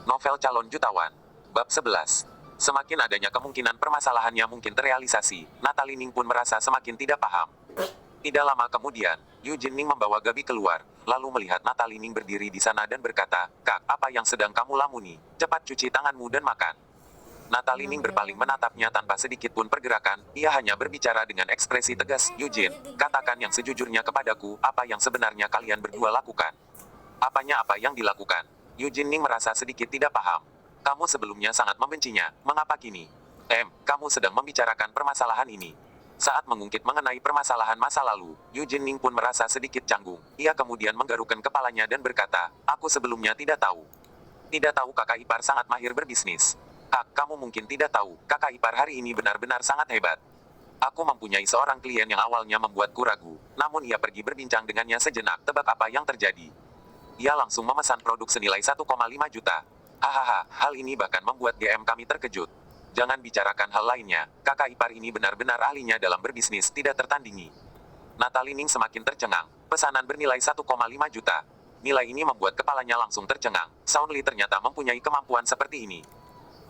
Novel Calon Jutawan. Bab 11. Semakin adanya kemungkinan permasalahannya mungkin terrealisasi, Natalie Ning pun merasa semakin tidak paham. Tidak lama kemudian, Yu Jinning membawa Gabi keluar, lalu melihat Natalie Ning berdiri di sana dan berkata, "Kak, apa yang sedang kamu lamuni? Cepat cuci tanganmu dan makan." Natalie Ning berpaling menatapnya tanpa sedikit pun pergerakan, ia hanya berbicara dengan ekspresi tegas, "Yujin, katakan yang sejujurnya kepadaku, apa yang sebenarnya kalian berdua lakukan?" "Apanya apa yang dilakukan?" Yu Jinning merasa sedikit tidak paham. "Kamu sebelumnya sangat membencinya, mengapa kini?" Kamu sedang membicarakan permasalahan ini." Saat mengungkit mengenai permasalahan masa lalu, Yu Jinning pun merasa sedikit canggung. Ia kemudian menggarukkan kepalanya dan berkata, "Aku sebelumnya tidak tahu." "Tidak tahu kakak ipar sangat mahir berbisnis." "Kak, kamu mungkin tidak tahu, kakak ipar hari ini benar-benar sangat hebat. Aku mempunyai seorang klien yang awalnya membuatku ragu, namun ia pergi berbincang dengannya sejenak, tebak apa yang terjadi. Ia langsung memesan produk senilai 1,5 juta. Hahaha, hal ini bahkan membuat GM kami terkejut. Jangan bicarakan hal lainnya, kakak ipar ini benar-benar ahlinya dalam berbisnis tidak tertandingi." Natalie Ning semakin tercengang. Pesanan bernilai 1,5 juta. Nilai ini membuat kepalanya langsung tercengang. Sound Lee ternyata mempunyai kemampuan seperti ini.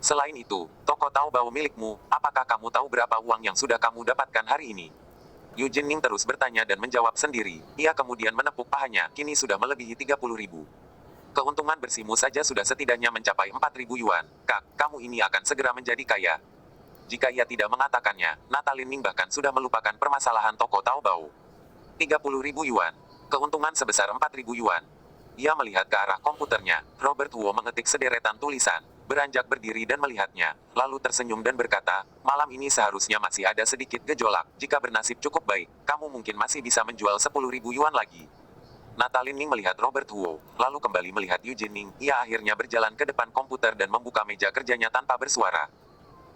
"Selain itu, toko Taobao milikmu, apakah kamu tahu berapa uang yang sudah kamu dapatkan hari ini?" Yu Jinning terus bertanya dan menjawab sendiri. Ia kemudian menepuk pahanya, kini sudah melebihi 30.000. Keuntungan bersihmu saja sudah setidaknya mencapai 4.000 yuan. "Kak, kamu ini akan segera menjadi kaya." Jika ia tidak mengatakannya, Natalie Ning bahkan sudah melupakan permasalahan toko Taobao. 30.000 yuan. Keuntungan sebesar 4.000 yuan. Ia melihat ke arah komputernya. Robert Wu mengetik sederetan tulisan. Beranjak berdiri dan melihatnya, lalu tersenyum dan berkata, "Malam ini seharusnya masih ada sedikit gejolak. Jika bernasib cukup baik, kamu mungkin masih bisa menjual 10.000 yuan lagi." Natalie Ning melihat Robert Wu, lalu kembali melihat Yu Jinning. Ia akhirnya berjalan ke depan komputer dan membuka meja kerjanya tanpa bersuara.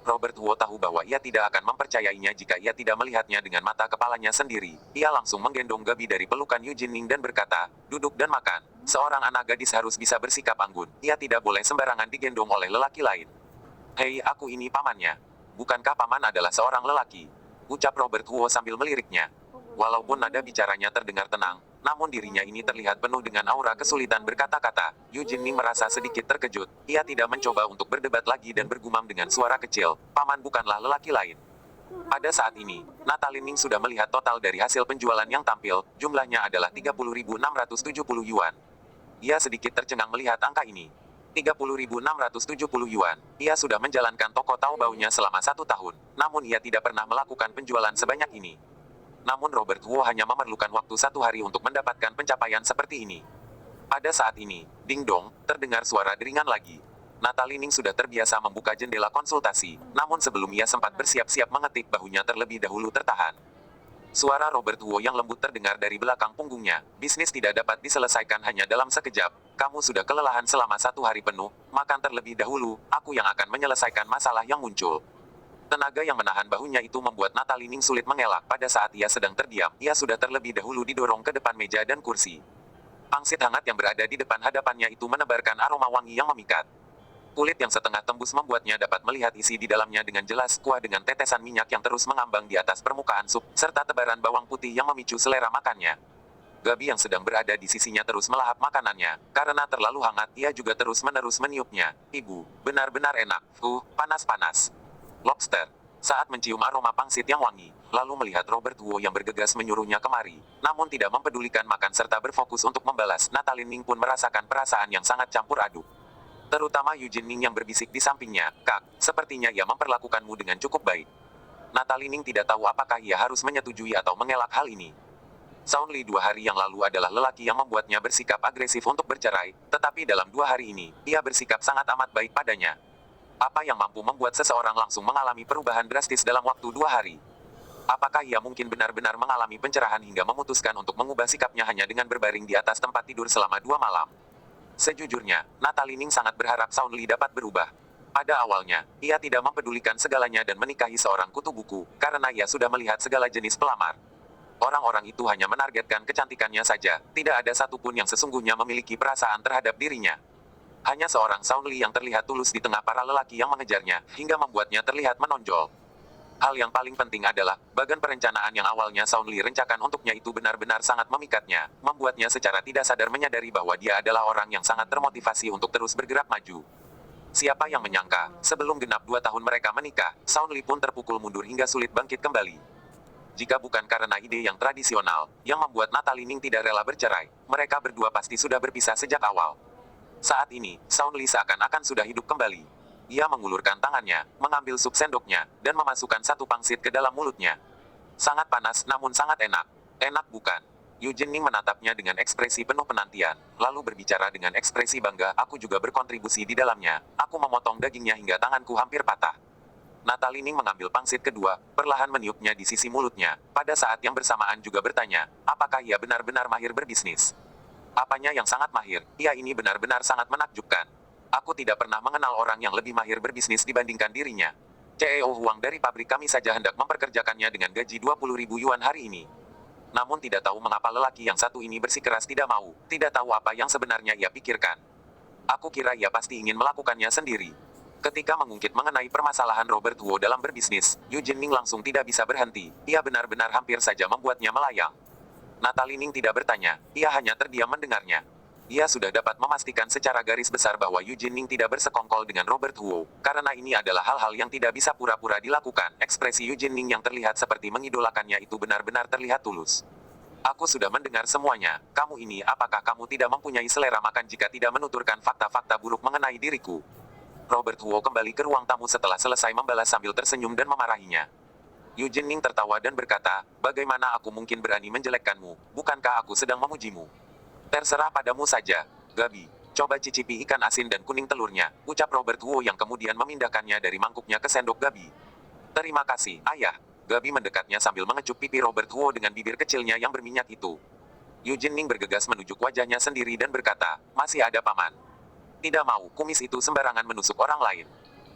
Robert Wu tahu bahwa ia tidak akan mempercayainya jika ia tidak melihatnya dengan mata kepalanya sendiri. Ia langsung menggendong Gabi dari pelukan Yu Jinning dan berkata, "Duduk dan makan." Seorang anak gadis harus bisa bersikap anggun. Ia tidak boleh sembarangan digendong oleh lelaki lain. "Hei, aku ini pamannya. Bukankah paman adalah seorang lelaki?" ucap Robert Wu sambil meliriknya. Walaupun nada bicaranya terdengar tenang, namun dirinya ini terlihat penuh dengan aura kesulitan berkata-kata. Yu Jinning merasa sedikit terkejut. Ia tidak mencoba untuk berdebat lagi dan bergumam dengan suara kecil, "Paman bukanlah lelaki lain." Pada saat ini, Natalie Ning sudah melihat total dari hasil penjualan yang tampil, jumlahnya adalah 30.670 yuan. Ia sedikit tercengang melihat angka ini. 30.670 yuan. Ia sudah menjalankan toko Taobao-nya selama 1 tahun, namun ia tidak pernah melakukan penjualan sebanyak ini. Namun Robert Wu hanya memerlukan waktu 1 hari untuk mendapatkan pencapaian seperti ini. Pada saat ini, ding dong, terdengar suara deringan lagi. Natalie Ning sudah terbiasa membuka jendela konsultasi, namun sebelum ia sempat bersiap-siap mengetik bahunya terlebih dahulu tertahan. Suara Robert Wu yang lembut terdengar dari belakang punggungnya. "Bisnis tidak dapat diselesaikan hanya dalam sekejap. Kamu sudah kelelahan selama 1 hari penuh, makan terlebih dahulu, aku yang akan menyelesaikan masalah yang muncul." Tenaga yang menahan bahunya itu membuat Natalie Ning sulit mengelak. Pada saat ia sedang terdiam, ia sudah terlebih dahulu didorong ke depan meja dan kursi. Pangsit hangat yang berada di depan hadapannya itu menebarkan aroma wangi yang memikat. Kulit yang setengah tembus membuatnya dapat melihat isi di dalamnya dengan jelas, kuah dengan tetesan minyak yang terus mengambang di atas permukaan sup, serta tebaran bawang putih yang memicu selera makannya. Gabi yang sedang berada di sisinya terus melahap makanannya. Karena terlalu hangat, ia juga terus-menerus meniupnya. "Ibu, benar-benar enak. Panas-panas." Lobster. Saat mencium aroma pangsit yang wangi, lalu melihat Robert Wu yang bergegas menyuruhnya kemari, namun tidak mempedulikan makan serta berfokus untuk membalas, Natalie Ning pun merasakan perasaan yang sangat campur aduk. Terutama Yu Jinning yang berbisik di sampingnya, "Kak, sepertinya ia memperlakukanmu dengan cukup baik." Natalie Ning tidak tahu apakah ia harus menyetujui atau mengelak hal ini. Sound Lee 2 hari yang lalu adalah lelaki yang membuatnya bersikap agresif untuk bercerai, tetapi dalam 2 hari ini, ia bersikap sangat amat baik padanya. Apa yang mampu membuat seseorang langsung mengalami perubahan drastis dalam waktu 2 hari? Apakah ia mungkin benar-benar mengalami pencerahan hingga memutuskan untuk mengubah sikapnya hanya dengan berbaring di atas tempat tidur selama 2 malam? Sejujurnya, Natalie Ning sangat berharap Sound Lee dapat berubah. Pada awalnya, ia tidak mempedulikan segalanya dan menikahi seorang kutu buku, karena ia sudah melihat segala jenis pelamar. Orang-orang itu hanya menargetkan kecantikannya saja, tidak ada satupun yang sesungguhnya memiliki perasaan terhadap dirinya. Hanya seorang Sound Lee yang terlihat tulus di tengah para lelaki yang mengejarnya, hingga membuatnya terlihat menonjol. Hal yang paling penting adalah, bagan perencanaan yang awalnya Sound Lee rencanakan untuknya itu benar-benar sangat memikatnya, membuatnya secara tidak sadar menyadari bahwa dia adalah orang yang sangat termotivasi untuk terus bergerak maju. Siapa yang menyangka, sebelum genap 2 tahun mereka menikah, Sound Lee pun terpukul mundur hingga sulit bangkit kembali. Jika bukan karena ide yang tradisional, yang membuat Natalie Ning tidak rela bercerai, mereka berdua pasti sudah berpisah sejak awal. Saat ini, Sound Lee seakan-akan sudah hidup kembali. Ia mengulurkan tangannya, mengambil sup sendoknya, dan memasukkan satu pangsit ke dalam mulutnya. Sangat panas namun sangat enak. Enak bukan? Eugene Ning menatapnya dengan ekspresi penuh penantian, lalu berbicara dengan ekspresi bangga, aku juga berkontribusi di dalamnya, aku memotong dagingnya hingga tanganku hampir patah. Natalie Ning mengambil pangsit kedua, perlahan meniupnya di sisi mulutnya, pada saat yang bersamaan juga bertanya, apakah ia benar-benar mahir berbisnis? Apanya yang sangat mahir, ia ini benar-benar sangat menakjubkan. Aku tidak pernah mengenal orang yang lebih mahir berbisnis dibandingkan dirinya. CEO Huang dari pabrik kami saja hendak memperkerjakannya dengan gaji 20.000 yuan hari ini. Namun tidak tahu mengapa lelaki yang satu ini bersikeras tidak mau, tidak tahu apa yang sebenarnya ia pikirkan. Aku kira ia pasti ingin melakukannya sendiri. Ketika mengungkit mengenai permasalahan Robert Huo dalam berbisnis, Eugene Ning langsung tidak bisa berhenti, ia benar-benar hampir saja membuatnya melayang. Natalie Ning tidak bertanya, ia hanya terdiam mendengarnya. Ia sudah dapat memastikan secara garis besar bahwa Eugene Ning tidak bersekongkol dengan Robert Huo, karena ini adalah hal-hal yang tidak bisa pura-pura dilakukan. Ekspresi Eugene Ning yang terlihat seperti mengidolakannya itu benar-benar terlihat tulus. Aku sudah mendengar semuanya, kamu ini apakah kamu tidak mempunyai selera makan jika tidak menuturkan fakta-fakta buruk mengenai diriku? Robert Huo kembali ke ruang tamu setelah selesai membalas sambil tersenyum dan memarahinya. Eugene Ning tertawa dan berkata, bagaimana aku mungkin berani menjelekkanmu, bukankah aku sedang memujimu? Terserah padamu saja, Gabi. Coba cicipi ikan asin dan kuning telurnya, ucap Robert Huo yang kemudian memindahkannya dari mangkuknya ke sendok Gabi. Terima kasih, ayah. Gabi mendekatnya sambil mengecup pipi Robert Huo dengan bibir kecilnya yang berminyak itu. Eugene Ning bergegas menunjuk wajahnya sendiri dan berkata, masih ada paman. Tidak mau, kumis itu sembarangan menusuk orang lain.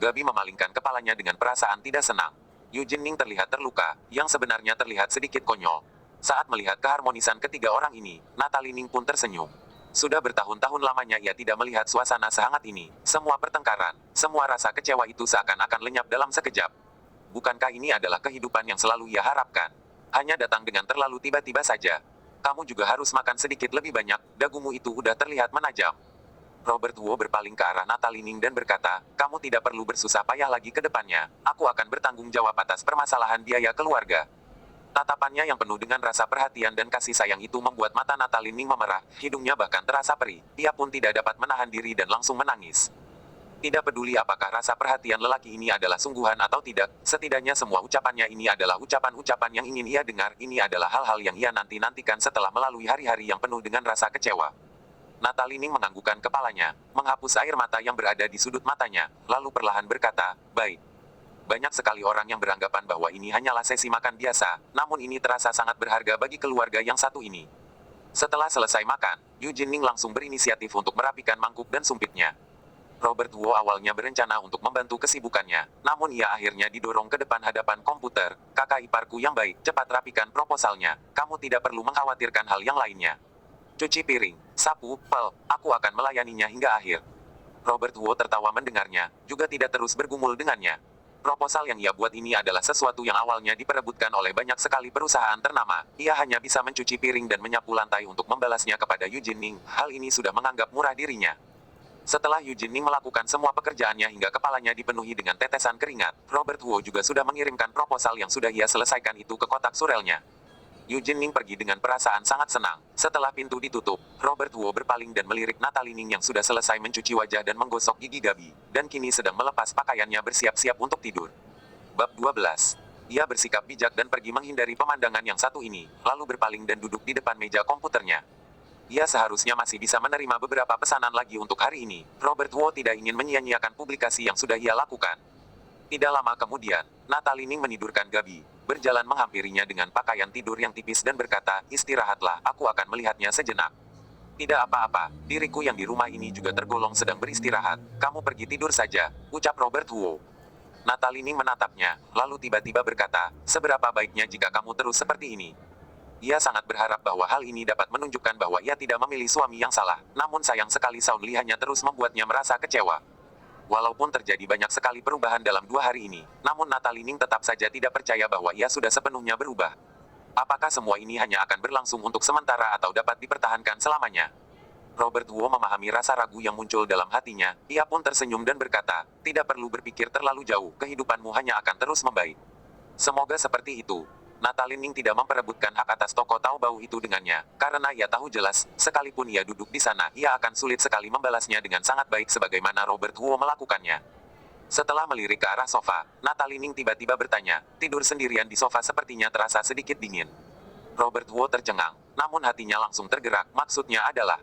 Gabi memalingkan kepalanya dengan perasaan tidak senang. Eugene Ning terlihat terluka, yang sebenarnya terlihat sedikit konyol. Saat melihat keharmonisan ketiga orang ini, Natalie Ning pun tersenyum. Sudah bertahun-tahun lamanya ia tidak melihat suasana sehangat ini. Semua pertengkaran, semua rasa kecewa itu seakan-akan lenyap dalam sekejap. Bukankah ini adalah kehidupan yang selalu ia harapkan? Hanya datang dengan terlalu tiba-tiba saja. Kamu juga harus makan sedikit lebih banyak, dagumu itu udah terlihat menajam. Robert Huo berpaling ke arah Natalie Ning dan berkata, kamu tidak perlu bersusah payah lagi ke depannya, aku akan bertanggung jawab atas permasalahan biaya keluarga. Tatapannya yang penuh dengan rasa perhatian dan kasih sayang itu membuat mata Natalie Ning memerah, hidungnya bahkan terasa perih, ia pun tidak dapat menahan diri dan langsung menangis. Tidak peduli apakah rasa perhatian lelaki ini adalah sungguhan atau tidak, setidaknya semua ucapannya ini adalah ucapan-ucapan yang ingin ia dengar, ini adalah hal-hal yang ia nanti-nantikan setelah melalui hari-hari yang penuh dengan rasa kecewa. Natalie Ning menganggukkan kepalanya, menghapus air mata yang berada di sudut matanya, lalu perlahan berkata, baik. Banyak sekali orang yang beranggapan bahwa ini hanyalah sesi makan biasa, namun ini terasa sangat berharga bagi keluarga yang satu ini. Setelah selesai makan, Eugene Ning langsung berinisiatif untuk merapikan mangkuk dan sumpitnya. Robert Huo awalnya berencana untuk membantu kesibukannya, namun ia akhirnya didorong ke depan hadapan komputer. Kakak iparku yang baik, cepat rapikan proposalnya, kamu tidak perlu mengkhawatirkan hal yang lainnya. Cuci piring, sapu, pel, aku akan melayaninya hingga akhir. Robert Huo tertawa mendengarnya, juga tidak terus bergumul dengannya. Proposal yang ia buat ini adalah sesuatu yang awalnya diperebutkan oleh banyak sekali perusahaan ternama. Ia hanya bisa mencuci piring dan menyapu lantai untuk membalasnya kepada Eugene Ning. Hal ini sudah menganggap murah dirinya. Setelah Eugene Ning melakukan semua pekerjaannya hingga kepalanya dipenuhi dengan tetesan keringat, Robert Huo juga sudah mengirimkan proposal yang sudah ia selesaikan itu ke kotak surelnya. Eugene Ning pergi dengan perasaan sangat senang. Setelah pintu ditutup, Robert Huo berpaling dan melirik Natalie Ning yang sudah selesai mencuci wajah dan menggosok gigi Gabi, dan kini sedang melepas pakaiannya bersiap-siap untuk tidur. Bab 12. Ia bersikap bijak dan pergi menghindari pemandangan yang satu ini, lalu berpaling dan duduk di depan meja komputernya. Ia seharusnya masih bisa menerima beberapa pesanan lagi untuk hari ini. Robert Huo tidak ingin menyia-nyiakan publikasi yang sudah ia lakukan. Tidak lama kemudian, Natalie Ning menidurkan Gabi, berjalan menghampirinya dengan pakaian tidur yang tipis dan berkata, istirahatlah, aku akan melihatnya sejenak. Tidak apa-apa, diriku yang di rumah ini juga tergolong sedang beristirahat, kamu pergi tidur saja, ucap Robert Huo. Natalie Ning menatapnya, lalu tiba-tiba berkata, seberapa baiknya jika kamu terus seperti ini. Ia sangat berharap bahwa hal ini dapat menunjukkan bahwa ia tidak memilih suami yang salah, namun sayang sekali Sound Lee hanya terus membuatnya merasa kecewa. Walaupun terjadi banyak sekali perubahan dalam 2 hari ini, namun Natalie Ning tetap saja tidak percaya bahwa ia sudah sepenuhnya berubah. Apakah semua ini hanya akan berlangsung untuk sementara atau dapat dipertahankan selamanya? Robert Huo memahami rasa ragu yang muncul dalam hatinya, ia pun tersenyum dan berkata, tidak perlu berpikir terlalu jauh, kehidupanmu hanya akan terus membaik. Semoga seperti itu. Natalin Ning tidak memperebutkan hak atas toko Tao Bau itu dengannya, karena ia tahu jelas, sekalipun ia duduk di sana, ia akan sulit sekali membalasnya dengan sangat baik sebagaimana Robert Huo melakukannya. Setelah melirik ke arah sofa, Natalin Ning tiba-tiba bertanya, tidur sendirian di sofa sepertinya terasa sedikit dingin. Robert Huo tercengang, namun hatinya langsung tergerak, maksudnya adalah,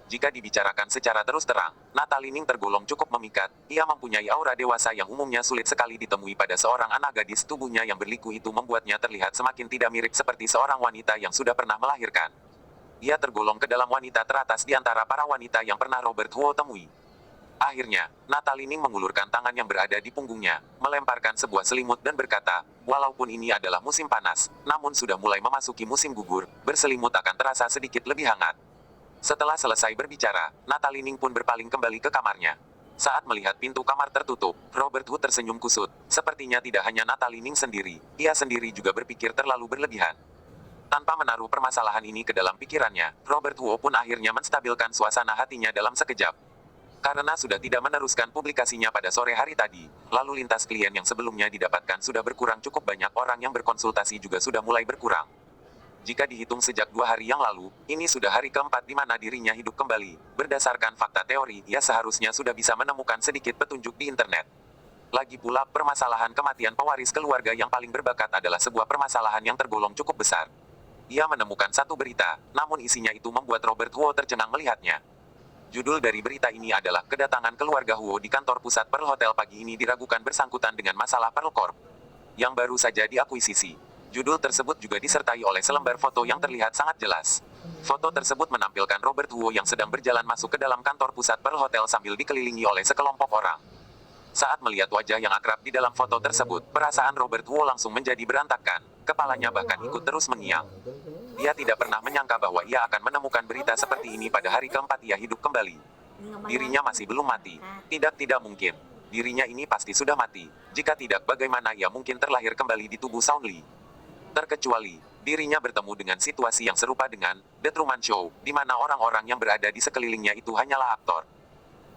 jika dibicarakan secara terus terang, Natalin Ning tergolong cukup memikat, ia mempunyai aura dewasa yang umumnya sulit sekali ditemui pada seorang anak gadis. Tubuhnya yang berliku itu membuatnya terlihat semakin tidak mirip seperti seorang wanita yang sudah pernah melahirkan. Ia tergolong ke dalam wanita teratas di antara para wanita yang pernah Robert Huo temui. Akhirnya, Natalin Ning mengulurkan tangan yang berada di punggungnya, melemparkan sebuah selimut dan berkata, walaupun ini adalah musim panas, namun sudah mulai memasuki musim gugur, berselimut akan terasa sedikit lebih hangat. Setelah selesai berbicara, Natalin Ning pun berpaling kembali ke kamarnya. Saat melihat pintu kamar tertutup, Robert Huo tersenyum kusut. Sepertinya tidak hanya Natalin Ning sendiri, ia sendiri juga berpikir terlalu berlebihan. Tanpa menaruh permasalahan ini ke dalam pikirannya, Robert Huo pun akhirnya menstabilkan suasana hatinya dalam sekejap. Karena sudah tidak meneruskan publikasinya pada sore hari tadi, lalu lintas klien yang sebelumnya didapatkan sudah berkurang, cukup banyak orang yang berkonsultasi juga sudah mulai berkurang. Jika dihitung sejak 2 hari yang lalu, ini sudah hari keempat di mana dirinya hidup kembali. Berdasarkan fakta teori, ia seharusnya sudah bisa menemukan sedikit petunjuk di internet. Lagi pula, permasalahan kematian pewaris keluarga yang paling berbakat adalah sebuah permasalahan yang tergolong cukup besar. Ia menemukan satu berita, namun isinya itu membuat Robert Huo tercengang melihatnya. Judul dari berita ini adalah kedatangan keluarga Huo di kantor pusat Pearl Hotel pagi ini diragukan bersangkutan dengan masalah Pearl Corp yang baru saja diakuisisi. Judul tersebut juga disertai oleh selembar foto yang terlihat sangat jelas. Foto tersebut menampilkan Robert Huo yang sedang berjalan masuk ke dalam kantor pusat Pearl Hotel sambil dikelilingi oleh sekelompok orang. Saat melihat wajah yang akrab di dalam foto tersebut, perasaan Robert Huo langsung menjadi berantakan. Kepalanya bahkan ikut terus mengiang. Ia tidak pernah menyangka bahwa ia akan menemukan berita seperti ini pada hari keempat ia hidup kembali. Dirinya masih belum mati. Tidak mungkin. Dirinya ini pasti sudah mati. Jika tidak, bagaimana ia mungkin terlahir kembali di tubuh Sound Lee? Terkecuali, dirinya bertemu dengan situasi yang serupa dengan The Truman Show, di mana orang-orang yang berada di sekelilingnya itu hanyalah aktor.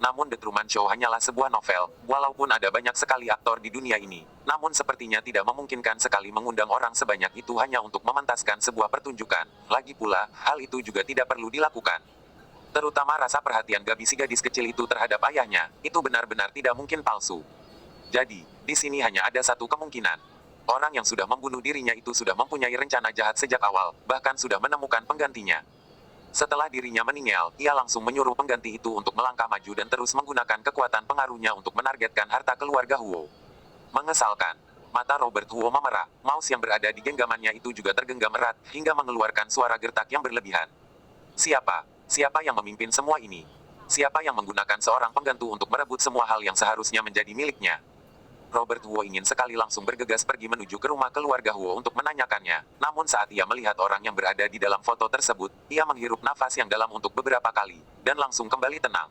Namun The Truman Show hanyalah sebuah novel, walaupun ada banyak sekali aktor di dunia ini, namun sepertinya tidak memungkinkan sekali mengundang orang sebanyak itu hanya untuk mementaskan sebuah pertunjukan. Lagi pula, hal itu juga tidak perlu dilakukan. Terutama rasa perhatian si gadis kecil itu terhadap ayahnya, itu benar-benar tidak mungkin palsu. Jadi, di sini hanya ada satu kemungkinan. Orang yang sudah membunuh dirinya itu sudah mempunyai rencana jahat sejak awal, bahkan sudah menemukan penggantinya. Setelah dirinya meninggal, ia langsung menyuruh pengganti itu untuk melangkah maju dan terus menggunakan kekuatan pengaruhnya untuk menargetkan harta keluarga Huo. Mengesalkan. Mata Robert Huo memerah, mouse yang berada di genggamannya itu juga tergenggam erat, hingga mengeluarkan suara gertak yang berlebihan. Siapa? Siapa yang memimpin semua ini? Siapa yang menggunakan seorang pengganti untuk merebut semua hal yang seharusnya menjadi miliknya? Robert Huo ingin sekali langsung bergegas pergi menuju ke rumah keluarga Huo untuk menanyakannya. Namun saat ia melihat orang yang berada di dalam foto tersebut, ia menghirup nafas yang dalam untuk beberapa kali, dan langsung kembali tenang.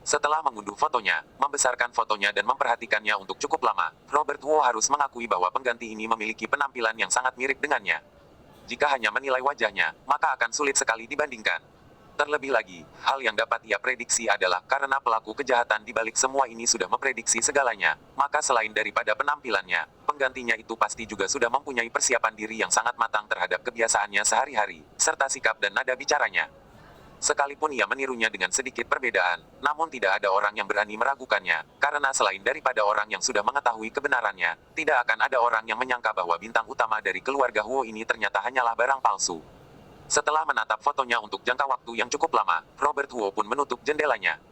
Setelah mengunduh fotonya, membesarkan fotonya dan memperhatikannya untuk cukup lama, Robert Huo harus mengakui bahwa pengganti ini memiliki penampilan yang sangat mirip dengannya. Jika hanya menilai wajahnya, maka akan sulit sekali dibandingkan. Terlebih lagi, hal yang dapat ia prediksi adalah karena pelaku kejahatan di balik semua ini sudah memprediksi segalanya, maka selain daripada penampilannya, penggantinya itu pasti juga sudah mempunyai persiapan diri yang sangat matang terhadap kebiasaannya sehari-hari, serta sikap dan nada bicaranya. Sekalipun ia menirunya dengan sedikit perbedaan, namun tidak ada orang yang berani meragukannya, karena selain daripada orang yang sudah mengetahui kebenarannya, tidak akan ada orang yang menyangka bahwa bintang utama dari keluarga Huo ini ternyata hanyalah barang palsu. Setelah menatap fotonya untuk jangka waktu yang cukup lama, Robert Huo pun menutup jendelanya.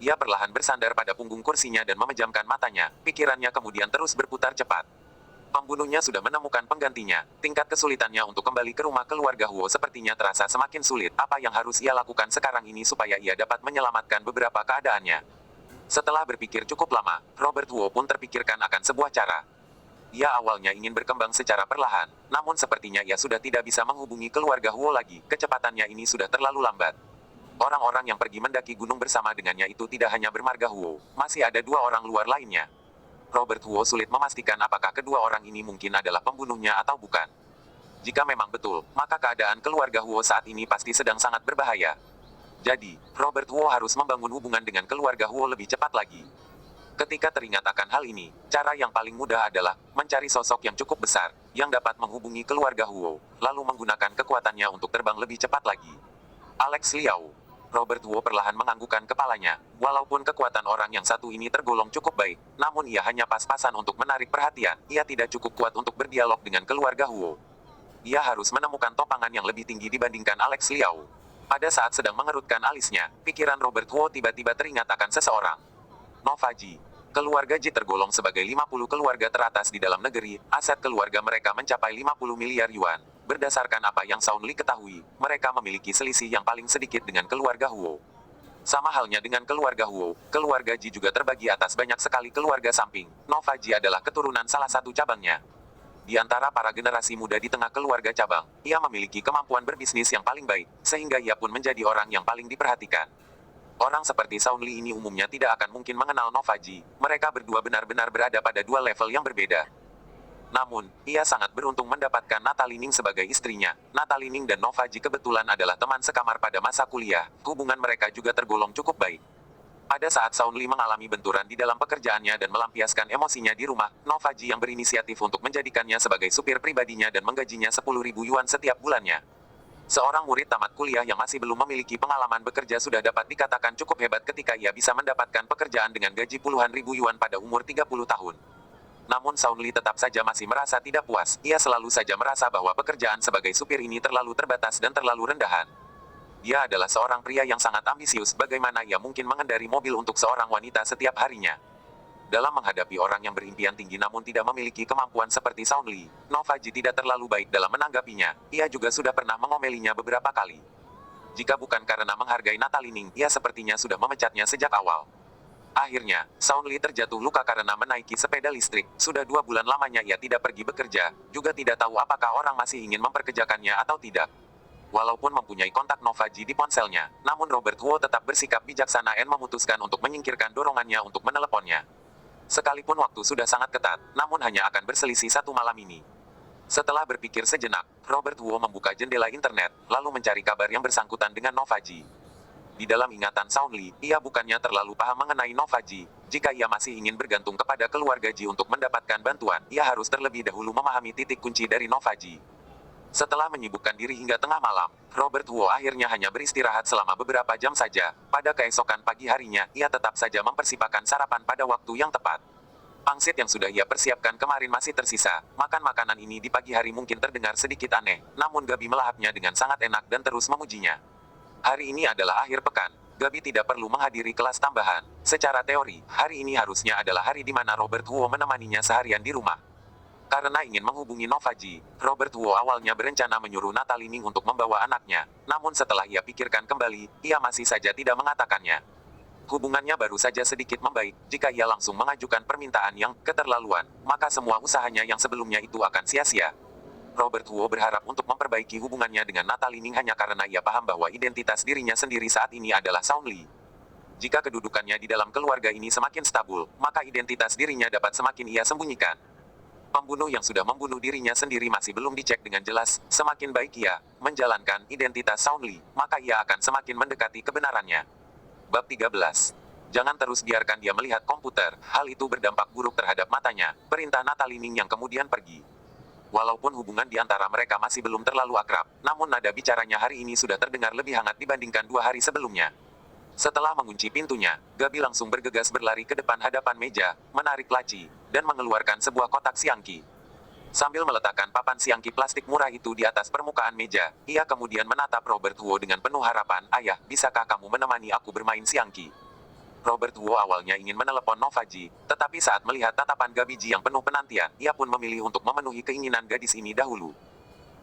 Ia perlahan bersandar pada punggung kursinya dan memejamkan matanya, pikirannya kemudian terus berputar cepat. Pembunuhnya sudah menemukan penggantinya, tingkat kesulitannya untuk kembali ke rumah keluarga Huo sepertinya terasa semakin sulit. Apa yang harus ia lakukan sekarang ini supaya ia dapat menyelamatkan beberapa keadaannya? Setelah berpikir cukup lama, Robert Huo pun terpikirkan akan sebuah cara. Ia awalnya ingin berkembang secara perlahan, namun sepertinya ia sudah tidak bisa menghubungi keluarga Huo lagi, kecepatannya ini sudah terlalu lambat. Orang-orang yang pergi mendaki gunung bersama dengannya itu tidak hanya bermarga Huo, masih ada 2 orang luar lainnya. Robert Huo sulit memastikan apakah kedua orang ini mungkin adalah pembunuhnya atau bukan. Jika memang betul, maka keadaan keluarga Huo saat ini pasti sedang sangat berbahaya. Jadi, Robert Huo harus membangun hubungan dengan keluarga Huo lebih cepat lagi. Ketika teringat akan hal ini, cara yang paling mudah adalah mencari sosok yang cukup besar, yang dapat menghubungi keluarga Huo, lalu menggunakan kekuatannya untuk terbang lebih cepat lagi. Alex Liao. Robert Huo perlahan menganggukkan kepalanya. Walaupun kekuatan orang yang satu ini tergolong cukup baik, namun ia hanya pas-pasan untuk menarik perhatian. Ia tidak cukup kuat untuk berdialog dengan keluarga Huo. Ia harus menemukan topangan yang lebih tinggi dibandingkan Alex Liao. Pada saat sedang mengerutkan alisnya, pikiran Robert Huo tiba-tiba teringat akan seseorang. Nova Ji. Keluarga Ji tergolong sebagai 50 keluarga teratas di dalam negeri. Aset keluarga mereka mencapai 50 miliar yuan. Berdasarkan apa yang Sound Li ketahui, mereka memiliki selisih yang paling sedikit dengan keluarga Huo. Sama halnya dengan keluarga Huo, keluarga Ji juga terbagi atas banyak sekali keluarga samping. Nova Ji adalah keturunan salah satu cabangnya. Di antara para generasi muda di tengah keluarga cabang, ia memiliki kemampuan berbisnis yang paling baik, sehingga ia pun menjadi orang yang paling diperhatikan. Orang seperti Sound Li ini umumnya tidak akan mungkin mengenal Nova Ji. Mereka berdua benar-benar berada pada dua level yang berbeda. Namun, ia sangat beruntung mendapatkan Natalie Ning sebagai istrinya. Natalie Ning dan Nova Ji kebetulan adalah teman sekamar pada masa kuliah. Hubungan mereka juga tergolong cukup baik. Pada saat Sound Li mengalami benturan di dalam pekerjaannya dan melampiaskan emosinya di rumah, Nova Ji yang berinisiatif untuk menjadikannya sebagai supir pribadinya dan menggajinya 10.000 yuan setiap bulannya. Seorang murid tamat kuliah yang masih belum memiliki pengalaman bekerja sudah dapat dikatakan cukup hebat ketika ia bisa mendapatkan pekerjaan dengan gaji puluhan ribu yuan pada umur 30 tahun. Namun Sound Li tetap saja masih merasa tidak puas. Ia selalu saja merasa bahwa pekerjaan sebagai supir ini terlalu terbatas dan terlalu rendahan. Dia adalah seorang pria yang sangat ambisius. Bagaimana ia mungkin mengendari mobil untuk seorang wanita setiap harinya? Dalam menghadapi orang yang berimpian tinggi namun tidak memiliki kemampuan seperti Sound Li, Nova Ji tidak terlalu baik dalam menanggapinya. Ia juga sudah pernah mengomelinya beberapa kali. Jika bukan karena menghargai Natalie Ning, ia sepertinya sudah memecatnya sejak awal. Akhirnya, Sound Li terjatuh luka karena menaiki sepeda listrik. Sudah 2 bulan lamanya ia tidak pergi bekerja, juga tidak tahu apakah orang masih ingin memperkerjakannya atau tidak. Walaupun mempunyai kontak Nova Ji di ponselnya, namun Robert Huo tetap bersikap bijaksana dan memutuskan untuk menyingkirkan dorongannya untuk meneleponnya. Sekalipun waktu sudah sangat ketat, namun hanya akan berselisih 1 malam ini. Setelah berpikir sejenak, Robert Huo membuka jendela internet, lalu mencari kabar yang bersangkutan dengan Nova Ji. Di dalam ingatan Sound Li, ia bukannya terlalu paham mengenai Nova Ji. Jika ia masih ingin bergantung kepada keluarga Ji untuk mendapatkan bantuan, ia harus terlebih dahulu memahami titik kunci dari Nova Ji. Setelah menyibukkan diri hingga tengah malam, Robert Huo akhirnya hanya beristirahat selama beberapa jam saja. Pada keesokan pagi harinya, ia tetap saja mempersiapkan sarapan pada waktu yang tepat. Pangsit yang sudah ia persiapkan kemarin masih tersisa. Makan makanan ini di pagi hari mungkin terdengar sedikit aneh, namun Gabi melahapnya dengan sangat enak dan terus memujinya. Hari ini adalah akhir pekan. Gabi tidak perlu menghadiri kelas tambahan. Secara teori, hari ini harusnya adalah hari di mana Robert Huo menemaninya seharian di rumah. Karena ingin menghubungi Nova Ji, Robert Huo awalnya berencana menyuruh Natalie Ning untuk membawa anaknya. Namun setelah ia pikirkan kembali, ia masih saja tidak mengatakannya. Hubungannya baru saja sedikit membaik. Jika ia langsung mengajukan permintaan yang keterlaluan, maka semua usahanya yang sebelumnya itu akan sia-sia. Robert Huo berharap untuk memperbaiki hubungannya dengan Natalie Ning hanya karena ia paham bahwa identitas dirinya sendiri saat ini adalah Sound Li. Jika kedudukannya di dalam keluarga ini semakin stabil, maka identitas dirinya dapat semakin ia sembunyikan. Pembunuh yang sudah membunuh dirinya sendiri masih belum dicek dengan jelas. Semakin baik ia menjalankan identitas Sound Li, maka ia akan semakin mendekati kebenarannya. Bab 13. Jangan terus biarkan dia melihat komputer, hal itu berdampak buruk terhadap matanya. Perintah Natalie Ning yang kemudian pergi. Walaupun hubungan di antara mereka masih belum terlalu akrab, namun nada bicaranya hari ini sudah terdengar lebih hangat dibandingkan 2 hari sebelumnya. Setelah mengunci pintunya, Gabi langsung bergegas berlari ke depan hadapan meja, menarik laci, dan mengeluarkan sebuah kotak siangki. Sambil meletakkan papan siangki plastik murah itu di atas permukaan meja, ia kemudian menatap Robert Huo dengan penuh harapan. "Ayah, bisakah kamu menemani aku bermain siangki?" Robert Huo awalnya ingin menelepon Nova Ji, tetapi saat melihat tatapan Gabi Ji yang penuh penantian, ia pun memilih untuk memenuhi keinginan gadis ini dahulu.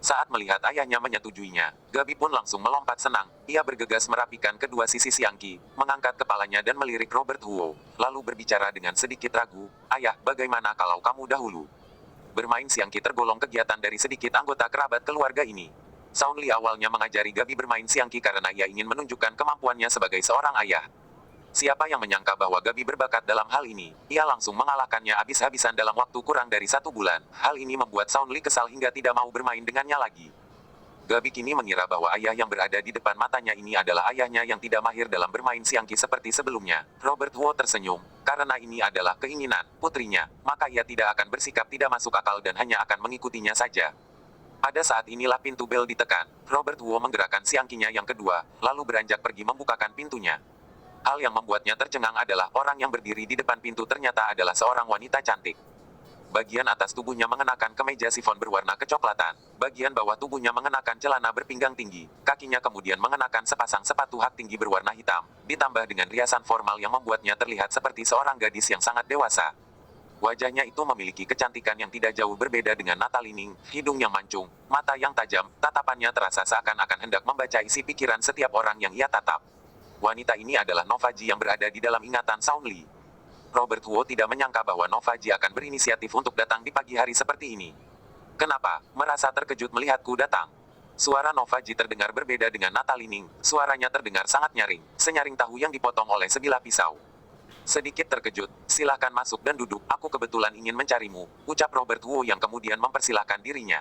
Saat melihat ayahnya menyetujuinya, Gabi pun langsung melompat senang. Ia bergegas merapikan kedua sisi siangki, mengangkat kepalanya dan melirik Robert Huo, lalu berbicara dengan sedikit ragu, "Ayah, bagaimana kalau kamu dahulu?" Bermain siangki tergolong kegiatan dari sedikit anggota kerabat keluarga ini. Sound Li awalnya mengajari Gabi bermain siangki karena ia ingin menunjukkan kemampuannya sebagai seorang ayah. Siapa yang menyangka bahwa Gabi berbakat dalam hal ini? Ia langsung mengalahkannya habis-habisan dalam waktu kurang dari 1 bulan. Hal ini membuat Sound Li kesal hingga tidak mau bermain dengannya lagi. Gabi kini mengira bahwa ayah yang berada di depan matanya ini adalah ayahnya yang tidak mahir dalam bermain siangki seperti sebelumnya. Robert Huo tersenyum, karena ini adalah keinginan putrinya, maka ia tidak akan bersikap tidak masuk akal dan hanya akan mengikutinya saja. Pada saat inilah pintu bel ditekan. Robert Huo menggerakkan siangkinya yang kedua, lalu beranjak pergi membukakan pintunya. Hal yang membuatnya tercengang adalah orang yang berdiri di depan pintu ternyata adalah seorang wanita cantik. Bagian atas tubuhnya mengenakan kemeja sifon berwarna kecoklatan. Bagian bawah tubuhnya mengenakan celana berpinggang tinggi. Kakinya kemudian mengenakan sepasang sepatu hak tinggi berwarna hitam, ditambah dengan riasan formal yang membuatnya terlihat seperti seorang gadis yang sangat dewasa. Wajahnya itu memiliki kecantikan yang tidak jauh berbeda dengan Natalie Ning, hidung yang mancung, mata yang tajam, tatapannya terasa seakan-akan hendak membaca isi pikiran setiap orang yang ia tatap. Wanita ini adalah Nova Ji yang berada di dalam ingatan Sound Lee. Robert Huo tidak menyangka bahwa Nova Ji akan berinisiatif untuk datang di pagi hari seperti ini. Kenapa? Merasa terkejut melihatku datang. Suara Nova Ji terdengar berbeda dengan Natalie Ning. Suaranya terdengar sangat nyaring, senyaring tahu yang dipotong oleh sebilah pisau. Sedikit terkejut, silahkan masuk dan duduk, aku kebetulan ingin mencarimu, ucap Robert Huo yang kemudian mempersilahkan dirinya.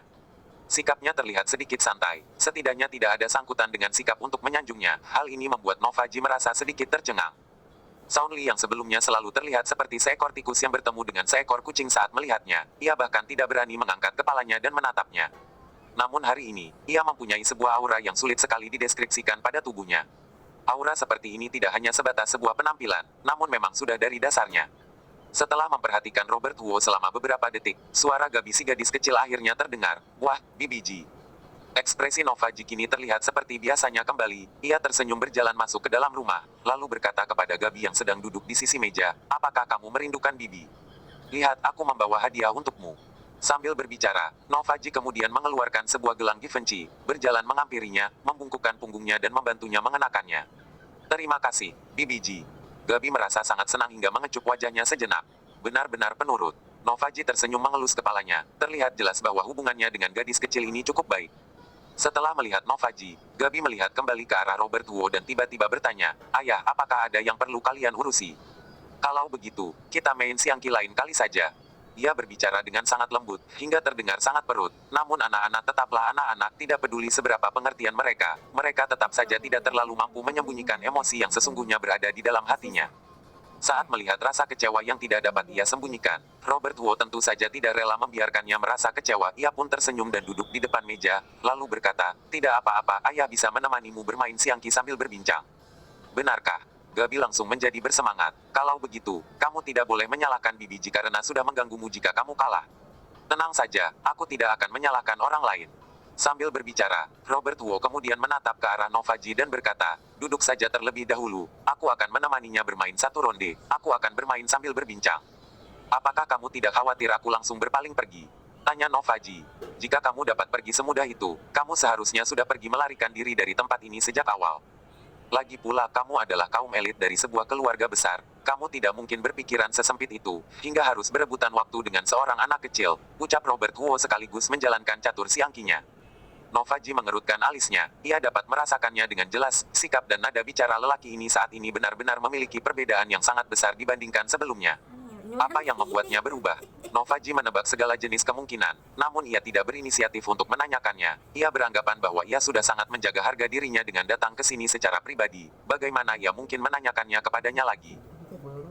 Sikapnya terlihat sedikit santai, setidaknya tidak ada sangkutan dengan sikap untuk menyanjungnya. Hal ini membuat Nova Ji merasa sedikit tercengang. Sound Lee yang sebelumnya selalu terlihat seperti seekor tikus yang bertemu dengan seekor kucing saat melihatnya, ia bahkan tidak berani mengangkat kepalanya dan menatapnya. Namun hari ini, ia mempunyai sebuah aura yang sulit sekali dideskripsikan pada tubuhnya. Aura seperti ini tidak hanya sebatas sebuah penampilan, namun memang sudah dari dasarnya. Setelah memperhatikan Robert Huo selama beberapa detik, suara Gabi si gadis kecil akhirnya terdengar. Wah, Bibi. Ekspresi Nova Ji kini terlihat seperti biasanya kembali. Ia tersenyum berjalan masuk ke dalam rumah, lalu berkata kepada Gabi yang sedang duduk di sisi meja, apakah kamu merindukan Bibi? Lihat, aku membawa hadiah untukmu. Sambil berbicara, Nova Ji kemudian mengeluarkan sebuah gelang Givenchy, berjalan mengampirinya, membungkukkan punggungnya dan membantunya mengenakannya. Terima kasih, Bibi Ji. Gabi merasa sangat senang hingga mengecup wajahnya sejenak. Benar-benar penurut. Nova Ji tersenyum mengelus kepalanya. Terlihat jelas bahwa hubungannya dengan gadis kecil ini cukup baik. Setelah melihat Nova Ji, Gabi melihat kembali ke arah Robert Huo dan tiba-tiba bertanya, Ayah, apakah ada yang perlu kalian urusi? Kalau begitu, kita main siangki lain kali saja. Ia berbicara dengan sangat lembut, hingga terdengar sangat perut. Namun anak-anak tetaplah anak-anak, tidak peduli seberapa pengertian mereka. Mereka tetap saja tidak terlalu mampu menyembunyikan emosi yang sesungguhnya berada di dalam hatinya. Saat melihat rasa kecewa yang tidak dapat ia sembunyikan, Robert Huo tentu saja tidak rela membiarkannya merasa kecewa. Ia pun tersenyum dan duduk di depan meja, lalu berkata, tidak apa-apa, ayah bisa menemanimu bermain siangki sambil berbincang. Benarkah? Gabi langsung menjadi bersemangat. Kalau begitu, kamu tidak boleh menyalahkan Bibi Ji karena sudah mengganggumu jika kamu kalah. Tenang saja, aku tidak akan menyalahkan orang lain. Sambil berbicara, Robert Huo kemudian menatap ke arah Nova Ji dan berkata, duduk saja terlebih dahulu, aku akan menemaninya bermain satu ronde, aku akan bermain sambil berbincang. Apakah kamu tidak khawatir aku langsung berpaling pergi? Tanya Nova Ji. Jika kamu dapat pergi semudah itu, kamu seharusnya sudah pergi melarikan diri dari tempat ini sejak awal. Lagi pula kamu adalah kaum elit dari sebuah keluarga besar, kamu tidak mungkin berpikiran sesempit itu, hingga harus berebutan waktu dengan seorang anak kecil, ucap Robert Huo sekaligus menjalankan catur siangkinya. Nova Ji mengerutkan alisnya, ia dapat merasakannya dengan jelas, sikap dan nada bicara lelaki ini saat ini benar-benar memiliki perbedaan yang sangat besar dibandingkan sebelumnya. Apa yang membuatnya berubah? Nova Ji menebak segala jenis kemungkinan, namun ia tidak berinisiatif untuk menanyakannya. Ia beranggapan bahwa ia sudah sangat menjaga harga dirinya dengan datang ke sini secara pribadi. Bagaimana ia mungkin menanyakannya kepadanya lagi?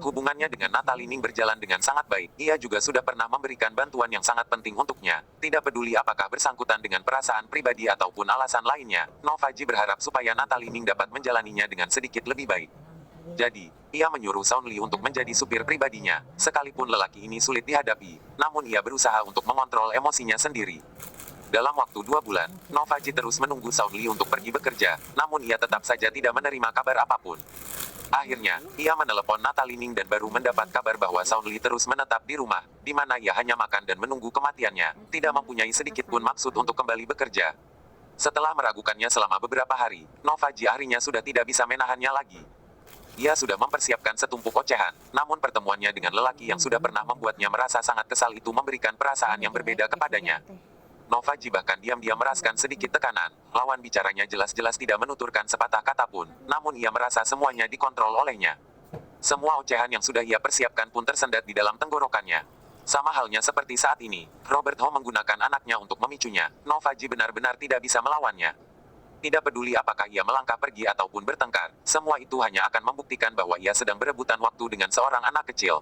Hubungannya dengan Natalie Ning berjalan dengan sangat baik. Ia juga sudah pernah memberikan bantuan yang sangat penting untuknya. Tidak peduli apakah bersangkutan dengan perasaan pribadi ataupun alasan lainnya, Nova Ji berharap supaya Natalie Ning dapat menjalaninya dengan sedikit lebih baik. Jadi, ia menyuruh Sound Lee untuk menjadi supir pribadinya. Sekalipun lelaki ini sulit dihadapi, namun ia berusaha untuk mengontrol emosinya sendiri. Dalam waktu 2 bulan, Nova Ji terus menunggu Sound Lee untuk pergi bekerja, namun ia tetap saja tidak menerima kabar apapun. Akhirnya, ia menelepon Natalie Ning dan baru mendapat kabar bahwa Sound Lee terus menetap di rumah, di mana ia hanya makan dan menunggu kematiannya, tidak mempunyai sedikit pun maksud untuk kembali bekerja. Setelah meragukannya selama beberapa hari, Nova Ji akhirnya sudah tidak bisa menahannya lagi. Ia sudah mempersiapkan setumpuk ocehan, namun pertemuannya dengan lelaki yang sudah pernah membuatnya merasa sangat kesal itu memberikan perasaan yang berbeda kepadanya. Nova Ji bahkan diam-diam merasakan sedikit tekanan, lawan bicaranya jelas-jelas tidak menuturkan sepatah kata pun, namun ia merasa semuanya dikontrol olehnya. Semua ocehan yang sudah ia persiapkan pun tersendat di dalam tenggorokannya. Sama halnya seperti saat ini, Robert Ho menggunakan anaknya untuk memicunya. Novaji benar-benar tidak bisa melawannya. Tidak peduli apakah ia melangkah pergi ataupun bertengkar, semua itu hanya akan membuktikan bahwa ia sedang berebutan waktu dengan seorang anak kecil.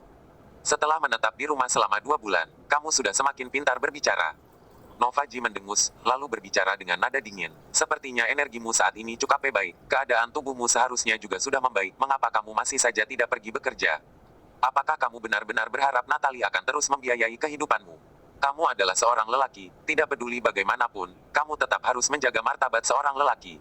Setelah menetap di rumah selama 2 bulan, kamu sudah semakin pintar berbicara. Novaji mendengus, lalu berbicara dengan nada dingin. Sepertinya energimu saat ini cukup baik, keadaan tubuhmu seharusnya juga sudah membaik, mengapa kamu masih saja tidak pergi bekerja? Apakah kamu benar-benar berharap Natalie akan terus membiayai kehidupanmu? Kamu adalah seorang lelaki, tidak peduli bagaimanapun, kamu tetap harus menjaga martabat seorang lelaki.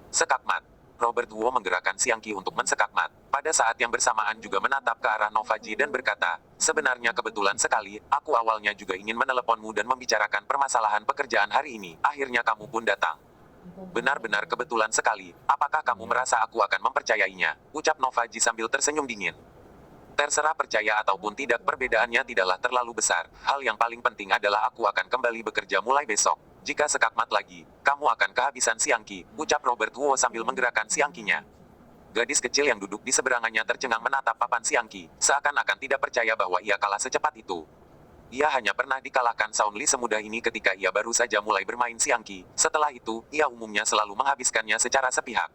Sekakmat. Robert Wu menggerakkan Siangki untuk mensekakmat. Pada saat yang bersamaan juga menatap ke arah Novaji dan berkata, sebenarnya kebetulan sekali, aku awalnya juga ingin meneleponmu dan membicarakan permasalahan pekerjaan hari ini, akhirnya kamu pun datang. Benar-benar kebetulan sekali, apakah kamu merasa aku akan mempercayainya? Ucap Novaji sambil tersenyum dingin. Terserah percaya ataupun tidak, perbedaannya tidaklah terlalu besar. Hal yang paling penting adalah aku akan kembali bekerja mulai besok. Jika sekakmat lagi, kamu akan kehabisan Siangki, ucap Robert Wu sambil menggerakkan Siangkinya. Gadis kecil yang duduk di seberangannya tercengang menatap papan Siangki, seakan-akan tidak percaya bahwa ia kalah secepat itu. Ia hanya pernah dikalahkan Saun Li semudah ini ketika ia baru saja mulai bermain Siangki. Setelah itu, ia umumnya selalu menghabiskannya secara sepihak.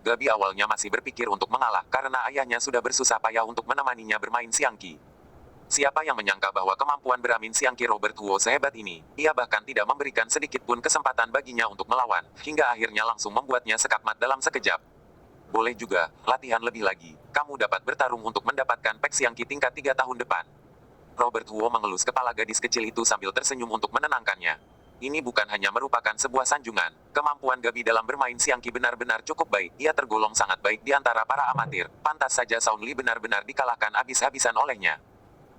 Gabi awalnya masih berpikir untuk mengalah karena ayahnya sudah bersusah payah untuk menemaninya bermain Siangki. Siapa yang menyangka bahwa kemampuan beramin Siangki Robert Wu sehebat ini, ia bahkan tidak memberikan sedikit pun kesempatan baginya untuk melawan, hingga akhirnya langsung membuatnya sekakmat dalam sekejap. Boleh juga, latihan lebih lagi, kamu dapat bertarung untuk mendapatkan Pek Siangki tingkat 3 tahun depan. Robert Wu mengelus kepala gadis kecil itu sambil tersenyum untuk menenangkannya. Ini bukan hanya merupakan sebuah sanjungan, kemampuan Gabi dalam bermain Siangki benar-benar cukup baik, ia tergolong sangat baik di antara para amatir, pantas saja Saun Li benar-benar dikalahkan habis-habisan olehnya.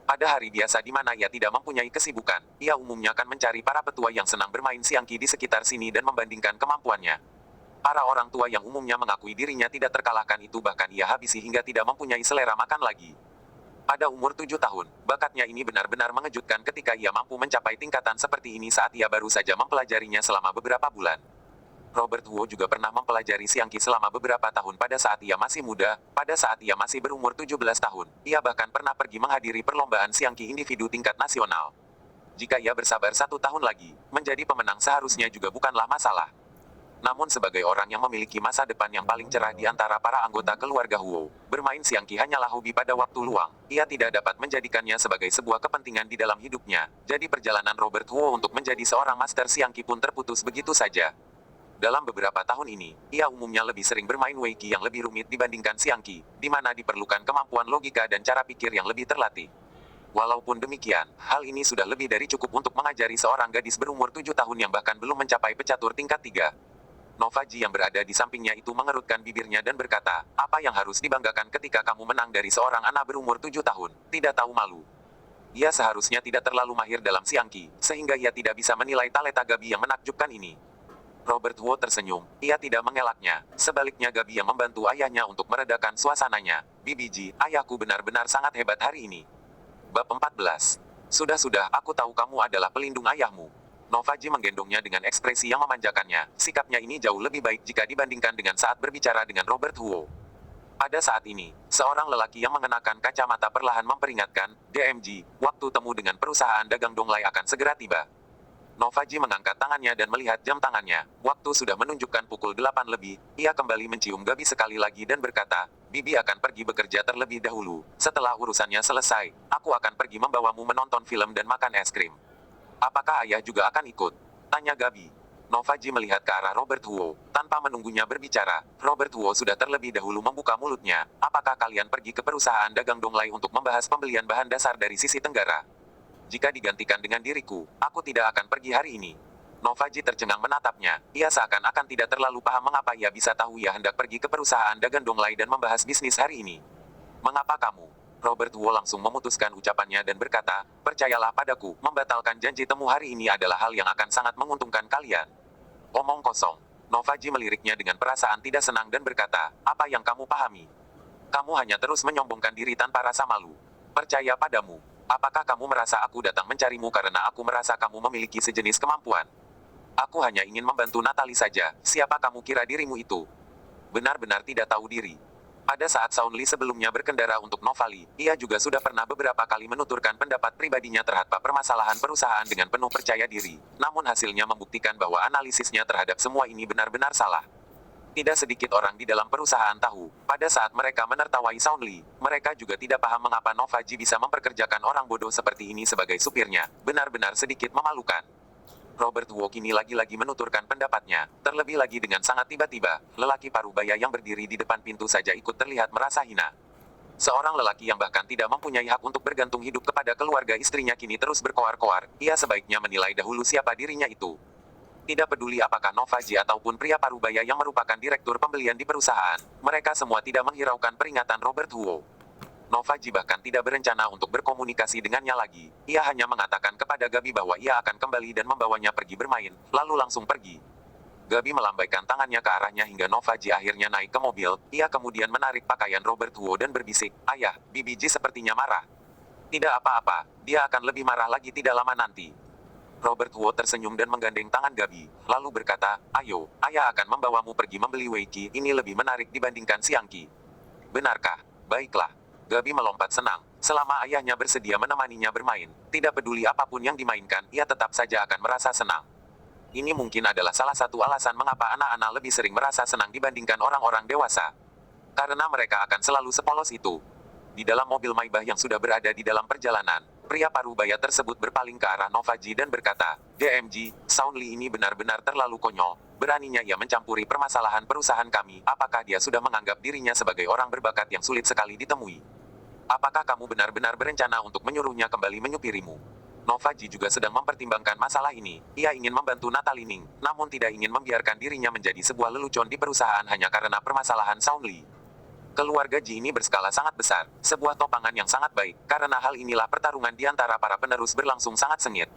Pada hari biasa di mana ia tidak mempunyai kesibukan, ia umumnya akan mencari para petua yang senang bermain Siangki di sekitar sini dan membandingkan kemampuannya. Para orang tua yang umumnya mengakui dirinya tidak terkalahkan itu bahkan ia habisi hingga tidak mempunyai selera makan lagi. Pada umur 7 tahun, bakatnya ini benar-benar mengejutkan ketika ia mampu mencapai tingkatan seperti ini saat ia baru saja mempelajarinya selama beberapa bulan. Robert Wu juga pernah mempelajari Siangki selama beberapa tahun pada saat ia masih muda, pada saat ia masih berumur 17 tahun, ia bahkan pernah pergi menghadiri perlombaan Siangki individu tingkat nasional. Jika ia bersabar 1 tahun lagi, menjadi pemenang seharusnya juga bukanlah masalah. Namun sebagai orang yang memiliki masa depan yang paling cerah di antara para anggota keluarga Huo, bermain Siangki hanyalah hobi pada waktu luang, ia tidak dapat menjadikannya sebagai sebuah kepentingan di dalam hidupnya, jadi perjalanan Robert Huo untuk menjadi seorang master Siangki pun terputus begitu saja. Dalam beberapa tahun ini, ia umumnya lebih sering bermain Weiqi yang lebih rumit dibandingkan Siangki, di mana diperlukan kemampuan logika dan cara pikir yang lebih terlatih. Walaupun demikian, hal ini sudah lebih dari cukup untuk mengajari seorang gadis berumur 7 tahun yang bahkan belum mencapai pecatur tingkat 3. Novaji yang berada di sampingnya itu mengerutkan bibirnya dan berkata, apa yang harus dibanggakan ketika kamu menang dari seorang anak berumur 7 tahun, tidak tahu malu. Ia seharusnya tidak terlalu mahir dalam Siangki, sehingga ia tidak bisa menilai talenta Gabi yang menakjubkan ini. Robert Wu tersenyum, ia tidak mengelaknya, sebaliknya Gabi yang membantu ayahnya untuk meredakan suasananya. BBG, ayahku benar-benar sangat hebat hari ini. Bab 14. Sudah-sudah, aku tahu kamu adalah pelindung ayahmu. Novaji menggendongnya dengan ekspresi yang memanjakannya, sikapnya ini jauh lebih baik jika dibandingkan dengan saat berbicara dengan Robert Wu. Pada saat ini, seorang lelaki yang mengenakan kacamata perlahan memperingatkan, DMG, waktu temu dengan perusahaan dagang Donglai akan segera tiba. Novaji mengangkat tangannya dan melihat jam tangannya. Waktu sudah menunjukkan pukul 8 lebih. Ia kembali mencium Gabi sekali lagi dan berkata, Bibi akan pergi bekerja terlebih dahulu. Setelah urusannya selesai, aku akan pergi membawamu menonton film dan makan es krim. Apakah ayah juga akan ikut? Tanya Gabi. Novaji melihat ke arah Robert Huo. Tanpa menunggunya berbicara, Robert Huo sudah terlebih dahulu membuka mulutnya. Apakah kalian pergi ke perusahaan dagang Donglai untuk membahas pembelian bahan dasar dari sisi tenggara? Jika digantikan dengan diriku, aku tidak akan pergi hari ini. Novaji tercengang menatapnya. Ia seakan-akan tidak terlalu paham mengapa ia bisa tahu ia hendak pergi ke perusahaan dagang Donglai dan membahas bisnis hari ini. Mengapa kamu? Robert Wu langsung memutuskan ucapannya dan berkata, percayalah padaku, membatalkan janji temu hari ini adalah hal yang akan sangat menguntungkan kalian. Omong kosong. Novaji meliriknya dengan perasaan tidak senang dan berkata, apa yang kamu pahami? Kamu hanya terus menyombongkan diri tanpa rasa malu. Percaya padamu. Apakah kamu merasa aku datang mencarimu karena aku merasa kamu memiliki sejenis kemampuan? Aku hanya ingin membantu Natalie saja, siapa kamu kira dirimu itu? Benar-benar tidak tahu diri. Pada saat Sound Lee sebelumnya berkendara untuk Novali, ia juga sudah pernah beberapa kali menuturkan pendapat pribadinya terhadap permasalahan perusahaan dengan penuh percaya diri. Namun hasilnya membuktikan bahwa analisisnya terhadap semua ini benar-benar salah. Tidak sedikit orang di dalam perusahaan tahu, pada saat mereka menertawai Sound Lee, mereka juga tidak paham mengapa Novaji bisa memperkerjakan orang bodoh seperti ini sebagai supirnya. Benar-benar sedikit memalukan. Robert Wu kini lagi-lagi menuturkan pendapatnya, terlebih lagi dengan sangat tiba-tiba, lelaki parubaya yang berdiri di depan pintu saja ikut terlihat merasa hina. Seorang lelaki yang bahkan tidak mempunyai hak untuk bergantung hidup kepada keluarga istrinya kini terus berkoar-koar, ia sebaiknya menilai dahulu siapa dirinya itu. Tidak peduli apakah Novaji ataupun pria parubaya yang merupakan direktur pembelian di perusahaan, mereka semua tidak menghiraukan peringatan Robert Wu. Novaji bahkan tidak berencana untuk berkomunikasi dengannya lagi. Ia hanya mengatakan kepada Gabi bahwa ia akan kembali dan membawanya pergi bermain, lalu langsung pergi. Gabi melambaikan tangannya ke arahnya hingga Novaji akhirnya naik ke mobil. Ia kemudian menarik pakaian Robert Wu dan berbisik, "Ayah, Bibi Ji sepertinya marah." "Tidak apa-apa, dia akan lebih marah lagi tidak lama nanti." Robert Wu tersenyum dan menggandeng tangan Gabi, lalu berkata, "Ayo, ayah akan membawamu pergi membeli Weiki, ini lebih menarik dibandingkan Siangki." "Benarkah? Baiklah." Gabi melompat senang. Selama ayahnya bersedia menemaninya bermain, tidak peduli apapun yang dimainkan, ia tetap saja akan merasa senang. Ini mungkin adalah salah satu alasan mengapa anak-anak lebih sering merasa senang dibandingkan orang-orang dewasa. Karena mereka akan selalu sepolos itu. Di dalam mobil Maybach yang sudah berada di dalam perjalanan, pria parubaya tersebut berpaling ke arah Novaji dan berkata, "DMG, Sound Lee ini benar-benar terlalu konyol. Beraninya ia mencampuri permasalahan perusahaan kami. Apakah dia sudah menganggap dirinya sebagai orang berbakat yang sulit sekali ditemui? Apakah kamu benar-benar berencana untuk menyuruhnya kembali menyupirimu?" Novaji juga sedang mempertimbangkan masalah ini. Ia ingin membantu Natalie Ning, namun tidak ingin membiarkan dirinya menjadi sebuah lelucon di perusahaan hanya karena permasalahan Sound Lee. Keluarga Ji ini berskala sangat besar, sebuah topangan yang sangat baik, karena hal inilah pertarungan di antara para penerus berlangsung sangat sengit.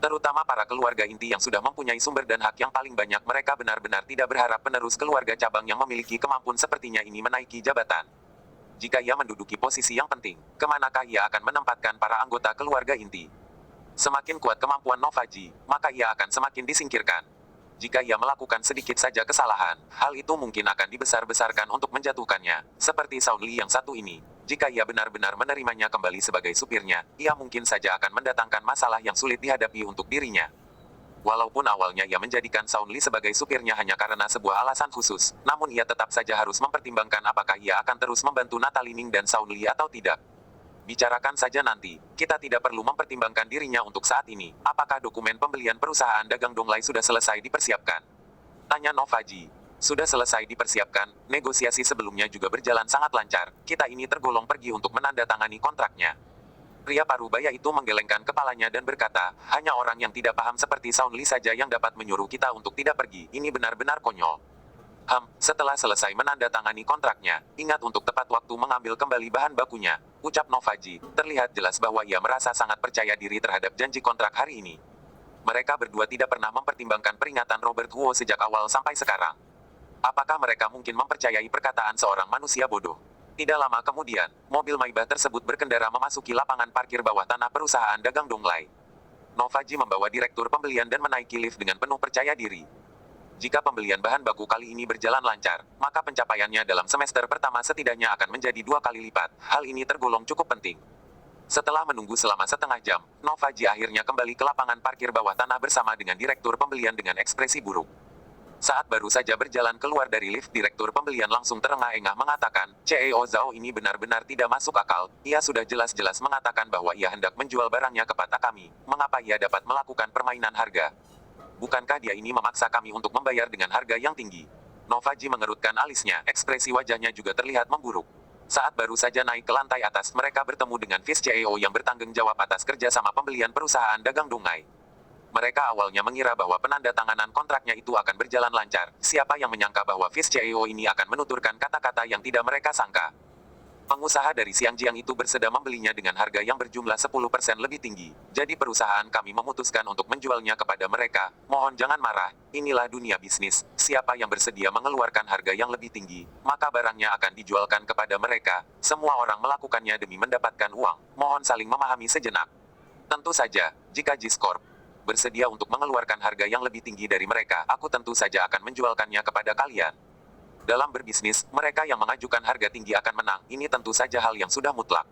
Terutama para keluarga inti yang sudah mempunyai sumber dan hak yang paling banyak, mereka benar-benar tidak berharap penerus keluarga cabang yang memiliki kemampuan sepertinya ini menaiki jabatan. Jika ia menduduki posisi yang penting, kemanakah ia akan menempatkan para anggota keluarga inti? Semakin kuat kemampuan Novaji, maka ia akan semakin disingkirkan. Jika ia melakukan sedikit saja kesalahan, hal itu mungkin akan dibesar-besarkan untuk menjatuhkannya, seperti Sound Lee yang satu ini. Jika ia benar-benar menerimanya kembali sebagai supirnya, ia mungkin saja akan mendatangkan masalah yang sulit dihadapi untuk dirinya. Walaupun awalnya ia menjadikan Sound Lee sebagai supirnya hanya karena sebuah alasan khusus, namun ia tetap saja harus mempertimbangkan apakah ia akan terus membantu Natalie Ning dan Sound Lee atau tidak. Bicarakan saja nanti, kita tidak perlu mempertimbangkan dirinya untuk saat ini. Apakah dokumen pembelian perusahaan dagang Donglai sudah selesai dipersiapkan? Tanya Novaji. Sudah selesai dipersiapkan, negosiasi sebelumnya juga berjalan sangat lancar. Kita ini tergolong pergi untuk menandatangani kontraknya. Pria parubaya itu menggelengkan kepalanya dan berkata, "Hanya orang yang tidak paham seperti Sound Lee saja yang dapat menyuruh kita untuk tidak pergi. Ini benar-benar konyol." Setelah selesai menandatangani kontraknya, ingat untuk tepat waktu mengambil kembali bahan bakunya, ucap Novaji. Terlihat jelas bahwa ia merasa sangat percaya diri terhadap janji kontrak hari ini. Mereka berdua tidak pernah mempertimbangkan peringatan Robert Wu sejak awal sampai sekarang. Apakah mereka mungkin mempercayai perkataan seorang manusia bodoh? Tidak lama kemudian, mobil Maybach tersebut berkendara memasuki lapangan parkir bawah tanah perusahaan dagang Donglai. Novaji membawa direktur pembelian dan menaiki lift dengan penuh percaya diri. Jika pembelian bahan baku kali ini berjalan lancar, maka pencapaiannya dalam semester pertama setidaknya akan menjadi 2 kali lipat. Hal ini tergolong cukup penting. Setelah menunggu selama setengah jam, Novaji akhirnya kembali ke lapangan parkir bawah tanah bersama dengan direktur pembelian dengan ekspresi buruk. Saat baru saja berjalan keluar dari lift, direktur pembelian langsung terengah-engah mengatakan, "CEO Zhao ini benar-benar tidak masuk akal. Ia sudah jelas-jelas mengatakan bahwa ia hendak menjual barangnya kepada kami. Mengapa ia dapat melakukan permainan harga? Bukankah dia ini memaksa kami untuk membayar dengan harga yang tinggi?" Novaji mengerutkan alisnya, ekspresi wajahnya juga terlihat memburuk. Saat baru saja naik ke lantai atas, mereka bertemu dengan Vice CEO yang bertanggung jawab atas kerjasama pembelian perusahaan dagang Donglai. Mereka awalnya mengira bahwa penandatanganan kontraknya itu akan berjalan lancar. Siapa yang menyangka bahwa Vice CEO ini akan menuturkan kata-kata yang tidak mereka sangka. Pengusaha dari Xiangjiang itu bersedia membelinya dengan harga yang berjumlah 10% lebih tinggi. Jadi perusahaan kami memutuskan untuk menjualnya kepada mereka. Mohon jangan marah, inilah dunia bisnis. Siapa yang bersedia mengeluarkan harga yang lebih tinggi, maka barangnya akan dijualkan kepada mereka. Semua orang melakukannya demi mendapatkan uang. Mohon saling memahami sejenak. Tentu saja, jika Giscorp bersedia untuk mengeluarkan harga yang lebih tinggi dari mereka, aku tentu saja akan menjualkannya kepada kalian. Dalam berbisnis, mereka yang mengajukan harga tinggi akan menang. Ini tentu saja hal yang sudah mutlak.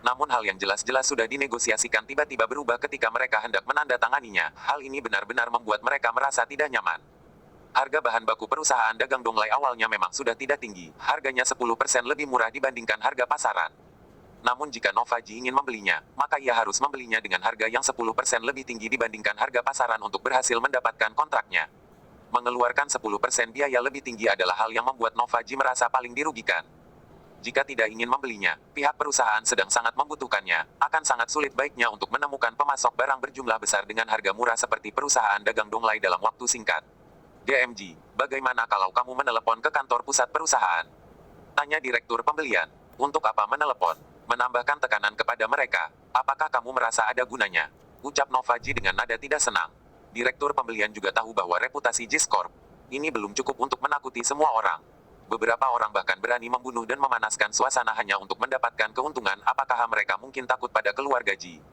Namun hal yang jelas-jelas sudah dinegosiasikan tiba-tiba berubah ketika mereka hendak menandatanganinya. Hal ini benar-benar membuat mereka merasa tidak nyaman. Harga bahan baku perusahaan dagang Donglai awalnya memang sudah tidak tinggi. Harganya 10% lebih murah dibandingkan harga pasaran. Namun jika Novaji ingin membelinya, maka ia harus membelinya dengan harga yang 10% lebih tinggi dibandingkan harga pasaran untuk berhasil mendapatkan kontraknya. Mengeluarkan 10% biaya lebih tinggi adalah hal yang membuat Novaji merasa paling dirugikan. Jika tidak ingin membelinya, pihak perusahaan sedang sangat membutuhkannya, akan sangat sulit baiknya untuk menemukan pemasok barang berjumlah besar dengan harga murah seperti perusahaan dagang Donglai dalam waktu singkat. DMG, bagaimana kalau kamu menelepon ke kantor pusat perusahaan? Tanya Direktur Pembelian. Untuk apa menelepon? Menambahkan tekanan kepada mereka. Apakah kamu merasa ada gunanya? Ucap Novaji dengan nada tidak senang. Direktur Pembelian juga tahu bahwa reputasi Jis Corp ini belum cukup untuk menakuti semua orang. Beberapa orang bahkan berani membunuh dan memanaskan suasana hanya untuk mendapatkan keuntungan. Apakah mereka mungkin takut pada keluarga Ji?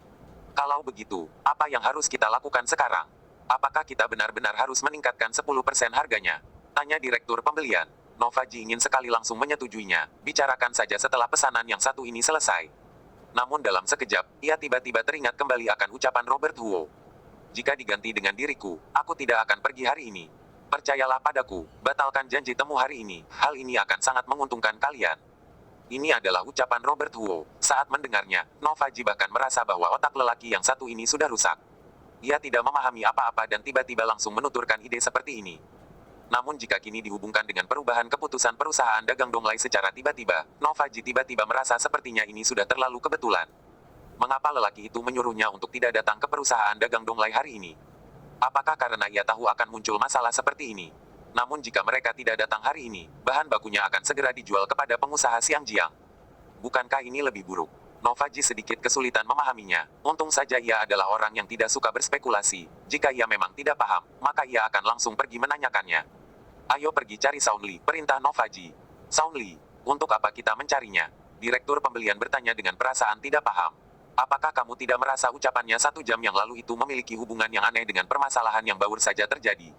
Kalau begitu, apa yang harus kita lakukan sekarang? Apakah kita benar-benar harus meningkatkan 10% harganya? Tanya Direktur Pembelian. Novaji ingin sekali langsung menyetujuinya. Bicarakan saja setelah pesanan yang satu ini selesai. Namun dalam sekejap, ia tiba-tiba teringat kembali akan ucapan Robert Huo. Jika diganti dengan diriku, aku tidak akan pergi hari ini. Percayalah padaku, batalkan janji temu hari ini. Hal ini akan sangat menguntungkan kalian. Ini adalah ucapan Robert Huo. Saat mendengarnya, Novaji bahkan merasa bahwa otak lelaki yang satu ini sudah rusak. Ia tidak memahami apa-apa dan tiba-tiba langsung menuturkan ide seperti ini. Namun jika kini dihubungkan dengan perubahan keputusan perusahaan dagang Donglai secara tiba-tiba, Novaji tiba-tiba merasa sepertinya ini sudah terlalu kebetulan. Mengapa lelaki itu menyuruhnya untuk tidak datang ke perusahaan dagang Donglai hari ini? Apakah karena ia tahu akan muncul masalah seperti ini? Namun jika mereka tidak datang hari ini, bahan bakunya akan segera dijual kepada pengusaha Xiangjiang. Bukankah ini lebih buruk? Novaji sedikit kesulitan memahaminya. Untung saja ia adalah orang yang tidak suka berspekulasi. Jika ia memang tidak paham, maka ia akan langsung pergi menanyakannya. Ayo pergi cari Saunli, perintah Novaji. Saunli, untuk apa kita mencarinya? Direktur Pembelian bertanya dengan perasaan tidak paham. Apakah kamu tidak merasa ucapannya 1 jam yang lalu itu memiliki hubungan yang aneh dengan permasalahan yang baru saja terjadi?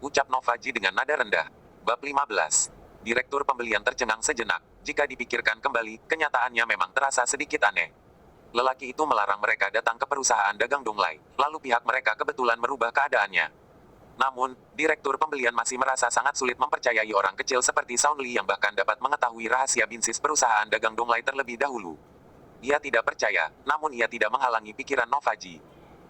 Ucap Novaji dengan nada rendah. Bab 15. Direktur Pembelian tercengang sejenak. Jika dipikirkan kembali, kenyataannya memang terasa sedikit aneh. Lelaki itu melarang mereka datang ke perusahaan dagang Donglai, lalu pihak mereka kebetulan merubah keadaannya. Namun, Direktur Pembelian masih merasa sangat sulit mempercayai orang kecil seperti Saunli yang bahkan dapat mengetahui rahasia bisnis perusahaan dagang Donglai terlebih dahulu. Ia tidak percaya, namun ia tidak menghalangi pikiran Novaji.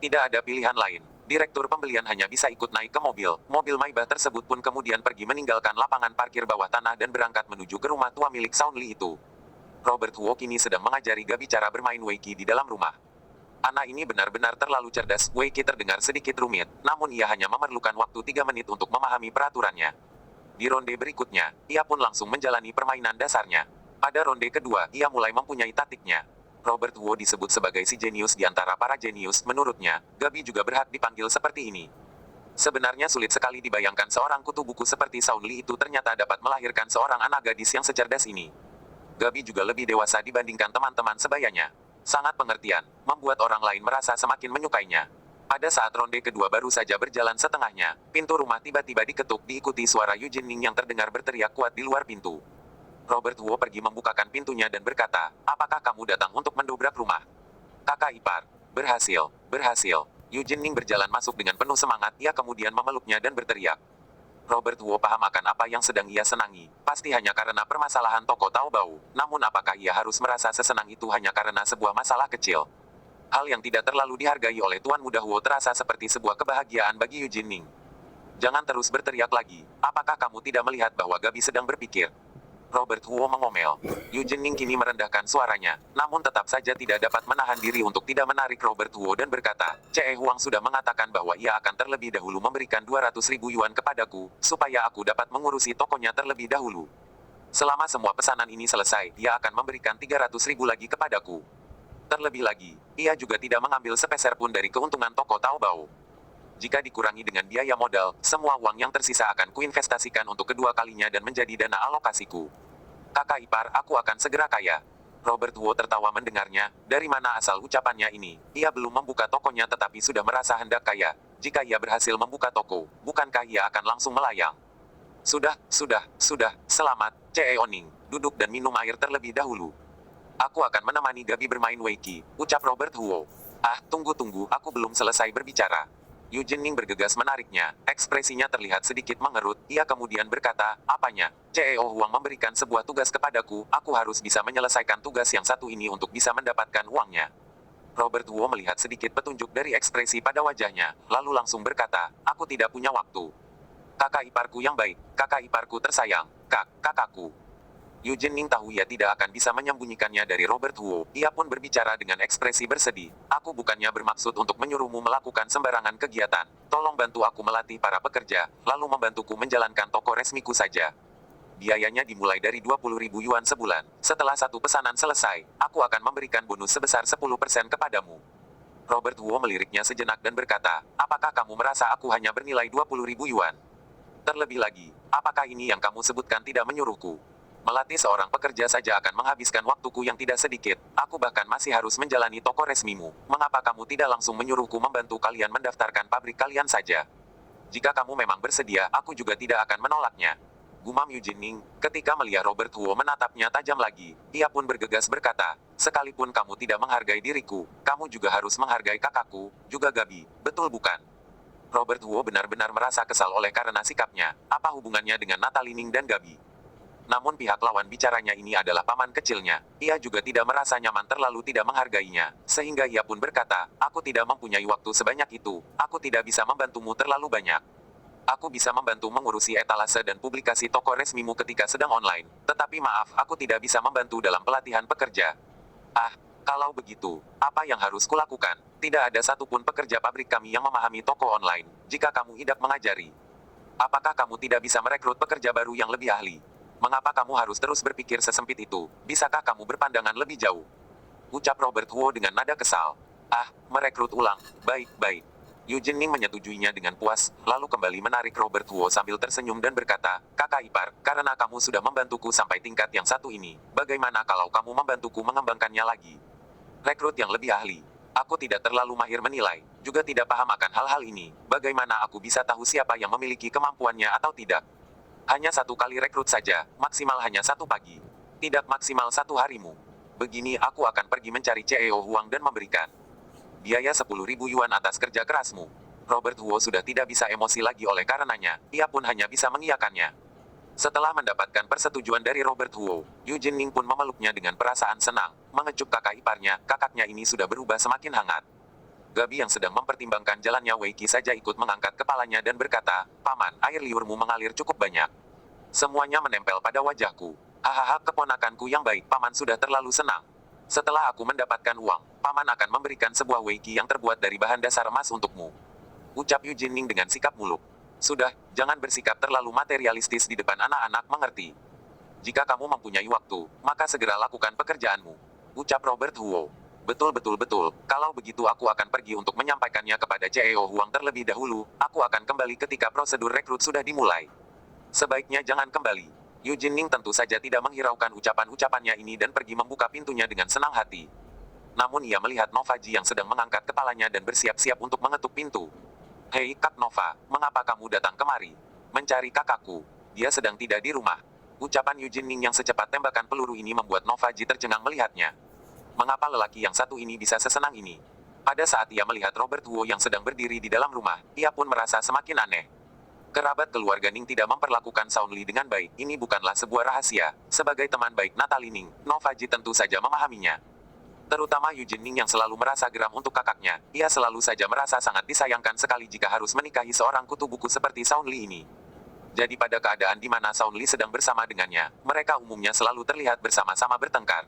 Tidak ada pilihan lain. Direktur Pembelian hanya bisa ikut naik ke mobil. Mobil Maybach tersebut pun kemudian pergi meninggalkan lapangan parkir bawah tanah dan berangkat menuju ke rumah tua milik Saunli itu. Robert Huo kini sedang mengajari Gabi cara bermain Weiqi di dalam rumah. Anak ini benar-benar terlalu cerdas. Weiqi terdengar sedikit rumit, namun ia hanya memerlukan waktu 3 menit untuk memahami peraturannya. Di ronde berikutnya, ia pun langsung menjalani permainan dasarnya. Pada ronde kedua, ia mulai mempunyai taktiknya. Robert Huo disebut sebagai si jenius di antara para jenius. Menurutnya, Gabi juga berhak dipanggil seperti ini. Sebenarnya sulit sekali dibayangkan seorang kutu buku seperti Saunli itu ternyata dapat melahirkan seorang anak gadis yang secerdas ini. Gabi juga lebih dewasa dibandingkan teman-teman sebayanya. Sangat pengertian, membuat orang lain merasa semakin menyukainya. Pada saat ronde kedua baru saja berjalan setengahnya, pintu rumah tiba-tiba diketuk diikuti suara Yu Jinning yang terdengar berteriak kuat di luar pintu. Robert Huo pergi membukakan pintunya dan berkata, apakah kamu datang untuk mendobrak rumah? Kakak ipar, berhasil, berhasil. Yu Jinning berjalan masuk dengan penuh semangat, ia kemudian memeluknya dan berteriak. Robert Huo paham akan apa yang sedang ia senangi, pasti hanya karena permasalahan toko Taobao. Namun apakah ia harus merasa sesenang itu hanya karena sebuah masalah kecil? Hal yang tidak terlalu dihargai oleh Tuan Muda Huo terasa seperti sebuah kebahagiaan bagi Yu Jinning. Jangan terus berteriak lagi, apakah kamu tidak melihat bahwa Gabi sedang berpikir? Robert Huo mengomel. Yu Jinning kini merendahkan suaranya, namun tetap saja tidak dapat menahan diri untuk tidak menarik Robert Huo dan berkata, Cee Huang sudah mengatakan bahwa ia akan terlebih dahulu memberikan 200.000 yuan kepadaku, supaya aku dapat mengurusi tokonya terlebih dahulu. Selama semua pesanan ini selesai, ia akan memberikan 300.000 lagi kepadaku. Terlebih lagi, ia juga tidak mengambil sepeser pun dari keuntungan toko Taobao. Jika dikurangi dengan biaya modal, semua uang yang tersisa akan kuinvestasikan untuk kedua kalinya dan menjadi dana alokasiku. Kakak ipar, aku akan segera kaya. Robert Huo tertawa mendengarnya. Dari mana asal ucapannya ini? Ia belum membuka tokonya tetapi sudah merasa hendak kaya. Jika ia berhasil membuka toko, bukankah ia akan langsung melayang? Sudah, selamat, CEO Ning. Duduk dan minum air terlebih dahulu. Aku akan menemani Gabi bermain Weiqi, ucap Robert Huo. Ah, tunggu, aku belum selesai berbicara. Yu Jinning bergegas menariknya, ekspresinya terlihat sedikit mengerut, ia kemudian berkata, apanya? CEO Huang memberikan sebuah tugas kepadaku, aku harus bisa menyelesaikan tugas yang satu ini untuk bisa mendapatkan uangnya. Robert Huo melihat sedikit petunjuk dari ekspresi pada wajahnya, lalu langsung berkata, aku tidak punya waktu. Kakak iparku yang baik, kakak iparku tersayang, kakakku. Yu Jinning tahu ia tidak akan bisa menyembunyikannya dari Robert Huo. Ia pun berbicara dengan ekspresi bersedih. Aku bukannya bermaksud untuk menyuruhmu melakukan sembarangan kegiatan. Tolong bantu aku melatih para pekerja, lalu membantuku menjalankan toko resmiku saja. Biayanya dimulai dari 20.000 yuan sebulan. Setelah satu pesanan selesai, aku akan memberikan bonus sebesar 10% kepadamu. Robert Huo meliriknya sejenak dan berkata, apakah kamu merasa aku hanya bernilai 20.000 yuan? Terlebih lagi, apakah ini yang kamu sebutkan tidak menyuruhku? Melatih seorang pekerja saja akan menghabiskan waktuku yang tidak sedikit. Aku bahkan masih harus menjalani toko resmimu. Mengapa kamu tidak langsung menyuruhku membantu kalian mendaftarkan pabrik kalian saja? Jika kamu memang bersedia, aku juga tidak akan menolaknya. Gumam Yu Jinning, ketika melihat Robert Huo menatapnya tajam lagi, ia pun bergegas berkata, sekalipun kamu tidak menghargai diriku, kamu juga harus menghargai kakakku, juga Gabi, betul bukan? Robert Huo benar-benar merasa kesal oleh karena sikapnya. Apa hubungannya dengan Natalie Ning dan Gabi? Namun pihak lawan bicaranya ini adalah paman kecilnya. Ia juga tidak merasa nyaman terlalu tidak menghargainya. Sehingga ia pun berkata, aku tidak mempunyai waktu sebanyak itu. Aku tidak bisa membantumu terlalu banyak. Aku bisa membantu mengurusi etalase dan publikasi toko resmimu ketika sedang online. Tetapi maaf, aku tidak bisa membantu dalam pelatihan pekerja. Ah, kalau begitu, apa yang harus kulakukan? Tidak ada satupun pekerja pabrik kami yang memahami toko online. Jika kamu hendak mengajari, apakah kamu tidak bisa merekrut pekerja baru yang lebih ahli? Mengapa kamu harus terus berpikir sesempit itu? Bisakah kamu berpandangan lebih jauh? Ucap Robert Huo dengan nada kesal. Ah, merekrut ulang. Baik. Yu Jinning menyetujuinya dengan puas, lalu kembali menarik Robert Huo sambil tersenyum dan berkata, kakak ipar, karena kamu sudah membantuku sampai tingkat yang satu ini, bagaimana kalau kamu membantuku mengembangkannya lagi? Rekrut yang lebih ahli. Aku tidak terlalu mahir menilai, juga tidak paham akan hal-hal ini. Bagaimana aku bisa tahu siapa yang memiliki kemampuannya atau tidak? Hanya satu kali rekrut saja, maksimal hanya satu pagi. Tidak maksimal satu harimu. Begini aku akan pergi mencari CEO Huang dan memberikan biaya 10.000 yuan atas kerja kerasmu. Robert Huo sudah tidak bisa emosi lagi oleh karenanya, ia pun hanya bisa mengiyakannya. Setelah mendapatkan persetujuan dari Robert Huo, Yu Jinning pun memeluknya dengan perasaan senang, mengecup kakak iparnya, kakaknya ini sudah berubah semakin hangat. Gabi yang sedang mempertimbangkan jalannya Weiqi saja ikut mengangkat kepalanya dan berkata, Paman, air liurmu mengalir cukup banyak. Semuanya menempel pada wajahku. Hahaha, keponakanku yang baik, Paman sudah terlalu senang. Setelah aku mendapatkan uang, Paman akan memberikan sebuah Weiqi yang terbuat dari bahan dasar emas untukmu. Ucap Yu Jinning dengan sikap muluk. Sudah, jangan bersikap terlalu materialistis di depan anak-anak, mengerti? Jika kamu mempunyai waktu, maka segera lakukan pekerjaanmu. Ucap Robert Huo. Betul. Kalau begitu aku akan pergi untuk menyampaikannya kepada CEO Huang terlebih dahulu. Aku akan kembali ketika prosedur rekrut sudah dimulai. Sebaiknya jangan kembali. Yu Jinning tentu saja tidak menghiraukan ucapan-ucapannya ini dan pergi membuka pintunya dengan senang hati. Namun ia melihat Nova Ji yang sedang mengangkat kepalanya dan bersiap-siap untuk mengetuk pintu. Hei, Kak Nova, mengapa kamu datang kemari? Mencari kakakku. Dia sedang tidak di rumah. Ucapan Yu Jinning yang secepat tembakan peluru ini membuat Nova Ji tercengang melihatnya. Mengapa lelaki yang satu ini bisa sesenang ini? Pada saat ia melihat Robert Huo yang sedang berdiri di dalam rumah, ia pun merasa semakin aneh. Kerabat keluarga Ning tidak memperlakukan Sound Lee dengan baik, ini bukanlah sebuah rahasia. Sebagai teman baik Natalie Ning, Nova Ji tentu saja memahaminya. Terutama Yu Jinning yang selalu merasa geram untuk kakaknya, ia selalu saja merasa sangat disayangkan sekali jika harus menikahi seorang kutu buku seperti Sound Lee ini. Jadi pada keadaan di mana Sound Lee sedang bersama dengannya, mereka umumnya selalu terlihat bersama-sama bertengkar.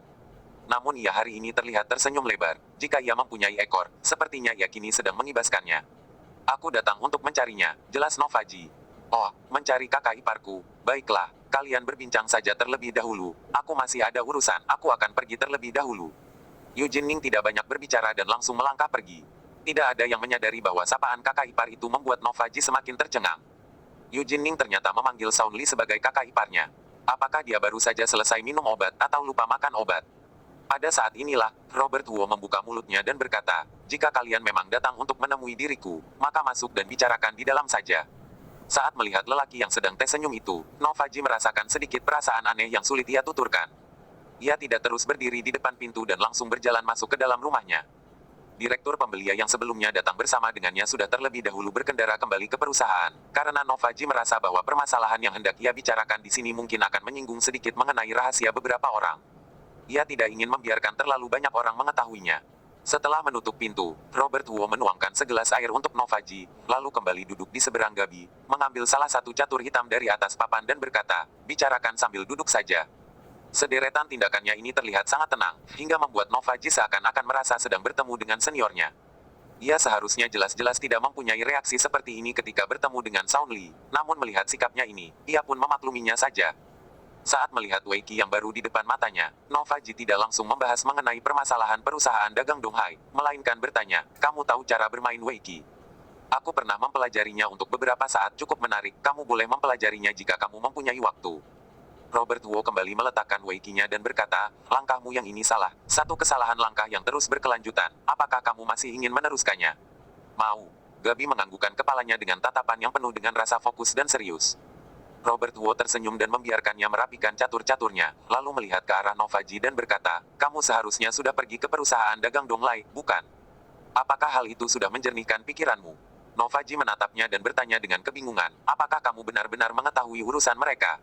Namun ia hari ini terlihat tersenyum lebar. Jika ia mempunyai ekor, sepertinya ia kini sedang mengibaskannya. Aku datang untuk mencarinya, jelas Nova Ji. Oh, mencari kakak iparku. Baiklah, kalian berbincang saja terlebih dahulu. Aku masih ada urusan, aku akan pergi terlebih dahulu. Yu Jinning tidak banyak berbicara dan langsung melangkah pergi. Tidak ada yang menyadari bahwa sapaan kakak ipar itu membuat Nova Ji semakin tercengang. Yu Jinning ternyata memanggil Sound Lee sebagai kakak iparnya. Apakah dia baru saja selesai minum obat atau lupa makan obat? Pada saat inilah, Robert Huo membuka mulutnya dan berkata, jika kalian memang datang untuk menemui diriku, maka masuk dan bicarakan di dalam saja. Saat melihat lelaki yang sedang tersenyum itu, Novaji merasakan sedikit perasaan aneh yang sulit ia tuturkan. Ia tidak terus berdiri di depan pintu dan langsung berjalan masuk ke dalam rumahnya. Direktur pembelia yang sebelumnya datang bersama dengannya sudah terlebih dahulu berkendara kembali ke perusahaan, karena Novaji merasa bahwa permasalahan yang hendak ia bicarakan di sini mungkin akan menyinggung sedikit mengenai rahasia beberapa orang. Ia tidak ingin membiarkan terlalu banyak orang mengetahuinya. Setelah menutup pintu, Robert Wu menuangkan segelas air untuk Novaji, lalu kembali duduk di seberang Gabi, mengambil salah satu catur hitam dari atas papan dan berkata, "Bicarakan sambil duduk saja." Sederetan tindakannya ini terlihat sangat tenang, hingga membuat Novaji seakan-akan merasa sedang bertemu dengan seniornya. Ia seharusnya jelas-jelas tidak mempunyai reaksi seperti ini ketika bertemu dengan Sound Lee, namun melihat sikapnya ini, ia pun memakluminya saja. Saat melihat Wei Qi yang baru di depan matanya, Novaji tidak langsung membahas mengenai permasalahan perusahaan dagang Donghai, melainkan bertanya, "Kamu tahu cara bermain Wei Qi? Aku pernah mempelajarinya untuk beberapa saat cukup menarik, kamu boleh mempelajarinya jika kamu mempunyai waktu." Robert Wu kembali meletakkan Wei Qi-nya dan berkata, "Langkahmu yang ini salah, satu kesalahan langkah yang terus berkelanjutan, apakah kamu masih ingin meneruskannya?" "Mau." Gabi menganggukkan kepalanya dengan tatapan yang penuh dengan rasa fokus dan serius. Robert Wu tersenyum dan membiarkannya merapikan catur-caturnya, lalu melihat ke arah Novaji dan berkata, "Kamu seharusnya sudah pergi ke perusahaan dagang Donglai, bukan? Apakah hal itu sudah menjernihkan pikiranmu?" Novaji menatapnya dan bertanya dengan kebingungan, "Apakah kamu benar-benar mengetahui urusan mereka?"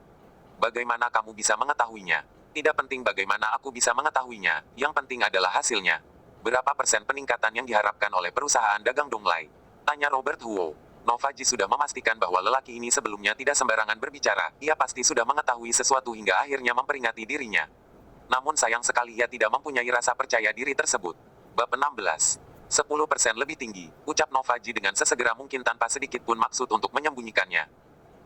"Bagaimana kamu bisa mengetahuinya?" "Tidak penting bagaimana aku bisa mengetahuinya, yang penting adalah hasilnya." "Berapa persen peningkatan yang diharapkan oleh perusahaan dagang Donglai?" tanya Robert Wu. Novaji sudah memastikan bahwa lelaki ini sebelumnya tidak sembarangan berbicara, ia pasti sudah mengetahui sesuatu hingga akhirnya memperingati dirinya. Namun sayang sekali ia tidak mempunyai rasa percaya diri tersebut. Bab 16. 10% lebih tinggi, ucap Novaji dengan sesegera mungkin tanpa sedikit pun maksud untuk menyembunyikannya.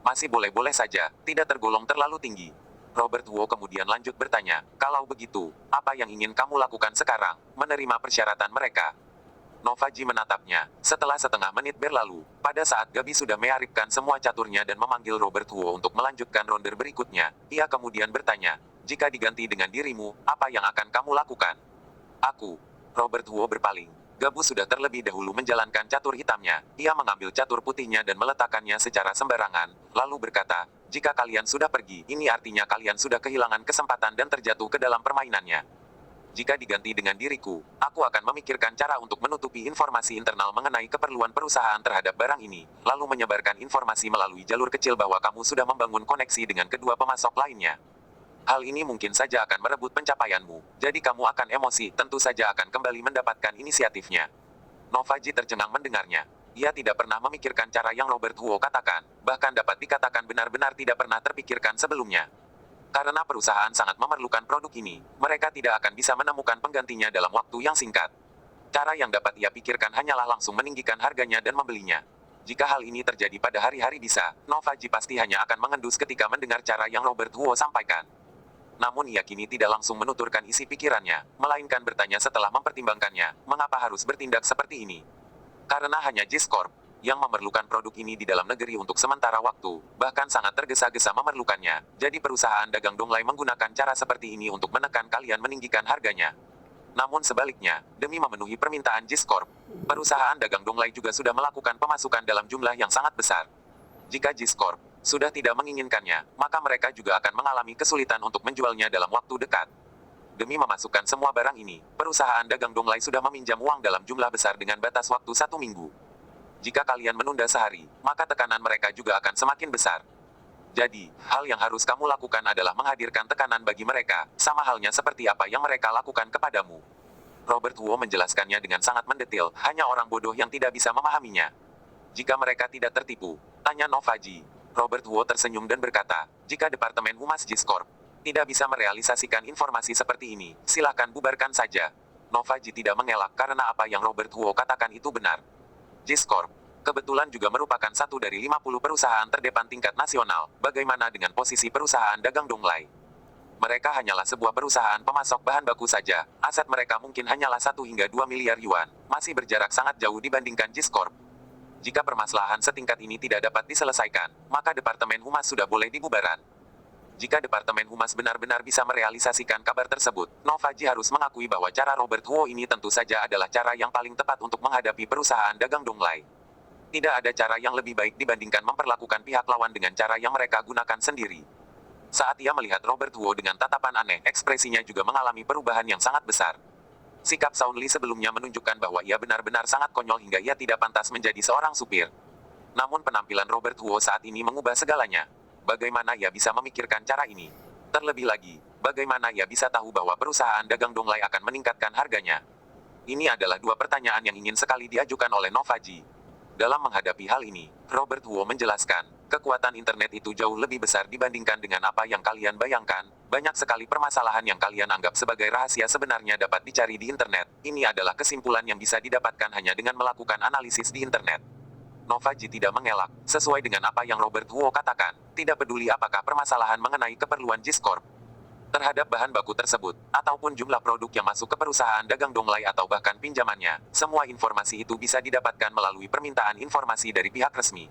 "Masih boleh-boleh saja, tidak tergolong terlalu tinggi." Robert Wu kemudian lanjut bertanya, "Kalau begitu, apa yang ingin kamu lakukan sekarang? Menerima persyaratan mereka?" Novaji menatapnya. Setelah setengah menit berlalu, pada saat Gabi sudah mearifkan semua caturnya dan memanggil Robert Wu untuk melanjutkan ronde berikutnya, ia kemudian bertanya, "Jika diganti dengan dirimu, apa yang akan kamu lakukan?" "Aku." Robert Wu berpaling. Gabu sudah terlebih dahulu menjalankan catur hitamnya. Ia mengambil catur putihnya dan meletakkannya secara sembarangan, lalu berkata, "Jika kalian sudah pergi, ini artinya kalian sudah kehilangan kesempatan dan terjatuh ke dalam permainannya. Jika diganti dengan diriku, aku akan memikirkan cara untuk menutupi informasi internal mengenai keperluan perusahaan terhadap barang ini, lalu menyebarkan informasi melalui jalur kecil bahwa kamu sudah membangun koneksi dengan kedua pemasok lainnya. Hal ini mungkin saja akan merebut pencapaianmu, jadi kamu akan emosi, tentu saja akan kembali mendapatkan inisiatifnya." Novaji tercengang mendengarnya. Ia tidak pernah memikirkan cara yang Robert Wu katakan, bahkan dapat dikatakan benar-benar tidak pernah terpikirkan sebelumnya. Karena perusahaan sangat memerlukan produk ini, mereka tidak akan bisa menemukan penggantinya dalam waktu yang singkat. Cara yang dapat ia pikirkan hanyalah langsung meninggikan harganya dan membelinya. Jika hal ini terjadi pada hari-hari bisa, Novaji pasti hanya akan mengendus ketika mendengar cara yang Robert Wu sampaikan. Namun ia kini tidak langsung menuturkan isi pikirannya, melainkan bertanya setelah mempertimbangkannya, mengapa harus bertindak seperti ini? Karena hanya JIS Corp yang memerlukan produk ini di dalam negeri untuk sementara waktu, bahkan sangat tergesa-gesa memerlukannya, jadi perusahaan dagang Donglai menggunakan cara seperti ini untuk menekan kalian meninggikan harganya. Namun sebaliknya, demi memenuhi permintaan JIS Corp, perusahaan dagang Donglai juga sudah melakukan pemasukan dalam jumlah yang sangat besar. Jika JIS Corp sudah tidak menginginkannya, maka mereka juga akan mengalami kesulitan untuk menjualnya dalam waktu dekat. Demi memasukkan semua barang ini, perusahaan dagang Donglai sudah meminjam uang dalam jumlah besar dengan batas waktu 1 minggu. Jika kalian menunda sehari, maka tekanan mereka juga akan semakin besar. Jadi, hal yang harus kamu lakukan adalah menghadirkan tekanan bagi mereka, sama halnya seperti apa yang mereka lakukan kepadamu. Robert Wu menjelaskannya dengan sangat mendetail, hanya orang bodoh yang tidak bisa memahaminya. Jika mereka tidak tertipu, tanya Novaji. Robert Wu tersenyum dan berkata, "Jika Departemen Humas JIS Corp tidak bisa merealisasikan informasi seperti ini, silakan bubarkan saja." Novaji tidak mengelak karena apa yang Robert Wu katakan itu benar. JIS Corp kebetulan juga merupakan satu dari 50 perusahaan terdepan tingkat nasional. Bagaimana dengan posisi perusahaan dagang Donglai? Mereka hanyalah sebuah perusahaan pemasok bahan baku saja. Aset mereka mungkin hanyalah 1 hingga 2 miliar yuan, masih berjarak sangat jauh dibandingkan JIS Corp. Jika permasalahan setingkat ini tidak dapat diselesaikan, maka Departemen Humas sudah boleh dibubaran. Jika Departemen Humas benar-benar bisa merealisasikan kabar tersebut, Novaji harus mengakui bahwa cara Robert Wu ini tentu saja adalah cara yang paling tepat untuk menghadapi perusahaan dagang Donglai. Tidak ada cara yang lebih baik dibandingkan memperlakukan pihak lawan dengan cara yang mereka gunakan sendiri. Saat ia melihat Robert Huo dengan tatapan aneh, ekspresinya juga mengalami perubahan yang sangat besar. Sikap Sun Li sebelumnya menunjukkan bahwa ia benar-benar sangat konyol hingga ia tidak pantas menjadi seorang supir. Namun penampilan Robert Huo saat ini mengubah segalanya. Bagaimana ia bisa memikirkan cara ini? Terlebih lagi, bagaimana ia bisa tahu bahwa perusahaan dagang Donglai akan meningkatkan harganya? Ini adalah dua pertanyaan yang ingin sekali diajukan oleh Novaji. Dalam menghadapi hal ini, Robert Huo menjelaskan, kekuatan internet itu jauh lebih besar dibandingkan dengan apa yang kalian bayangkan. Banyak sekali permasalahan yang kalian anggap sebagai rahasia sebenarnya dapat dicari di internet. Ini adalah kesimpulan yang bisa didapatkan hanya dengan melakukan analisis di internet. Novaji tidak mengelak, sesuai dengan apa yang Robert Huo katakan, tidak peduli apakah permasalahan mengenai keperluan Giscorp terhadap bahan baku tersebut, ataupun jumlah produk yang masuk ke perusahaan dagang Donglai atau bahkan pinjamannya, semua informasi itu bisa didapatkan melalui permintaan informasi dari pihak resmi.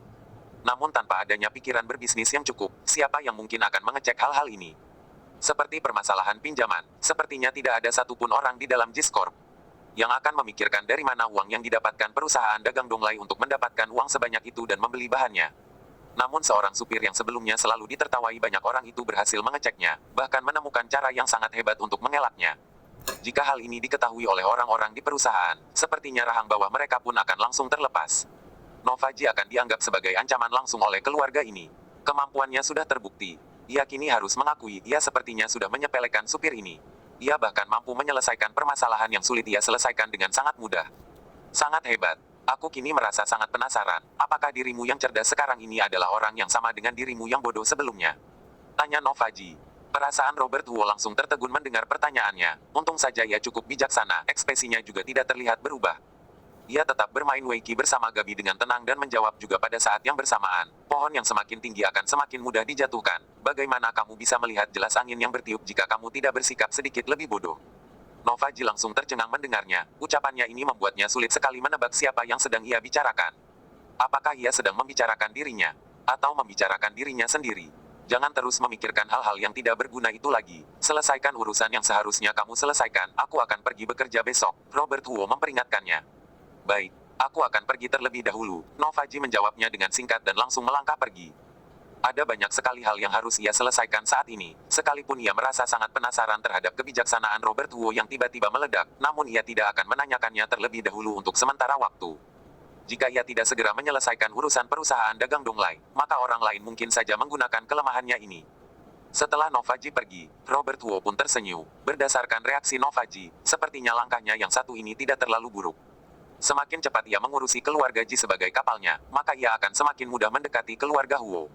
Namun tanpa adanya pikiran berbisnis yang cukup, siapa yang mungkin akan mengecek hal-hal ini? Seperti permasalahan pinjaman, sepertinya tidak ada satupun orang di dalam Giscorp yang akan memikirkan dari mana uang yang didapatkan perusahaan dagang Donglai untuk mendapatkan uang sebanyak itu dan membeli bahannya. Namun seorang supir yang sebelumnya selalu ditertawai banyak orang itu berhasil mengeceknya, bahkan menemukan cara yang sangat hebat untuk mengelaknya. Jika hal ini diketahui oleh orang-orang di perusahaan, sepertinya rahang bawah mereka pun akan langsung terlepas. Novaji akan dianggap sebagai ancaman langsung oleh keluarga ini. Kemampuannya sudah terbukti. Ia kini harus mengakui ia sepertinya sudah menyepelekan supir ini. Ia bahkan mampu menyelesaikan permasalahan yang sulit ia selesaikan dengan sangat mudah. Sangat hebat. Aku kini merasa sangat penasaran, apakah dirimu yang cerdas sekarang ini adalah orang yang sama dengan dirimu yang bodoh sebelumnya? Tanya Novaji. Perasaan Robert Huo langsung tertegun mendengar pertanyaannya. Untung saja ia cukup bijaksana, ekspresinya juga tidak terlihat berubah. Ia tetap bermain Weiqi bersama Gabi dengan tenang dan menjawab juga pada saat yang bersamaan. Pohon yang semakin tinggi akan semakin mudah dijatuhkan. Bagaimana kamu bisa melihat jelas angin yang bertiup jika kamu tidak bersikap sedikit lebih bodoh? Novaji langsung tercengang mendengarnya, ucapannya ini membuatnya sulit sekali menebak siapa yang sedang ia bicarakan. Apakah ia sedang membicarakan dirinya? Atau membicarakan dirinya sendiri? Jangan terus memikirkan hal-hal yang tidak berguna itu lagi. Selesaikan urusan yang seharusnya kamu selesaikan, aku akan pergi bekerja besok. Robert Huo memperingatkannya. Baik, aku akan pergi terlebih dahulu. Novaji menjawabnya dengan singkat dan langsung melangkah pergi. Ada banyak sekali hal yang harus ia selesaikan saat ini, sekalipun ia merasa sangat penasaran terhadap kebijaksanaan Robert Huo yang tiba-tiba meledak, namun ia tidak akan menanyakannya terlebih dahulu untuk sementara waktu. Jika ia tidak segera menyelesaikan urusan perusahaan dagang Donglai, maka orang lain mungkin saja menggunakan kelemahannya ini. Setelah Novaji pergi, Robert Huo pun tersenyum. Berdasarkan reaksi Novaji, sepertinya langkahnya yang satu ini tidak terlalu buruk. Semakin cepat ia mengurusi keluarga Ji sebagai kapalnya, maka ia akan semakin mudah mendekati keluarga Huo.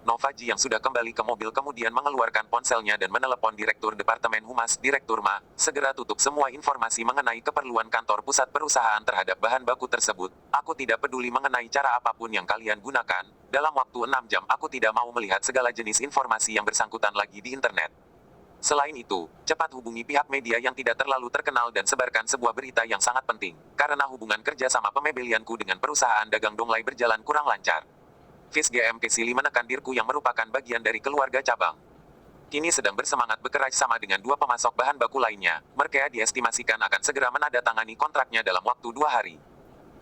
Novaji yang sudah kembali ke mobil kemudian mengeluarkan ponselnya dan menelepon Direktur Departemen Humas. Direktur Ma, segera tutup semua informasi mengenai keperluan kantor pusat perusahaan terhadap bahan baku tersebut. Aku tidak peduli mengenai cara apapun yang kalian gunakan. Dalam waktu 6 jam aku tidak mau melihat segala jenis informasi yang bersangkutan lagi di internet. Selain itu, cepat hubungi pihak media yang tidak terlalu terkenal dan sebarkan sebuah berita yang sangat penting, karena hubungan kerja sama pembelianku dengan perusahaan dagang Donglai berjalan kurang lancar. Vis GMK Sili menekan Dirku yang merupakan bagian dari keluarga cabang. Kini sedang bersemangat bekerja sama dengan dua pemasok bahan baku lainnya. Mereka diestimasikan akan segera menandatangani kontraknya dalam waktu 2 hari.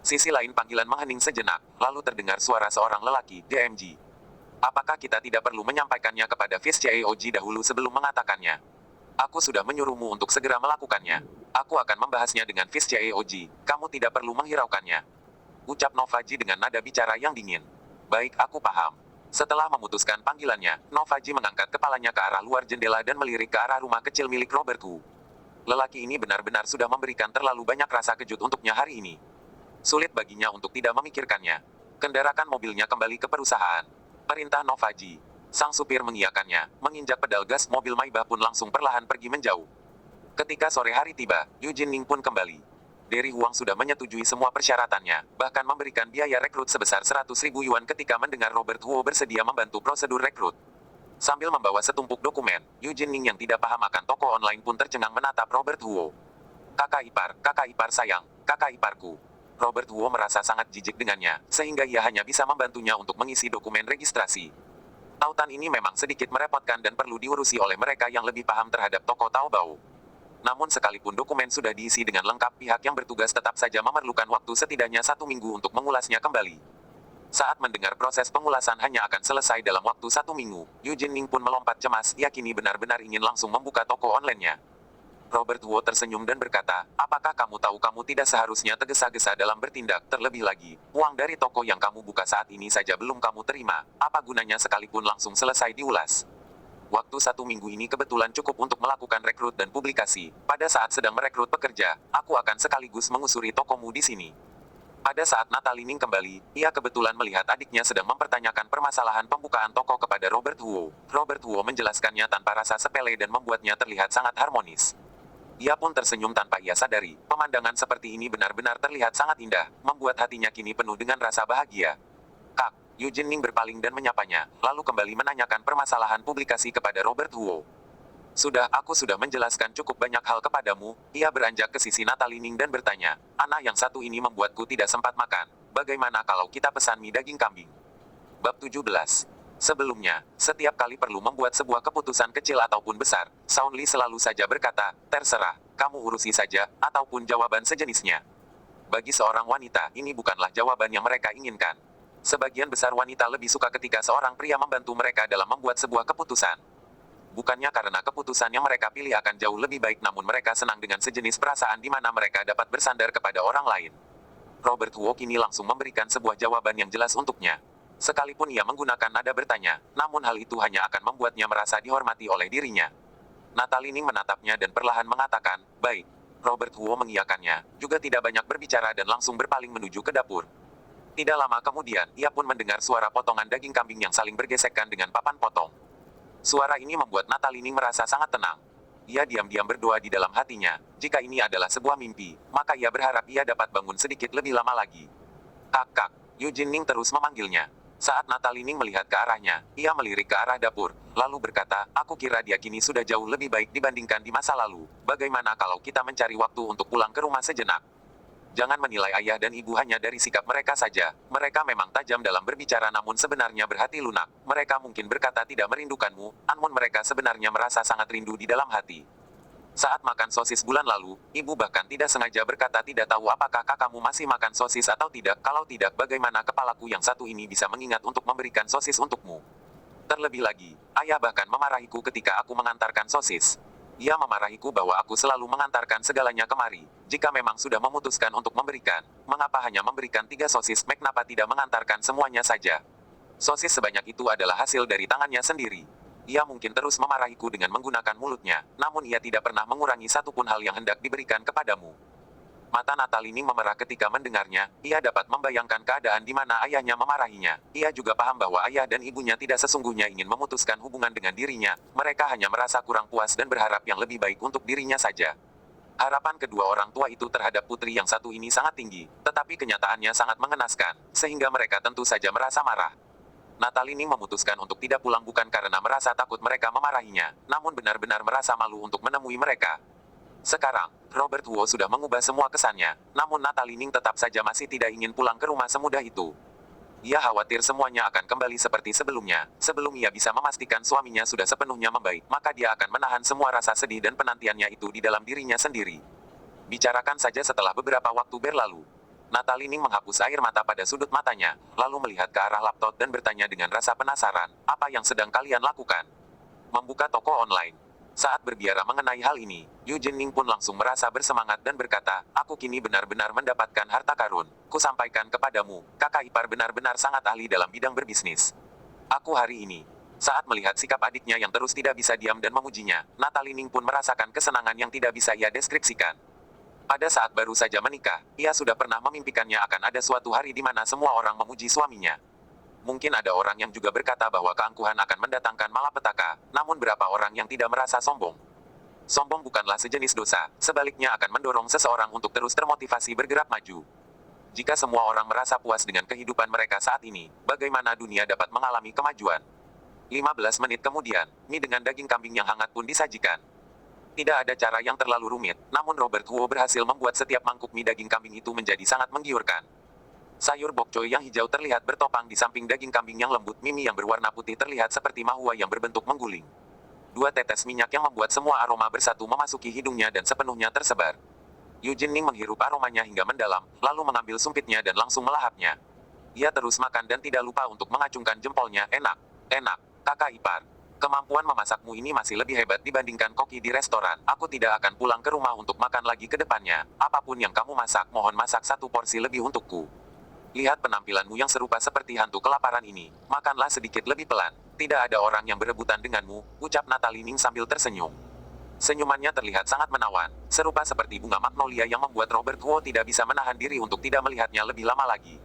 Sisi lain panggilan menghening sejenak, lalu terdengar suara seorang lelaki, DMG. Apakah kita tidak perlu menyampaikannya kepada Vis CEOG dahulu sebelum mengatakannya? Aku sudah menyuruhmu untuk segera melakukannya. Aku akan membahasnya dengan Vis CEOG, kamu tidak perlu menghiraukannya. Ucap Novaji dengan nada bicara yang dingin. Baik, aku paham. Setelah memutuskan panggilannya, Novaji mengangkat kepalanya ke arah luar jendela dan melirik ke arah rumah kecil milik Robert Hu. Lelaki ini benar-benar sudah memberikan terlalu banyak rasa kejut untuknya hari ini. Sulit baginya untuk tidak memikirkannya. Kendarakan mobilnya kembali ke perusahaan. Perintah Novaji. Sang supir mengiyakannya, menginjak pedal gas mobil Maybach pun langsung perlahan pergi menjauh. Ketika sore hari tiba, Yu Jinning pun kembali. Derry Huang sudah menyetujui semua persyaratannya, bahkan memberikan biaya rekrut sebesar 100.000 yuan ketika mendengar Robert Huo bersedia membantu prosedur rekrut. Sambil membawa setumpuk dokumen, Yu Jinning yang tidak paham akan toko online pun tercengang menatap Robert Huo. Kakak ipar sayang, kakak iparku. Robert Huo merasa sangat jijik dengannya, sehingga ia hanya bisa membantunya untuk mengisi dokumen registrasi. Tautan ini memang sedikit merepotkan dan perlu diurusi oleh mereka yang lebih paham terhadap toko Taobao. Namun sekalipun dokumen sudah diisi dengan lengkap, pihak yang bertugas tetap saja memerlukan waktu setidaknya 1 minggu untuk mengulasnya kembali. Saat mendengar proses pengulasan hanya akan selesai dalam waktu 1 minggu, Yu Jinning pun melompat cemas, ia kini benar-benar ingin langsung membuka toko online-nya. Robert Wu tersenyum dan berkata, apakah kamu tahu kamu tidak seharusnya tergesa-gesa dalam bertindak, terlebih lagi, uang dari toko yang kamu buka saat ini saja belum kamu terima, apa gunanya sekalipun langsung selesai diulas. Waktu 1 minggu ini kebetulan cukup untuk melakukan rekrut dan publikasi. Pada saat sedang merekrut pekerja, aku akan sekaligus mengusuri tokomu di sini. Pada saat Natalining kembali, ia kebetulan melihat adiknya sedang mempertanyakan permasalahan pembukaan toko kepada Robert Wu. Robert Wu menjelaskannya tanpa rasa sepele dan membuatnya terlihat sangat harmonis. Ia pun tersenyum tanpa ia sadari, pemandangan seperti ini benar-benar terlihat sangat indah, membuat hatinya kini penuh dengan rasa bahagia. Kak, Yu Jinning berpaling dan menyapanya, lalu kembali menanyakan permasalahan publikasi kepada Robert Wu. Aku sudah menjelaskan cukup banyak hal kepadamu, ia beranjak ke sisi Natalining dan bertanya, anak yang satu ini membuatku tidak sempat makan, bagaimana kalau kita pesan mie daging kambing? Bab 17. Sebelumnya, setiap kali perlu membuat sebuah keputusan kecil ataupun besar, Shaun Li selalu saja berkata, terserah, kamu urusi saja, ataupun jawaban sejenisnya. Bagi seorang wanita, ini bukanlah jawaban yang mereka inginkan. Sebagian besar wanita lebih suka ketika seorang pria membantu mereka dalam membuat sebuah keputusan. Bukannya karena keputusan yang mereka pilih akan jauh lebih baik, namun mereka senang dengan sejenis perasaan di mana mereka dapat bersandar kepada orang lain. Robert Wu kini langsung memberikan sebuah jawaban yang jelas untuknya. Sekalipun ia menggunakan nada bertanya, namun hal itu hanya akan membuatnya merasa dihormati oleh dirinya. Natalining menatapnya dan perlahan mengatakan, baik. Robert Wu mengiyakannya, juga tidak banyak berbicara dan langsung berpaling menuju ke dapur. Tidak lama kemudian, ia pun mendengar suara potongan daging kambing yang saling bergesekan dengan papan potong. Suara ini membuat Natalining merasa sangat tenang. Ia diam-diam berdoa di dalam hatinya, jika ini adalah sebuah mimpi, maka ia berharap ia dapat bangun sedikit lebih lama lagi. Kak, Yu Jinning terus memanggilnya. Saat Natalining melihat ke arahnya, ia melirik ke arah dapur, lalu berkata, aku kira dia kini sudah jauh lebih baik dibandingkan di masa lalu. Bagaimana kalau kita mencari waktu untuk pulang ke rumah sejenak? Jangan menilai ayah dan ibu hanya dari sikap mereka saja. Mereka memang tajam dalam berbicara namun sebenarnya berhati lunak. Mereka mungkin berkata tidak merindukanmu, namun mereka sebenarnya merasa sangat rindu di dalam hati. Saat makan sosis bulan lalu, ibu bahkan tidak sengaja berkata tidak tahu apakah kakakmu masih makan sosis atau tidak. Kalau tidak, bagaimana kepalaku yang satu ini bisa mengingat untuk memberikan sosis untukmu? Terlebih lagi, ayah bahkan memarahiku ketika aku mengantarkan sosis. Ia memarahiku bahwa aku selalu mengantarkan segalanya kemari. Jika memang sudah memutuskan untuk memberikan, mengapa hanya memberikan 3 sosis? Mengapa tidak mengantarkan semuanya saja? Sosis sebanyak itu adalah hasil dari tangannya sendiri. Ia mungkin terus memarahiku dengan menggunakan mulutnya, namun ia tidak pernah mengurangi satupun hal yang hendak diberikan kepadamu. Mata Natalining memerah ketika mendengarnya, ia dapat membayangkan keadaan di mana ayahnya memarahinya. Ia juga paham bahwa ayah dan ibunya tidak sesungguhnya ingin memutuskan hubungan dengan dirinya, mereka hanya merasa kurang puas dan berharap yang lebih baik untuk dirinya saja. Harapan kedua orang tua itu terhadap putri yang satu ini sangat tinggi, tetapi kenyataannya sangat mengenaskan, sehingga mereka tentu saja merasa marah. Natalining memutuskan untuk tidak pulang bukan karena merasa takut mereka memarahinya, namun benar-benar merasa malu untuk menemui mereka. Sekarang, Robert Wu sudah mengubah semua kesannya, namun Natalining tetap saja masih tidak ingin pulang ke rumah semudah itu. Ia khawatir semuanya akan kembali seperti sebelumnya. Sebelum ia bisa memastikan suaminya sudah sepenuhnya membaik, maka dia akan menahan semua rasa sedih dan penantiannya itu di dalam dirinya sendiri. Bicarakan saja setelah beberapa waktu berlalu. Natalining menghapus air mata pada sudut matanya, lalu melihat ke arah laptop dan bertanya dengan rasa penasaran, apa yang sedang kalian lakukan? Membuka toko online. Saat berbicara mengenai hal ini, Yu Jinning pun langsung merasa bersemangat dan berkata, aku kini benar-benar mendapatkan harta karun. Kusampaikan kepadamu, kakak ipar benar-benar sangat ahli dalam bidang berbisnis. Aku hari ini. Saat melihat sikap adiknya yang terus tidak bisa diam dan memujinya, Natalining pun merasakan kesenangan yang tidak bisa ia deskripsikan. Pada saat baru saja menikah, ia sudah pernah memimpikannya akan ada suatu hari di mana semua orang memuji suaminya. Mungkin ada orang yang juga berkata bahwa keangkuhan akan mendatangkan malapetaka, namun berapa orang yang tidak merasa sombong? Sombong bukanlah sejenis dosa, sebaliknya akan mendorong seseorang untuk terus termotivasi bergerak maju. Jika semua orang merasa puas dengan kehidupan mereka saat ini, bagaimana dunia dapat mengalami kemajuan? 15 menit kemudian, mie dengan daging kambing yang hangat pun disajikan. Tidak ada cara yang terlalu rumit, namun Robert Wu berhasil membuat setiap mangkuk mie daging kambing itu menjadi sangat menggiurkan. Sayur bok choy yang hijau terlihat bertopang di samping daging kambing yang lembut, mie yang berwarna putih terlihat seperti mahua yang berbentuk mengguling. Dua tetes minyak yang membuat semua aroma bersatu memasuki hidungnya dan sepenuhnya tersebar. Yu Jinning menghirup aromanya hingga mendalam, lalu mengambil sumpitnya dan langsung melahapnya. Ia terus makan dan tidak lupa untuk mengacungkan jempolnya. Enak, enak, kakak ipar. Kemampuan memasakmu ini masih lebih hebat dibandingkan koki di restoran. Aku tidak akan pulang ke rumah untuk makan lagi ke depannya. Apapun yang kamu masak, mohon masak satu porsi lebih untukku. Lihat penampilanmu yang serupa seperti hantu kelaparan ini. Makanlah sedikit lebih pelan. Tidak ada orang yang berebutan denganmu, ucap Natalie Ning sambil tersenyum. Senyumannya terlihat sangat menawan, serupa seperti bunga magnolia yang membuat Robert Huo tidak bisa menahan diri untuk tidak melihatnya lebih lama lagi.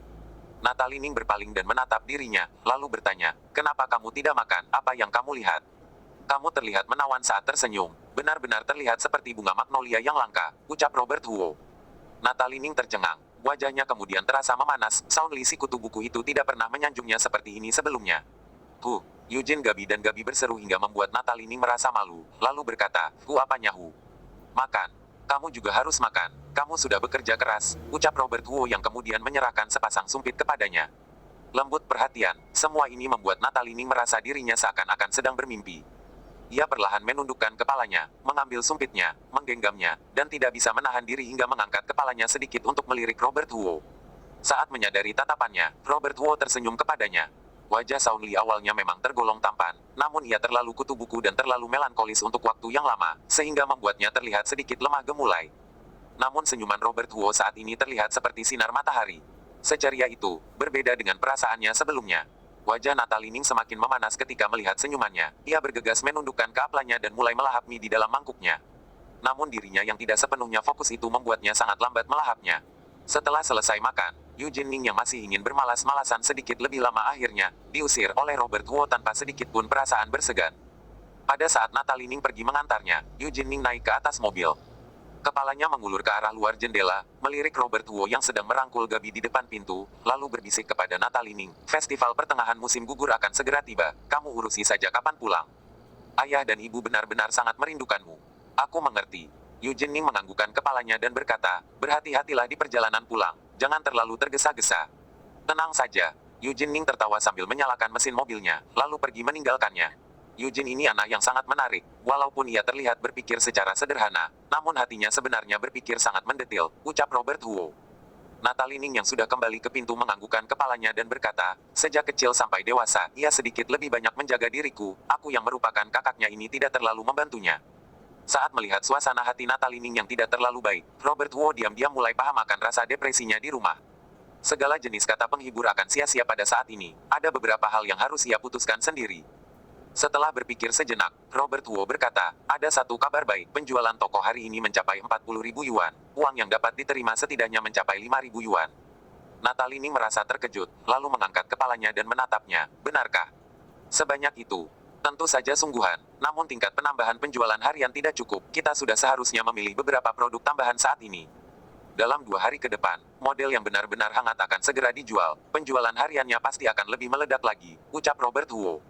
Natalie Ning berpaling dan menatap dirinya, lalu bertanya, "Kenapa kamu tidak makan? Apa yang kamu lihat?" "Kamu terlihat menawan saat tersenyum. Benar-benar terlihat seperti bunga magnolia yang langka," ucap Robert Huo. Natalie Ning tercengang. Wajahnya kemudian terasa memanas. Sound Lee si kutu buku itu tidak pernah menyanjungnya seperti ini sebelumnya. Eugene Gabi dan Gabi berseru hingga membuat Natalie Ning merasa malu, lalu berkata, apanya Hu? Makan. Kamu juga harus makan. Kamu sudah bekerja keras, ucap Robert Huo yang kemudian menyerahkan sepasang sumpit kepadanya. Lembut perhatian, semua ini membuat Natalie Ning merasa dirinya seakan-akan sedang bermimpi. Ia perlahan menundukkan kepalanya, mengambil sumpitnya, menggenggamnya, dan tidak bisa menahan diri hingga mengangkat kepalanya sedikit untuk melirik Robert Huo. Saat menyadari tatapannya, Robert Huo tersenyum kepadanya. Wajah Sound Lee awalnya memang tergolong tampan, namun ia terlalu kutu buku dan terlalu melankolis untuk waktu yang lama, sehingga membuatnya terlihat sedikit lemah gemulai. Namun senyuman Robert Huo saat ini terlihat seperti sinar matahari. Seceria itu, berbeda dengan perasaannya sebelumnya. Wajah Natalie Ning semakin memanas ketika melihat senyumannya. Ia bergegas menundukkan keaplannya dan mulai melahap mie di dalam mangkuknya. Namun dirinya yang tidak sepenuhnya fokus itu membuatnya sangat lambat melahapnya. Setelah selesai makan, Yu Jinning yang masih ingin bermalas-malasan sedikit lebih lama akhirnya diusir oleh Robert Huo tanpa sedikit pun perasaan bersegan. Pada saat Natalie Ning pergi mengantarnya, Yu Jinning naik ke atas mobil. Kepalanya mengulur ke arah luar jendela, melirik Robert Huo yang sedang merangkul Gabi di depan pintu, lalu berbisik kepada Natalie Ning, "Festival pertengahan musim gugur akan segera tiba, kamu urusi saja kapan pulang. Ayah dan ibu benar-benar sangat merindukanmu." "Aku mengerti." Yu Jinning menganggukkan kepalanya dan berkata, "Berhati-hatilah di perjalanan pulang, jangan terlalu tergesa-gesa." "Tenang saja." Yu Jinning tertawa sambil menyalakan mesin mobilnya, lalu pergi meninggalkannya. Eugene ini anak yang sangat menarik, walaupun ia terlihat berpikir secara sederhana, namun hatinya sebenarnya berpikir sangat mendetil, ucap Robert Huo. Natalie Ning yang sudah kembali ke pintu menganggukkan kepalanya dan berkata, "Sejak kecil sampai dewasa, ia sedikit lebih banyak menjaga diriku, aku yang merupakan kakaknya ini tidak terlalu membantunya." Saat melihat suasana hati Natalie Ning yang tidak terlalu baik, Robert Huo diam-diam mulai paham akan rasa depresinya di rumah. Segala jenis kata penghibur akan sia-sia pada saat ini, ada beberapa hal yang harus ia putuskan sendiri. Setelah berpikir sejenak, Robert Huo berkata, "Ada satu kabar baik, penjualan toko hari ini mencapai 40.000 yuan, uang yang dapat diterima setidaknya mencapai 5.000 yuan. Natalie Ning merasa terkejut, lalu mengangkat kepalanya dan menatapnya, "Benarkah?" "Sebanyak itu. Tentu saja sungguhan, namun tingkat penambahan penjualan harian tidak cukup, kita sudah seharusnya memilih beberapa produk tambahan saat ini. Dalam 2 hari ke depan, model yang benar-benar hangat akan segera dijual, penjualan hariannya pasti akan lebih meledak lagi," ucap Robert Huo.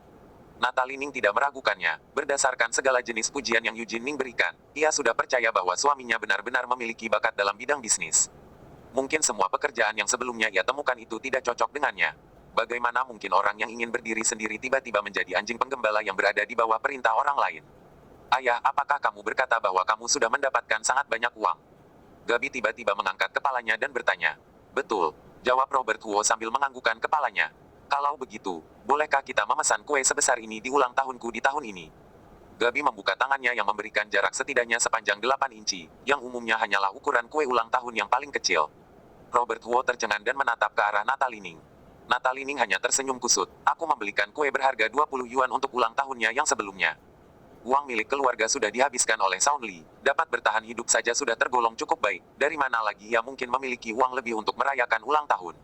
Natalie Ning tidak meragukannya, berdasarkan segala jenis pujian yang Eugene Ning berikan, ia sudah percaya bahwa suaminya benar-benar memiliki bakat dalam bidang bisnis. Mungkin semua pekerjaan yang sebelumnya ia temukan itu tidak cocok dengannya. Bagaimana mungkin orang yang ingin berdiri sendiri tiba-tiba menjadi anjing penggembala yang berada di bawah perintah orang lain? "Ayah, apakah kamu berkata bahwa kamu sudah mendapatkan sangat banyak uang?" Gabi tiba-tiba mengangkat kepalanya dan bertanya. "Betul," jawab Robert Huo sambil menganggukkan kepalanya. "Kalau begitu, bolehkah kita memesan kue sebesar ini di ulang tahunku di tahun ini?" Gabi membuka tangannya yang memberikan jarak setidaknya sepanjang 8 inci, yang umumnya hanyalah ukuran kue ulang tahun yang paling kecil. Robert Huo tercengang dan menatap ke arah Natalie Ning. Natalie Ning hanya tersenyum kusut. "Aku membelikan kue berharga 20 yuan untuk ulang tahunnya yang sebelumnya. Uang milik keluarga sudah dihabiskan oleh Sound Lee, dapat bertahan hidup saja sudah tergolong cukup baik, dari mana lagi ia mungkin memiliki uang lebih untuk merayakan ulang tahun?"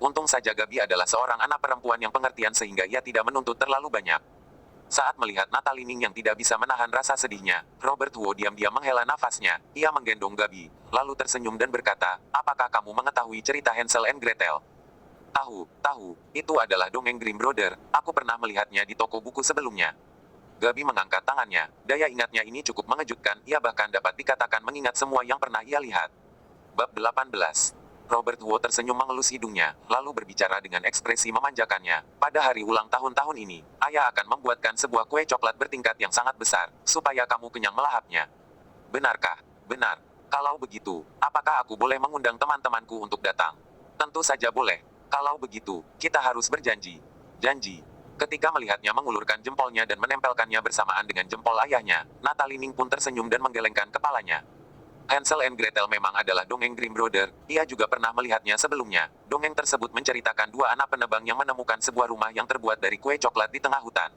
Untung saja Gabi adalah seorang anak perempuan yang pengertian sehingga ia tidak menuntut terlalu banyak. Saat melihat Natalie Ning yang tidak bisa menahan rasa sedihnya, Robert Huo diam-diam menghela nafasnya. Ia menggendong Gabi, lalu tersenyum dan berkata, "Apakah kamu mengetahui cerita Hansel and Gretel?" Tahu, itu adalah dongeng Grimm Brother, aku pernah melihatnya di toko buku sebelumnya." Gabi mengangkat tangannya, daya ingatnya ini cukup mengejutkan, ia bahkan dapat dikatakan mengingat semua yang pernah ia lihat. Bab 18. Robert Wu tersenyum mengelus hidungnya, lalu berbicara dengan ekspresi memanjakannya. Pada hari ulang tahun ini, ayah akan membuatkan sebuah kue coklat bertingkat yang sangat besar, supaya kamu kenyang melahapnya. Benarkah? Benar. Kalau begitu, apakah aku boleh mengundang teman-temanku untuk datang? Tentu saja boleh. Kalau begitu, kita harus berjanji. Janji. Ketika melihatnya mengulurkan jempolnya dan menempelkannya bersamaan dengan jempol ayahnya, Natalie Ning pun tersenyum dan menggelengkan kepalanya. Hansel and Gretel memang adalah dongeng Grimm Brother, ia juga pernah melihatnya sebelumnya. Dongeng tersebut menceritakan dua anak penebang yang menemukan sebuah rumah yang terbuat dari kue coklat di tengah hutan.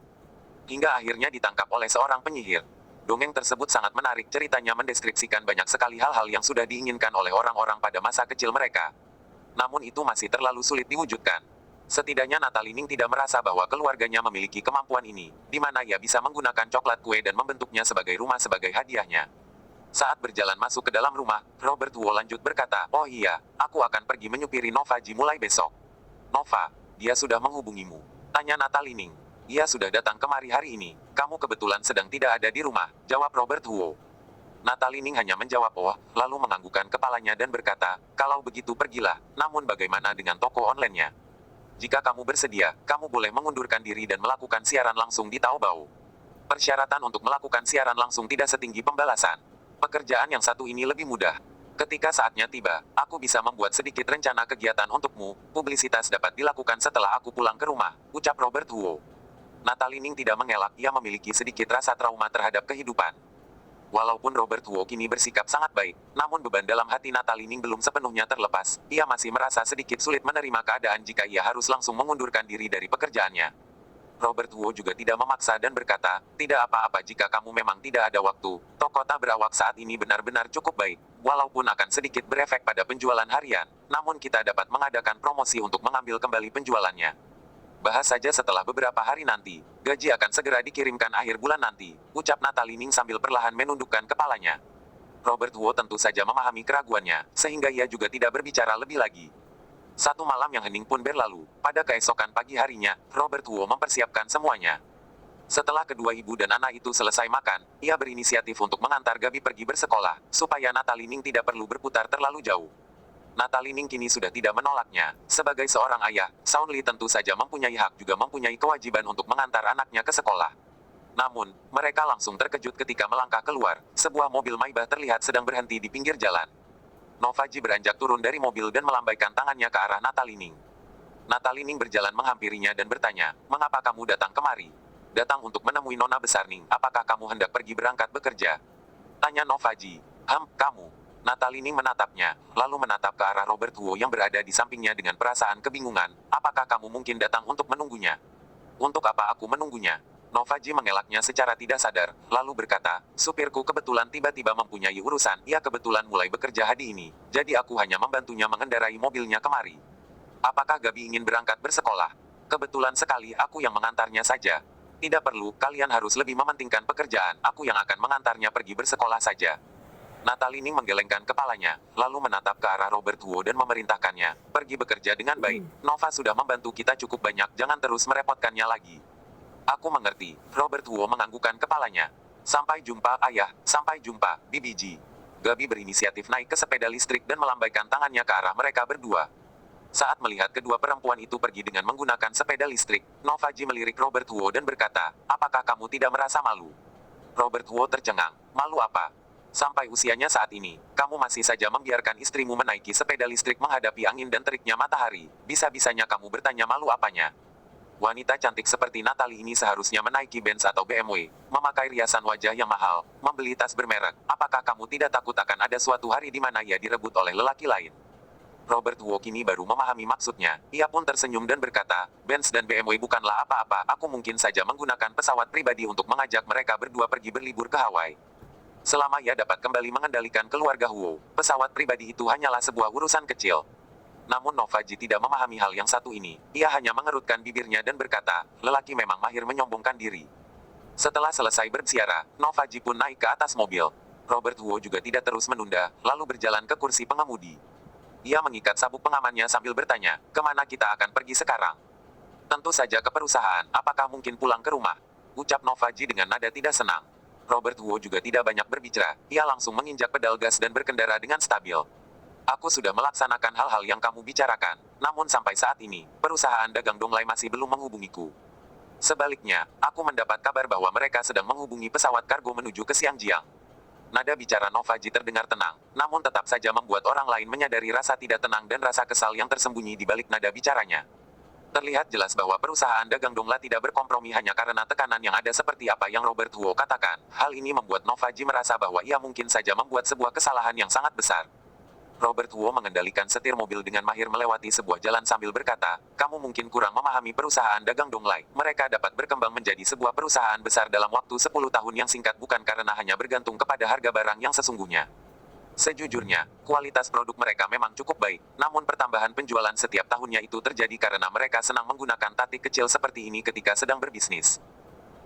Hingga akhirnya ditangkap oleh seorang penyihir. Dongeng tersebut sangat menarik, ceritanya mendeskripsikan banyak sekali hal-hal yang sudah diinginkan oleh orang-orang pada masa kecil mereka. Namun itu masih terlalu sulit diwujudkan. Setidaknya Natalie Ning tidak merasa bahwa keluarganya memiliki kemampuan ini, di mana ia bisa menggunakan coklat kue dan membentuknya sebagai rumah sebagai hadiahnya. Saat berjalan masuk ke dalam rumah, Robert Wu lanjut berkata, "Oh iya, aku akan pergi menyupiri Nova Ji mulai besok." "Nova, dia sudah menghubungimu?" tanya Natalie Ning. "Ia sudah datang kemari hari ini. Kamu kebetulan sedang tidak ada di rumah," jawab Robert Wu. Natalie Ning hanya menjawab "oh", lalu menganggukkan kepalanya dan berkata, "Kalau begitu pergilah, namun bagaimana dengan toko online-nya? Jika kamu bersedia, kamu boleh mengundurkan diri dan melakukan siaran langsung di Taobao. Persyaratan untuk melakukan siaran langsung tidak setinggi pembalasan. Pekerjaan yang satu ini lebih mudah. Ketika saatnya tiba, aku bisa membuat sedikit rencana kegiatan untukmu. Publisitas dapat dilakukan setelah aku pulang ke rumah," ucap Robert Wu. Natalie Ning tidak mengelak, ia memiliki sedikit rasa trauma terhadap kehidupan. Walaupun Robert Wu kini bersikap sangat baik, namun beban dalam hati Natalie Ning belum sepenuhnya terlepas. Ia masih merasa sedikit sulit menerima keadaan jika ia harus langsung mengundurkan diri dari pekerjaannya. Robert Wu juga tidak memaksa dan berkata, "Tidak apa-apa jika kamu memang tidak ada waktu. Toko tabrawak saat ini benar-benar cukup baik. Walaupun akan sedikit berefek pada penjualan harian, namun kita dapat mengadakan promosi untuk mengambil kembali penjualannya. Bahas saja setelah beberapa hari nanti. Gaji akan segera dikirimkan akhir bulan nanti," ucap Natalie Ning sambil perlahan menundukkan kepalanya. Robert Wu tentu saja memahami keraguannya, sehingga ia juga tidak berbicara lebih lagi. Satu malam yang hening pun berlalu. Pada keesokan pagi harinya, Robert Wu mempersiapkan semuanya. Setelah kedua ibu dan anak itu selesai makan, ia berinisiatif untuk mengantar Gabi pergi bersekolah, supaya Natalie Ning tidak perlu berputar terlalu jauh. Natalie Ning kini sudah tidak menolaknya. Sebagai seorang ayah, Shaun Li tentu saja mempunyai hak juga mempunyai kewajiban untuk mengantar anaknya ke sekolah. Namun, mereka langsung terkejut ketika melangkah keluar. Sebuah mobil Maybach terlihat sedang berhenti di pinggir jalan. Nova Ji beranjak turun dari mobil dan melambaikan tangannya ke arah Natalie Ning. Natalie Ning berjalan menghampirinya dan bertanya, "Mengapa kamu datang kemari?" "Datang untuk menemui Nona Besar Ning. Apakah kamu hendak pergi berangkat bekerja?" tanya Nova Ji. Kamu." Natalie Ning menatapnya, lalu menatap ke arah Robert Wu yang berada di sampingnya dengan perasaan kebingungan. "Apakah kamu mungkin datang untuk menunggunya?" "Untuk apa aku menunggunya?" Nova Ji mengelaknya secara tidak sadar, lalu berkata, "Supirku kebetulan tiba-tiba mempunyai urusan. Ia kebetulan mulai bekerja hari ini, jadi aku hanya membantunya mengendarai mobilnya kemari." "Apakah Gabi ingin berangkat bersekolah?" "Kebetulan sekali aku yang mengantarnya saja." "Tidak perlu, kalian harus lebih mementingkan pekerjaan. Aku yang akan mengantarnya pergi bersekolah saja." Natalie Ning menggelengkan kepalanya, lalu menatap ke arah Robert Wu dan memerintahkannya, "Pergi bekerja dengan baik. Nova sudah membantu kita cukup banyak, jangan terus merepotkannya lagi." "Aku mengerti." Robert Wu menganggukkan kepalanya. "Sampai jumpa, ayah. Sampai jumpa, Bibi Ji." Gabi berinisiatif naik ke sepeda listrik dan melambaikan tangannya ke arah mereka berdua. Saat melihat kedua perempuan itu pergi dengan menggunakan sepeda listrik, Nova Ji melirik Robert Wu dan berkata, "Apakah kamu tidak merasa malu?" Robert Wu tercengang. "Malu apa? Sampai usianya saat ini, kamu masih saja membiarkan istrimu menaiki sepeda listrik menghadapi angin dan teriknya matahari. Bisa-bisanya kamu bertanya malu apanya? Wanita cantik seperti Natalie ini seharusnya menaiki Benz atau BMW, memakai riasan wajah yang mahal, membeli tas bermerek. Apakah kamu tidak takut akan ada suatu hari di mana ia direbut oleh lelaki lain?" Robert Wu kini baru memahami maksudnya. Ia pun tersenyum dan berkata, "Benz dan BMW bukanlah apa-apa. Aku mungkin saja menggunakan pesawat pribadi untuk mengajak mereka berdua pergi berlibur ke Hawaii. Selama ia dapat kembali mengendalikan keluarga Wu, pesawat pribadi itu hanyalah sebuah urusan kecil." Namun Nova Ji tidak memahami hal yang satu ini. Ia hanya mengerutkan bibirnya dan berkata, "Lelaki memang mahir menyombongkan diri." Setelah selesai berbicara, Nova Ji pun naik ke atas mobil. Robert Wu juga tidak terus menunda, lalu berjalan ke kursi pengemudi. Ia mengikat sabuk pengamannya sambil bertanya, "Kemana kita akan pergi sekarang?" "Tentu saja ke perusahaan. Apakah mungkin pulang ke rumah?" ucap Nova Ji dengan nada tidak senang. Robert Wu juga tidak banyak berbicara. Ia langsung menginjak pedal gas dan berkendara dengan stabil. Aku sudah melaksanakan hal-hal yang kamu bicarakan, namun sampai saat ini, perusahaan dagang Donglai masih belum menghubungiku. Sebaliknya, aku mendapat kabar bahwa mereka sedang menghubungi pesawat kargo menuju ke Xiangjiang. Nada bicara Novaji terdengar tenang, namun tetap saja membuat orang lain menyadari rasa tidak tenang dan rasa kesal yang tersembunyi di balik nada bicaranya. Terlihat jelas bahwa perusahaan dagang Dongla tidak berkompromi hanya karena tekanan yang ada seperti apa yang Robert Huo katakan. Hal ini membuat Novaji merasa bahwa ia mungkin saja membuat sebuah kesalahan yang sangat besar. Robert Huo mengendalikan setir mobil dengan mahir melewati sebuah jalan sambil berkata, kamu mungkin kurang memahami perusahaan dagang Donglai. Mereka dapat berkembang menjadi sebuah perusahaan besar dalam waktu 10 tahun yang singkat bukan karena hanya bergantung kepada harga barang yang sesungguhnya. Sejujurnya, kualitas produk mereka memang cukup baik, namun pertambahan penjualan setiap tahunnya itu terjadi karena mereka senang menggunakan taktik kecil seperti ini ketika sedang berbisnis.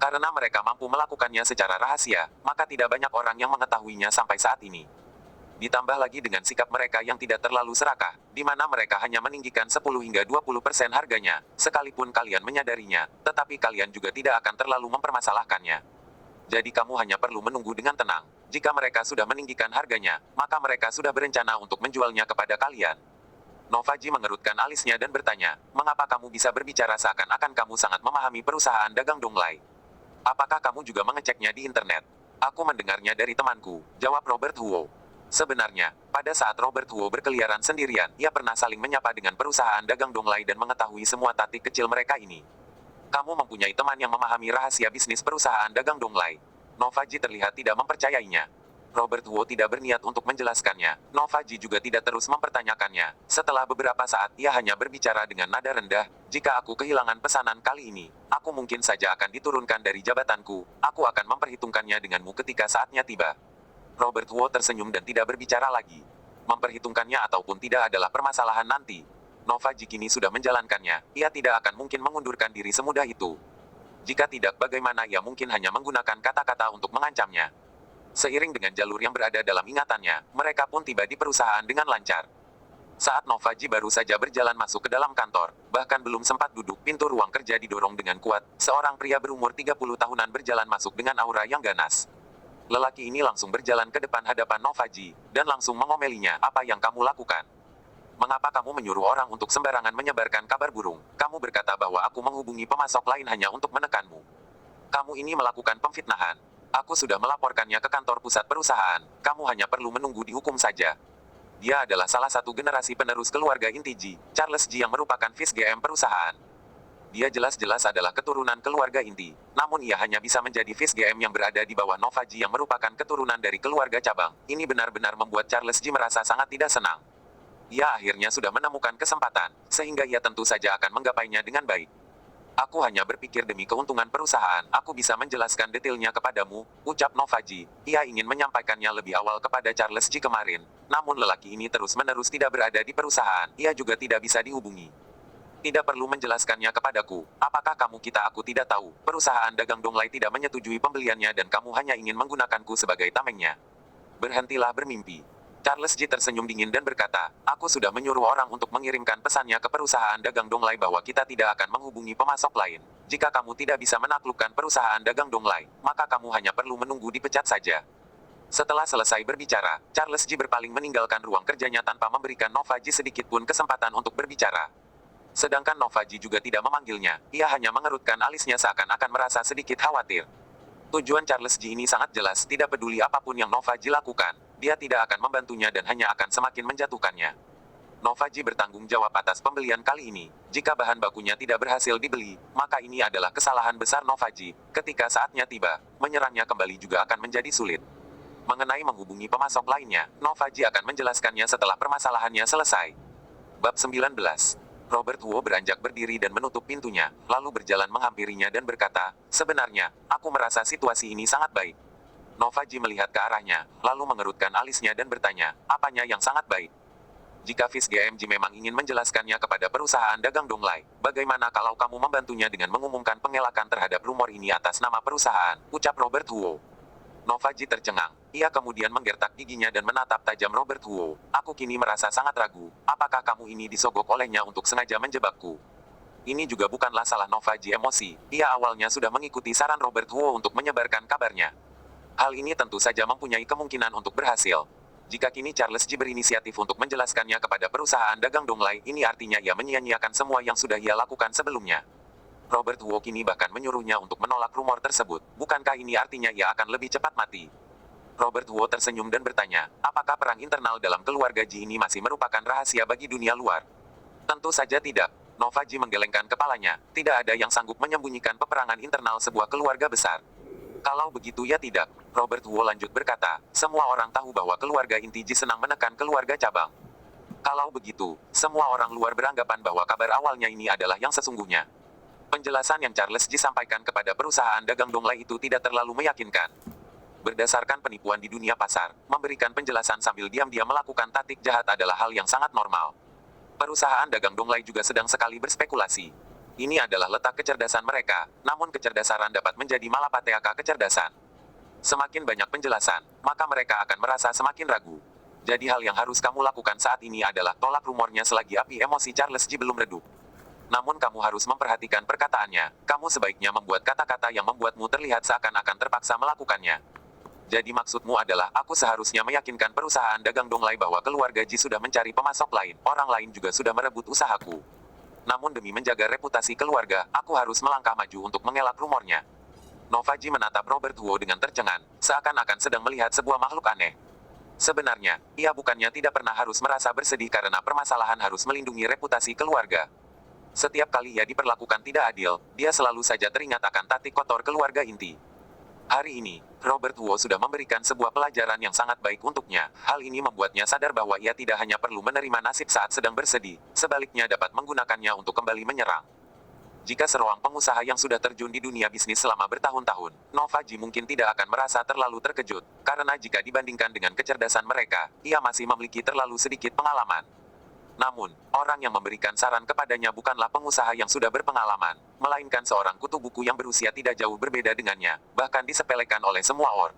Karena mereka mampu melakukannya secara rahasia, maka tidak banyak orang yang mengetahuinya sampai saat ini. Ditambah lagi dengan sikap mereka yang tidak terlalu serakah, di mana mereka hanya meninggikan 10 hingga 20% harganya, sekalipun kalian menyadarinya, tetapi kalian juga tidak akan terlalu mempermasalahkannya. Jadi kamu hanya perlu menunggu dengan tenang. Jika mereka sudah meninggikan harganya, maka mereka sudah berencana untuk menjualnya kepada kalian. Novaji mengerutkan alisnya dan bertanya, mengapa kamu bisa berbicara seakan-akan kamu sangat memahami perusahaan dagang Donglai? Apakah kamu juga mengeceknya di internet? Aku mendengarnya dari temanku, jawab Robert Huo. Sebenarnya, pada saat Robert Huo berkeliaran sendirian, ia pernah saling menyapa dengan perusahaan dagang Donglai dan mengetahui semua taktik kecil mereka ini. Kamu mempunyai teman yang memahami rahasia bisnis perusahaan dagang Donglai. Novaji terlihat tidak mempercayainya. Robert Huo tidak berniat untuk menjelaskannya. Novaji juga tidak terus mempertanyakannya. Setelah beberapa saat ia hanya berbicara dengan nada rendah, jika aku kehilangan pesanan kali ini, aku mungkin saja akan diturunkan dari jabatanku. Aku akan memperhitungkannya denganmu ketika saatnya tiba. Robert Huo tersenyum dan tidak berbicara lagi. Memperhitungkannya ataupun tidak adalah permasalahan nanti. Novaji kini sudah menjalankannya, ia tidak akan mungkin mengundurkan diri semudah itu. Jika tidak, bagaimana ia mungkin hanya menggunakan kata-kata untuk mengancamnya? Seiring dengan jalur yang berada dalam ingatannya, mereka pun tiba di perusahaan dengan lancar. Saat Novaji baru saja berjalan masuk ke dalam kantor, bahkan belum sempat duduk, pintu ruang kerja didorong dengan kuat, seorang pria berumur 30 tahunan berjalan masuk dengan aura yang ganas. Lelaki ini langsung berjalan ke depan hadapan Novaji, dan langsung mengomelinya, apa yang kamu lakukan? Mengapa kamu menyuruh orang untuk sembarangan menyebarkan kabar burung? Kamu berkata bahwa aku menghubungi pemasok lain hanya untuk menekanmu. Kamu ini melakukan pemfitnahan. Aku sudah melaporkannya ke kantor pusat perusahaan. Kamu hanya perlu menunggu dihukum saja. Dia adalah salah satu generasi penerus keluarga inti Ji, Charles Ji yang merupakan Vice GM perusahaan. Dia jelas-jelas adalah keturunan keluarga inti. Namun ia hanya bisa menjadi Vice GM yang berada di bawah Novaji yang merupakan keturunan dari keluarga cabang. Ini benar-benar membuat Charles Ji merasa sangat tidak senang. Ia akhirnya sudah menemukan kesempatan, sehingga ia tentu saja akan menggapainya dengan baik. Aku hanya berpikir demi keuntungan perusahaan, aku bisa menjelaskan detailnya kepadamu, ucap Novaji. Ia ingin menyampaikannya lebih awal kepada Charles Ji kemarin. Namun lelaki ini terus-menerus tidak berada di perusahaan, ia juga tidak bisa dihubungi. Tidak perlu menjelaskannya kepadaku, apakah kamu aku tidak tahu, perusahaan dagang Donglai tidak menyetujui pembeliannya dan kamu hanya ingin menggunakanku sebagai tamengnya. Berhentilah bermimpi. Charles Ji tersenyum dingin dan berkata, aku sudah menyuruh orang untuk mengirimkan pesannya ke perusahaan dagang Donglai bahwa kita tidak akan menghubungi pemasok lain. Jika kamu tidak bisa menaklukkan perusahaan dagang Donglai, maka kamu hanya perlu menunggu dipecat saja. Setelah selesai berbicara, Charles Ji berpaling meninggalkan ruang kerjanya tanpa memberikan Novaji sedikit pun kesempatan untuk berbicara. Sedangkan Novaji juga tidak memanggilnya, ia hanya mengerutkan alisnya seakan-akan merasa sedikit khawatir. Tujuan Charles Ji ini sangat jelas, tidak peduli apapun yang Novaji lakukan. Dia tidak akan membantunya dan hanya akan semakin menjatuhkannya. Novaji bertanggung jawab atas pembelian kali ini. Jika bahan bakunya tidak berhasil dibeli, maka ini adalah kesalahan besar Novaji. Ketika saatnya tiba, menyerangnya kembali juga akan menjadi sulit. Mengenai menghubungi pemasok lainnya, Novaji akan menjelaskannya setelah permasalahannya selesai. Bab 19. Robert Huo beranjak berdiri dan menutup pintunya, lalu berjalan menghampirinya dan berkata, sebenarnya, aku merasa situasi ini sangat baik. Novaji melihat ke arahnya, lalu mengerutkan alisnya dan bertanya, apanya yang sangat baik? Jika Vice GMG memang ingin menjelaskannya kepada perusahaan dagang Donglai, bagaimana kalau kamu membantunya dengan mengumumkan pengelakan terhadap rumor ini atas nama perusahaan, ucap Robert Huo. Novaji tercengang, ia kemudian menggertak giginya dan menatap tajam Robert Huo. Aku kini merasa sangat ragu, apakah kamu ini disogok olehnya untuk sengaja menjebakku? Ini juga bukanlah salah Novaji emosi, ia awalnya sudah mengikuti saran Robert Huo untuk menyebarkan kabarnya. Hal ini tentu saja mempunyai kemungkinan untuk berhasil. Jika kini Charles Ji berinisiatif untuk menjelaskannya kepada perusahaan dagang Donglai, ini artinya ia menyia-nyiakan semua yang sudah ia lakukan sebelumnya. Robert Wu kini bahkan menyuruhnya untuk menolak rumor tersebut. Bukankah ini artinya ia akan lebih cepat mati? Robert Wu tersenyum dan bertanya, apakah perang internal dalam keluarga Ji ini masih merupakan rahasia bagi dunia luar? Tentu saja tidak. Nova Ji menggelengkan kepalanya. Tidak ada yang sanggup menyembunyikan peperangan internal sebuah keluarga besar. Kalau begitu ya tidak. Robert Wu lanjut berkata, semua orang tahu bahwa keluarga inti Ji senang menekan keluarga cabang. Kalau begitu, semua orang luar beranggapan bahwa kabar awalnya ini adalah yang sesungguhnya. Penjelasan yang Charles Ji sampaikan kepada perusahaan dagang Donglai itu tidak terlalu meyakinkan. Berdasarkan penipuan di dunia pasar, memberikan penjelasan sambil diam-diam melakukan taktik jahat adalah hal yang sangat normal. Perusahaan dagang Donglai juga sedang sekali berspekulasi. Ini adalah letak kecerdasan mereka, namun kecerdasan dapat menjadi malapetaka kecerdasan. Semakin banyak penjelasan, maka mereka akan merasa semakin ragu. Jadi hal yang harus kamu lakukan saat ini adalah tolak rumornya selagi api emosi Charles Ji belum redup. Namun kamu harus memperhatikan perkataannya, kamu sebaiknya membuat kata-kata yang membuatmu terlihat seakan-akan terpaksa melakukannya. Jadi maksudmu adalah, aku seharusnya meyakinkan perusahaan dagang Donglai bahwa keluarga Ji sudah mencari pemasok lain, orang lain juga sudah merebut usahaku. Namun demi menjaga reputasi keluarga, aku harus melangkah maju untuk mengelak rumornya. Nova Ji menatap Robert Wu dengan tercengang, seakan-akan sedang melihat sebuah makhluk aneh. Sebenarnya, ia bukannya tidak pernah harus merasa bersedih karena permasalahan harus melindungi reputasi keluarga. Setiap kali ia diperlakukan tidak adil, dia selalu saja teringat akan taktik kotor keluarga inti. Hari ini, Robert Wu sudah memberikan sebuah pelajaran yang sangat baik untuknya. Hal ini membuatnya sadar bahwa ia tidak hanya perlu menerima nasib saat sedang bersedih, sebaliknya dapat menggunakannya untuk kembali menyerang. Jika seorang pengusaha yang sudah terjun di dunia bisnis selama bertahun-tahun, Nova Ji mungkin tidak akan merasa terlalu terkejut, karena jika dibandingkan dengan kecerdasan mereka, ia masih memiliki terlalu sedikit pengalaman. Namun, orang yang memberikan saran kepadanya bukanlah pengusaha yang sudah berpengalaman, melainkan seorang kutu buku yang berusia tidak jauh berbeda dengannya, bahkan disepelekan oleh semua orang.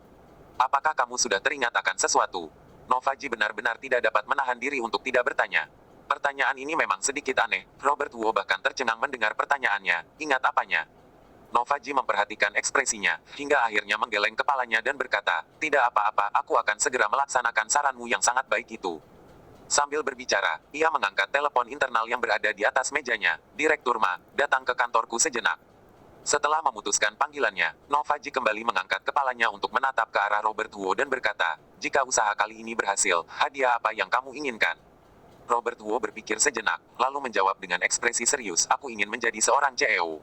Apakah kamu sudah teringat akan sesuatu? Nova Ji benar-benar tidak dapat menahan diri untuk tidak bertanya. Pertanyaan ini memang sedikit aneh, Robert Wu bahkan tercengang mendengar pertanyaannya, ingat apanya? Nova Ji memperhatikan ekspresinya, hingga akhirnya menggeleng kepalanya dan berkata, tidak apa-apa, aku akan segera melaksanakan saranmu yang sangat baik itu. Sambil berbicara, ia mengangkat telepon internal yang berada di atas mejanya. Direktur Ma, datang ke kantorku sejenak. Setelah memutuskan panggilannya, Nova Ji kembali mengangkat kepalanya untuk menatap ke arah Robert Wu dan berkata, jika usaha kali ini berhasil, hadiah apa yang kamu inginkan? Robert Wu berpikir sejenak, lalu menjawab dengan ekspresi serius, aku ingin menjadi seorang CEO.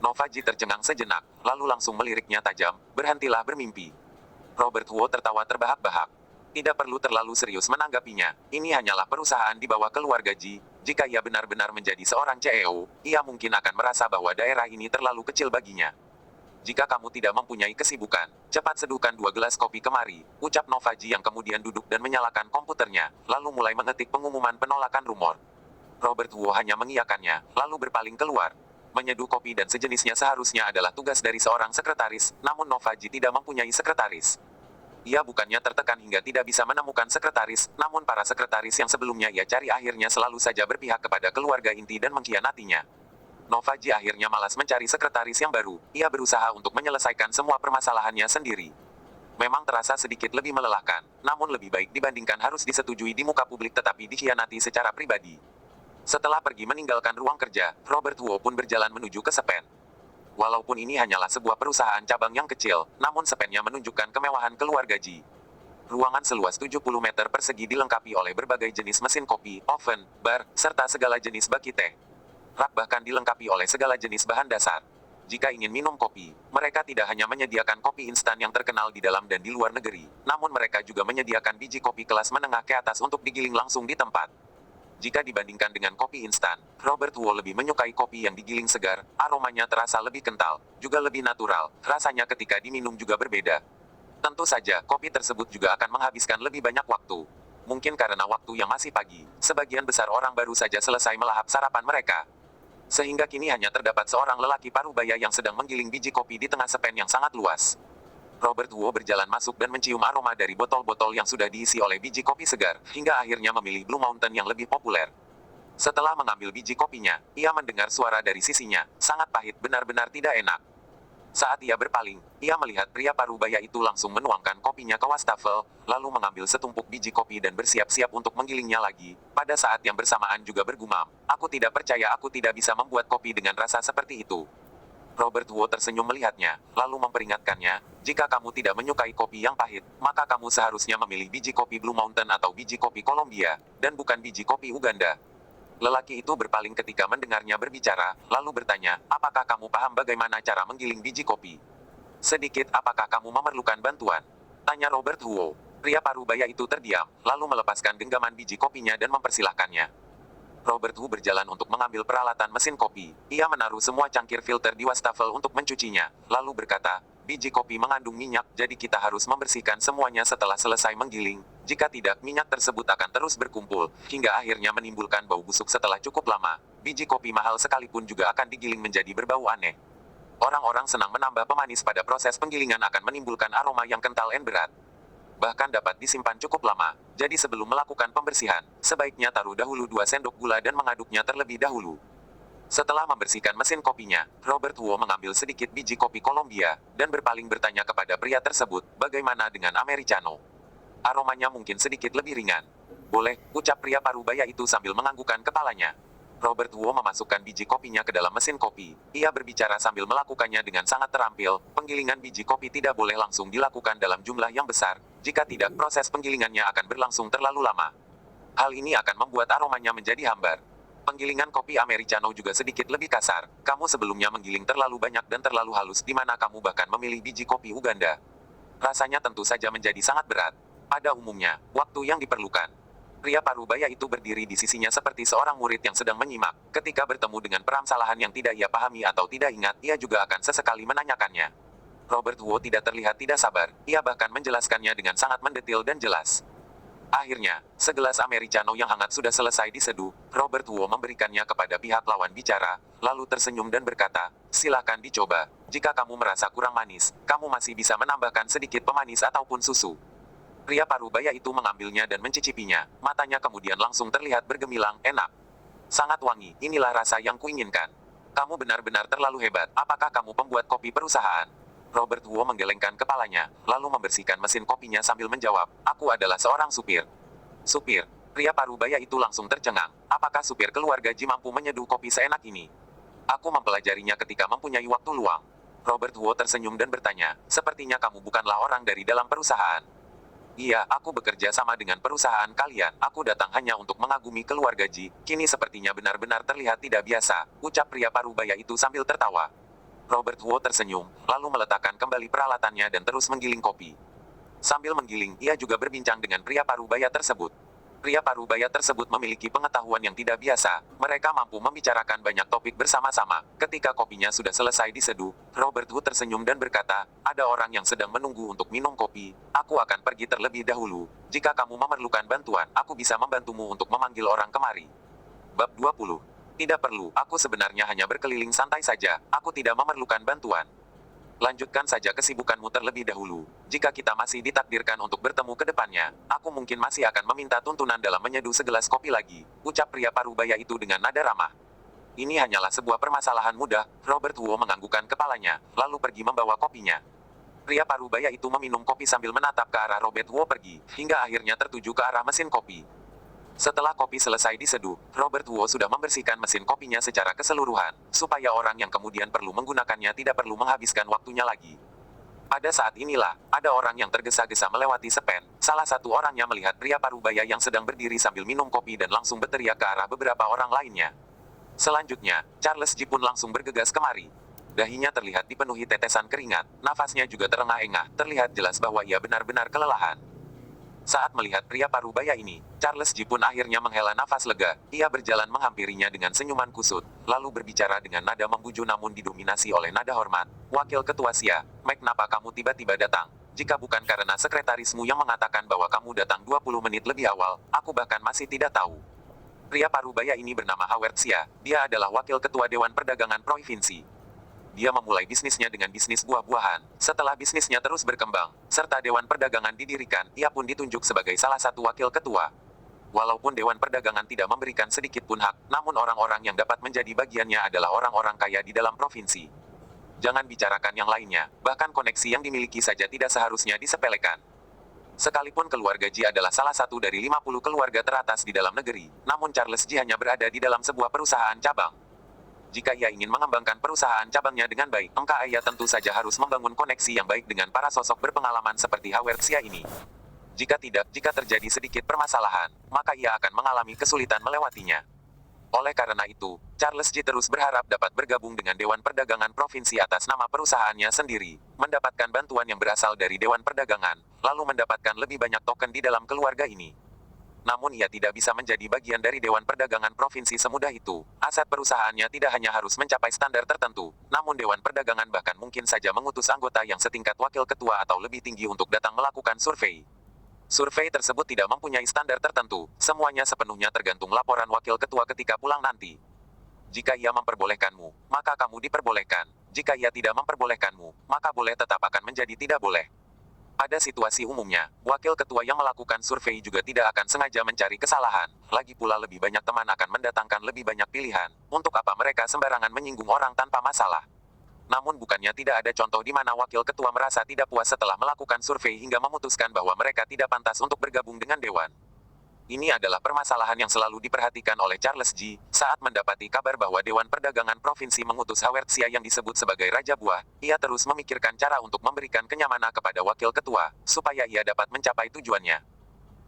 Nova Ji tercengang sejenak, lalu langsung meliriknya tajam, berhentilah bermimpi. Robert Wu tertawa terbahak-bahak. Tidak perlu terlalu serius menanggapinya, ini hanyalah perusahaan di bawah keluarga Ji. Jika ia benar-benar menjadi seorang CEO, ia mungkin akan merasa bahwa daerah ini terlalu kecil baginya. Jika kamu tidak mempunyai kesibukan, cepat seduhkan 2 gelas kopi kemari, ucap Nova Ji yang kemudian duduk dan menyalakan komputernya, lalu mulai mengetik pengumuman penolakan rumor. Robert Wu hanya mengiyakannya, lalu berpaling keluar. Menyeduh kopi dan sejenisnya seharusnya adalah tugas dari seorang sekretaris, namun Nova Ji tidak mempunyai sekretaris. Ia bukannya tertekan hingga tidak bisa menemukan sekretaris, namun para sekretaris yang sebelumnya ia cari akhirnya selalu saja berpihak kepada keluarga inti dan mengkhianatinya. Nova Ji akhirnya malas mencari sekretaris yang baru, ia berusaha untuk menyelesaikan semua permasalahannya sendiri. Memang terasa sedikit lebih melelahkan, namun lebih baik dibandingkan harus disetujui di muka publik tetapi dikhianati secara pribadi. Setelah pergi meninggalkan ruang kerja, Robert Wu pun berjalan menuju ke Sepen. Walaupun ini hanyalah sebuah perusahaan cabang yang kecil, namun Sepennya menunjukkan kemewahan keluarga Ji. Ruangan seluas 70 meter persegi dilengkapi oleh berbagai jenis mesin kopi, oven, bar, serta segala jenis baki teh. Rak bahkan dilengkapi oleh segala jenis bahan dasar. Jika ingin minum kopi, mereka tidak hanya menyediakan kopi instan yang terkenal di dalam dan di luar negeri, namun mereka juga menyediakan biji kopi kelas menengah ke atas untuk digiling langsung di tempat. Jika dibandingkan dengan kopi instan, Robert Wu lebih menyukai kopi yang digiling segar, aromanya terasa lebih kental, juga lebih natural, rasanya ketika diminum juga berbeda. Tentu saja, kopi tersebut juga akan menghabiskan lebih banyak waktu. Mungkin karena waktu yang masih pagi, sebagian besar orang baru saja selesai melahap sarapan mereka. Sehingga kini hanya terdapat seorang lelaki parubaya yang sedang menggiling biji kopi di tengah Sepen yang sangat luas. Robert Wu berjalan masuk dan mencium aroma dari botol-botol yang sudah diisi oleh biji kopi segar, hingga akhirnya memilih Blue Mountain yang lebih populer. Setelah mengambil biji kopinya, ia mendengar suara dari sisinya, sangat pahit, benar-benar tidak enak. Saat ia berpaling, ia melihat pria parubaya itu langsung menuangkan kopinya ke wastafel, lalu mengambil setumpuk biji kopi dan bersiap-siap untuk menggilingnya lagi. Pada saat yang bersamaan juga bergumam, "Aku tidak percaya aku tidak bisa membuat kopi dengan rasa seperti itu." Robert Wu tersenyum melihatnya, lalu memperingatkannya, "Jika kamu tidak menyukai kopi yang pahit, maka kamu seharusnya memilih biji kopi Blue Mountain atau biji kopi Kolombia, dan bukan biji kopi Uganda." Lelaki itu berpaling ketika mendengarnya berbicara, lalu bertanya, "Apakah kamu paham bagaimana cara menggiling biji kopi?" "Sedikit, apakah kamu memerlukan bantuan?" tanya Robert Wu. Pria parubaya itu terdiam, lalu melepaskan genggaman biji kopinya dan mempersilahkannya. Robert Wu berjalan untuk mengambil peralatan mesin kopi. Ia menaruh semua cangkir filter di wastafel untuk mencucinya, lalu berkata, "Biji kopi mengandung minyak, jadi kita harus membersihkan semuanya setelah selesai menggiling. Jika tidak, minyak tersebut akan terus berkumpul, hingga akhirnya menimbulkan bau busuk setelah cukup lama. Biji kopi mahal sekalipun juga akan digiling menjadi berbau aneh. Orang-orang senang menambah pemanis pada proses penggilingan akan menimbulkan aroma yang kental dan berat. Bahkan dapat disimpan cukup lama. Jadi sebelum melakukan pembersihan, sebaiknya taruh dahulu 2 sendok gula dan mengaduknya terlebih dahulu." Setelah membersihkan mesin kopinya, Robert Wu mengambil sedikit biji kopi Kolombia, dan berpaling bertanya kepada pria tersebut, "Bagaimana dengan Americano? Aromanya mungkin sedikit lebih ringan." "Boleh," ucap pria parubaya itu sambil menganggukkan kepalanya. Robert Wu memasukkan biji kopinya ke dalam mesin kopi. Ia berbicara sambil melakukannya dengan sangat terampil. Penggilingan biji kopi tidak boleh langsung dilakukan dalam jumlah yang besar. Jika tidak, proses penggilingannya akan berlangsung terlalu lama. Hal ini akan membuat aromanya menjadi hambar. Penggilingan kopi Americano juga sedikit lebih kasar. Kamu sebelumnya menggiling terlalu banyak dan terlalu halus, di mana kamu bahkan memilih biji kopi Uganda. Rasanya tentu saja menjadi sangat berat. Pada umumnya, waktu yang diperlukan. Pria parubaya itu berdiri di sisinya seperti seorang murid yang sedang menyimak. Ketika bertemu dengan permasalahan yang tidak ia pahami atau tidak ingat, ia juga akan sesekali menanyakannya. Robert Wu tidak terlihat tidak sabar. Ia bahkan menjelaskannya dengan sangat mendetil dan jelas. Akhirnya, segelas Americano yang hangat sudah selesai diseduh. Robert Wu memberikannya kepada pihak lawan bicara, lalu tersenyum dan berkata, "Silakan dicoba. Jika kamu merasa kurang manis, kamu masih bisa menambahkan sedikit pemanis ataupun susu." Pria parubaya itu mengambilnya dan mencicipinya. Matanya kemudian langsung terlihat bergemilang, "Enak. Sangat wangi, inilah rasa yang kuinginkan. Kamu benar-benar terlalu hebat. Apakah kamu pembuat kopi perusahaan?" Robert Wu menggelengkan kepalanya, lalu membersihkan mesin kopinya sambil menjawab, "Aku adalah seorang supir." "Supir?" Pria parubaya itu langsung tercengang. "Apakah supir keluarga Ji mampu menyeduh kopi seenak ini?" "Aku mempelajarinya ketika mempunyai waktu luang." Robert Wu tersenyum dan bertanya, "Sepertinya kamu bukanlah orang dari dalam perusahaan." "Iya, aku bekerja sama dengan perusahaan kalian. Aku datang hanya untuk mengagumi keluarga Ji. Kini sepertinya benar-benar terlihat tidak biasa," ucap pria parubaya itu sambil tertawa. Robert Wu tersenyum, lalu meletakkan kembali peralatannya dan terus menggiling kopi. Sambil menggiling, ia juga berbincang dengan pria parubaya tersebut. Pria parubaya tersebut memiliki pengetahuan yang tidak biasa. Mereka mampu membicarakan banyak topik bersama-sama. Ketika kopinya sudah selesai diseduh, Robert Wu tersenyum dan berkata, "Ada orang yang sedang menunggu untuk minum kopi. Aku akan pergi terlebih dahulu. Jika kamu memerlukan bantuan, aku bisa membantumu untuk memanggil orang kemari." Bab 20. Tidak perlu, aku sebenarnya hanya berkeliling santai saja. Aku tidak memerlukan bantuan. Lanjutkan saja kesibukanmu terlebih dahulu. Jika kita masih ditakdirkan untuk bertemu ke depannya, aku mungkin masih akan meminta tuntunan dalam menyeduh segelas kopi lagi, ucap pria parubaya itu dengan nada ramah. Ini hanyalah sebuah permasalahan mudah. Robert Wu menganggukkan kepalanya, lalu pergi membawa kopinya. Pria parubaya itu meminum kopi sambil menatap ke arah Robert Wu pergi, hingga akhirnya tertuju ke arah mesin kopi. Setelah kopi selesai diseduh, Robert Wu sudah membersihkan mesin kopinya secara keseluruhan, supaya orang yang kemudian perlu menggunakannya tidak perlu menghabiskan waktunya lagi. Pada saat inilah, ada orang yang tergesa-gesa melewati sepen. Salah satu orangnya melihat pria parubaya yang sedang berdiri sambil minum kopi dan langsung berteriak ke arah beberapa orang lainnya. Selanjutnya, Charles Ji pun langsung bergegas kemari. Dahinya terlihat dipenuhi tetesan keringat, nafasnya juga terengah-engah, terlihat jelas bahwa ia benar-benar kelelahan. Saat melihat pria parubaya ini, Charles Ji pun akhirnya menghela nafas lega. Ia berjalan menghampirinya dengan senyuman kusut, lalu berbicara dengan nada membuju namun didominasi oleh nada hormat. "Wakil Ketua Xia, kenapa kamu tiba-tiba datang? Jika bukan karena sekretarismu yang mengatakan bahwa kamu datang 20 menit lebih awal, aku bahkan masih tidak tahu." Pria parubaya ini bernama Howard Xia. Dia adalah Wakil Ketua Dewan Perdagangan Provinsi. Dia memulai bisnisnya dengan bisnis buah-buahan. Setelah bisnisnya terus berkembang, serta Dewan Perdagangan didirikan, ia pun ditunjuk sebagai salah satu wakil ketua. Walaupun Dewan Perdagangan tidak memberikan sedikit pun hak, namun orang-orang yang dapat menjadi bagiannya adalah orang-orang kaya di dalam provinsi. Jangan bicarakan yang lainnya, bahkan koneksi yang dimiliki saja tidak seharusnya disepelekan. Sekalipun keluarga Ji adalah salah satu dari 50 keluarga teratas di dalam negeri, namun Charles Ji hanya berada di dalam sebuah perusahaan cabang. Jika ia ingin mengembangkan perusahaan cabangnya dengan baik, maka ia tentu saja harus membangun koneksi yang baik dengan para sosok berpengalaman seperti Howard Xia ini. Jika tidak, jika terjadi sedikit permasalahan, maka ia akan mengalami kesulitan melewatinya. Oleh karena itu, Charles Ji terus berharap dapat bergabung dengan Dewan Perdagangan Provinsi atas nama perusahaannya sendiri, mendapatkan bantuan yang berasal dari Dewan Perdagangan, lalu mendapatkan lebih banyak token di dalam keluarga ini. Namun ia tidak bisa menjadi bagian dari Dewan Perdagangan Provinsi semudah itu. Aset perusahaannya tidak hanya harus mencapai standar tertentu, namun Dewan Perdagangan bahkan mungkin saja mengutus anggota yang setingkat wakil ketua atau lebih tinggi untuk datang melakukan survei. Survei tersebut tidak mempunyai standar tertentu, semuanya sepenuhnya tergantung laporan wakil ketua ketika pulang nanti. Jika ia memperbolehkanmu, maka kamu diperbolehkan. Jika ia tidak memperbolehkanmu, maka boleh tetap akan menjadi tidak boleh. Pada situasi umumnya, wakil ketua yang melakukan survei juga tidak akan sengaja mencari kesalahan. Lagi pula lebih banyak teman akan mendatangkan lebih banyak pilihan. Untuk apa mereka sembarangan menyinggung orang tanpa masalah? Namun bukannya tidak ada contoh di mana wakil ketua merasa tidak puas setelah melakukan survei hingga memutuskan bahwa mereka tidak pantas untuk bergabung dengan dewan. Ini adalah permasalahan yang selalu diperhatikan oleh Charles Ji, saat mendapati kabar bahwa Dewan Perdagangan Provinsi mengutus Howard Xia yang disebut sebagai Raja Buah, ia terus memikirkan cara untuk memberikan kenyamanan kepada wakil ketua, supaya ia dapat mencapai tujuannya.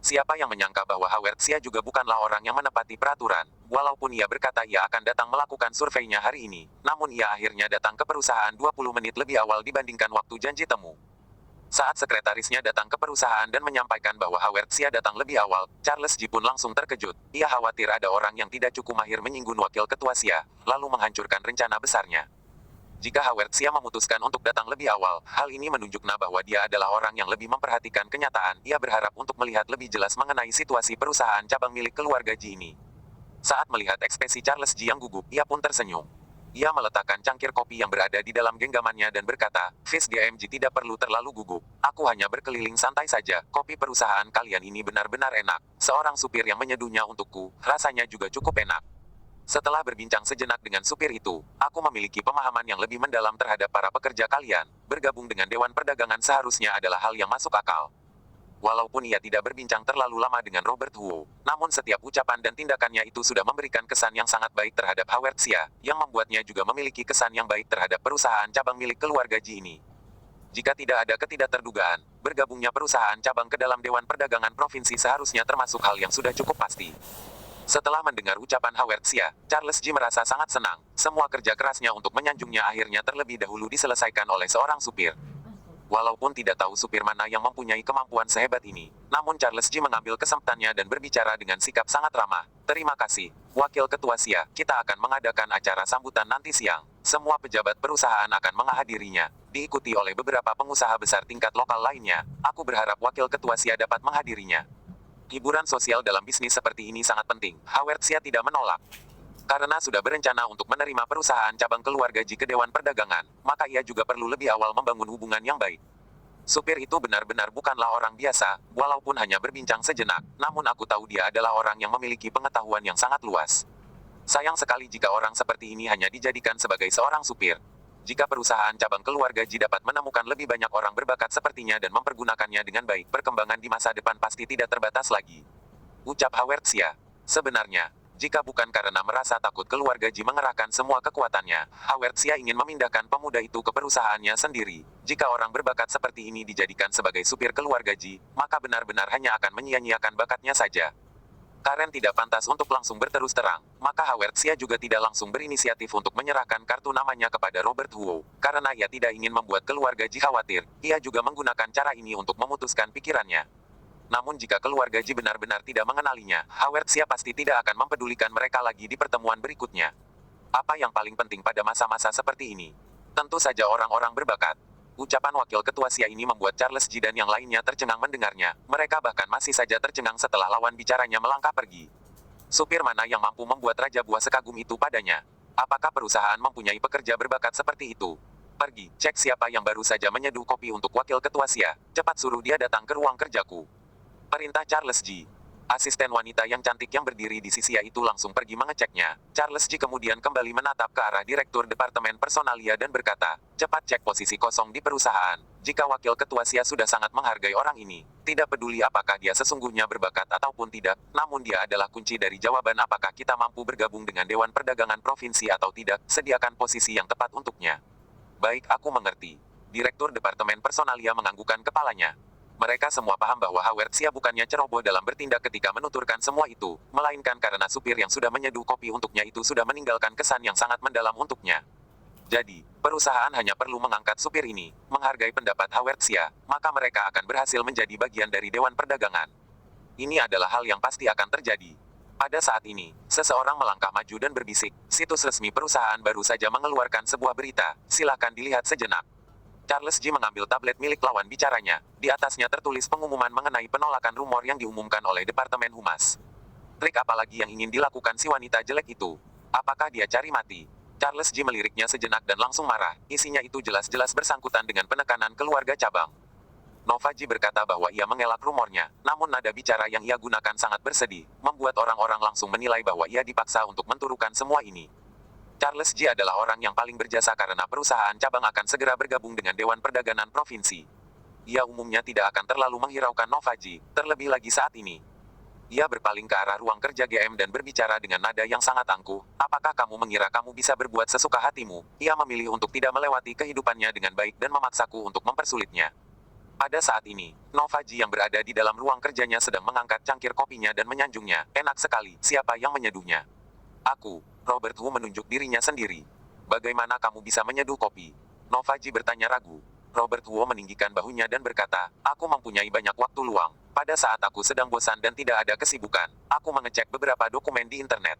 Siapa yang menyangka bahwa Howard Xia juga bukanlah orang yang menepati peraturan. Walaupun ia berkata ia akan datang melakukan surveinya hari ini, namun ia akhirnya datang ke perusahaan 20 menit lebih awal dibandingkan waktu janji temu. Saat sekretarisnya datang ke perusahaan dan menyampaikan bahwa Howard Xia datang lebih awal, Charles Ji pun langsung terkejut. Ia khawatir ada orang yang tidak cukup mahir menyinggung wakil ketua Xia, lalu menghancurkan rencana besarnya. Jika Howard Xia memutuskan untuk datang lebih awal, hal ini menunjukkan bahwa dia adalah orang yang lebih memperhatikan kenyataan. Ia berharap untuk melihat lebih jelas mengenai situasi perusahaan cabang milik keluarga Ji ini. Saat melihat ekspresi Charles Ji yang gugup, ia pun tersenyum. Ia meletakkan cangkir kopi yang berada di dalam genggamannya dan berkata, "Fish GMG tidak perlu terlalu gugup. Aku hanya berkeliling santai saja. Kopi perusahaan kalian ini benar-benar enak. Seorang supir yang menyeduhnya untukku, rasanya juga cukup enak." Setelah berbincang sejenak dengan supir itu, aku memiliki pemahaman yang lebih mendalam terhadap para pekerja kalian. Bergabung dengan Dewan Perdagangan seharusnya adalah hal yang masuk akal. Walaupun ia tidak berbincang terlalu lama dengan Robert Huo, namun setiap ucapan dan tindakannya itu sudah memberikan kesan yang sangat baik terhadap Howard Xia, yang membuatnya juga memiliki kesan yang baik terhadap perusahaan cabang milik keluarga Ji ini. Jika tidak ada ketidakterdugaan, bergabungnya perusahaan cabang ke dalam Dewan Perdagangan Provinsi seharusnya termasuk hal yang sudah cukup pasti. Setelah mendengar ucapan Howard Xia, Charles Ji merasa sangat senang. Semua kerja kerasnya untuk menyanjungnya akhirnya terlebih dahulu diselesaikan oleh seorang supir. Walaupun tidak tahu supir mana yang mempunyai kemampuan sehebat ini, namun Charles Ji mengambil kesempatannya dan berbicara dengan sikap sangat ramah. "Terima kasih, Wakil Ketua Xia. Kita akan mengadakan acara sambutan nanti siang. Semua pejabat perusahaan akan menghadirinya, diikuti oleh beberapa pengusaha besar tingkat lokal lainnya. Aku berharap Wakil Ketua Xia dapat menghadirinya." Hiburan sosial dalam bisnis seperti ini sangat penting. Howard Xia tidak menolak. Karena sudah berencana untuk menerima perusahaan cabang keluarga Ji ke Dewan Perdagangan, maka ia juga perlu lebih awal membangun hubungan yang baik. Supir itu benar-benar bukanlah orang biasa, walaupun hanya berbincang sejenak, namun aku tahu dia adalah orang yang memiliki pengetahuan yang sangat luas. Sayang sekali jika orang seperti ini hanya dijadikan sebagai seorang supir. Jika perusahaan cabang keluarga Ji dapat menemukan lebih banyak orang berbakat sepertinya dan mempergunakannya dengan baik, perkembangan di masa depan pasti tidak terbatas lagi. Ucap Howard Xia. Sebenarnya, jika bukan karena merasa takut keluarga Ji mengerahkan semua kekuatannya, Howard Xia ingin memindahkan pemuda itu ke perusahaannya sendiri. Jika orang berbakat seperti ini dijadikan sebagai supir keluarga Ji, maka benar-benar hanya akan menyia-nyiakan bakatnya saja. Karen tidak pantas untuk langsung berterus terang, maka Howard Xia juga tidak langsung berinisiatif untuk menyerahkan kartu namanya kepada Robert Huo. Karena ia tidak ingin membuat keluarga Ji khawatir, ia juga menggunakan cara ini untuk memutuskan pikirannya. Namun jika keluarga Ji benar-benar tidak mengenalinya, Howard Xia pasti tidak akan mempedulikan mereka lagi di pertemuan berikutnya. Apa yang paling penting pada masa-masa seperti ini? Tentu saja orang-orang berbakat. Ucapan Wakil Ketua Xia ini membuat Charles Ji dan yang lainnya tercengang mendengarnya. Mereka bahkan masih saja tercengang setelah lawan bicaranya melangkah pergi. Supir mana yang mampu membuat Raja Buah sekagum itu padanya? Apakah perusahaan mempunyai pekerja berbakat seperti itu? Pergi, cek siapa yang baru saja menyeduh kopi untuk Wakil Ketua Xia. Cepat suruh dia datang ke ruang kerjaku. Perintah Charles Ji. Asisten wanita yang cantik yang berdiri di sisi Ia itu langsung pergi mengeceknya. Charles Ji kemudian kembali menatap ke arah Direktur Departemen Personalia dan berkata, cepat cek posisi kosong di perusahaan. Jika Wakil Ketua Sia sudah sangat menghargai orang ini, tidak peduli apakah dia sesungguhnya berbakat ataupun tidak, namun dia adalah kunci dari jawaban apakah kita mampu bergabung dengan Dewan Perdagangan Provinsi atau tidak, sediakan posisi yang tepat untuknya. Baik, aku mengerti. Direktur Departemen Personalia menganggukkan kepalanya. Mereka semua paham bahwa Howard Sia bukannya ceroboh dalam bertindak ketika menuturkan semua itu, melainkan karena supir yang sudah menyeduh kopi untuknya itu sudah meninggalkan kesan yang sangat mendalam untuknya. Jadi, perusahaan hanya perlu mengangkat supir ini, menghargai pendapat Howard Sia, maka mereka akan berhasil menjadi bagian dari Dewan Perdagangan. Ini adalah hal yang pasti akan terjadi. Pada saat ini, seseorang melangkah maju dan berbisik, situs resmi perusahaan baru saja mengeluarkan sebuah berita, silakan dilihat sejenak. Charles Ji mengambil tablet milik lawan bicaranya. Di atasnya tertulis pengumuman mengenai penolakan rumor yang diumumkan oleh Departemen Humas. Trik apa lagi yang ingin dilakukan si wanita jelek itu? Apakah dia cari mati? Charles Ji meliriknya sejenak dan langsung marah. Isinya itu jelas-jelas bersangkutan dengan penekanan keluarga cabang. Nova Ji berkata bahwa ia mengelak rumornya, namun nada bicara yang ia gunakan sangat bersedih, membuat orang-orang langsung menilai bahwa ia dipaksa untuk menturukan semua ini. Charles Ji adalah orang yang paling berjasa karena perusahaan cabang akan segera bergabung dengan Dewan Perdagangan Provinsi. Ia umumnya tidak akan terlalu menghiraukan Nova Ji, terlebih lagi saat ini. Ia berpaling ke arah ruang kerja GM dan berbicara dengan nada yang sangat angkuh. Apakah kamu mengira kamu bisa berbuat sesuka hatimu? Ia memilih untuk tidak melewati kehidupannya dengan baik dan memaksaku untuk mempersulitnya. Pada saat ini, Nova Ji yang berada di dalam ruang kerjanya sedang mengangkat cangkir kopinya dan menyanjungnya. Enak sekali, siapa yang menyeduhnya? Aku. Robert Wu menunjuk dirinya sendiri. Bagaimana kamu bisa menyeduh kopi? Nova Ji bertanya ragu. Robert Wu meninggikan bahunya dan berkata, aku mempunyai banyak waktu luang. Pada saat aku sedang bosan dan tidak ada kesibukan, aku mengecek beberapa dokumen di internet.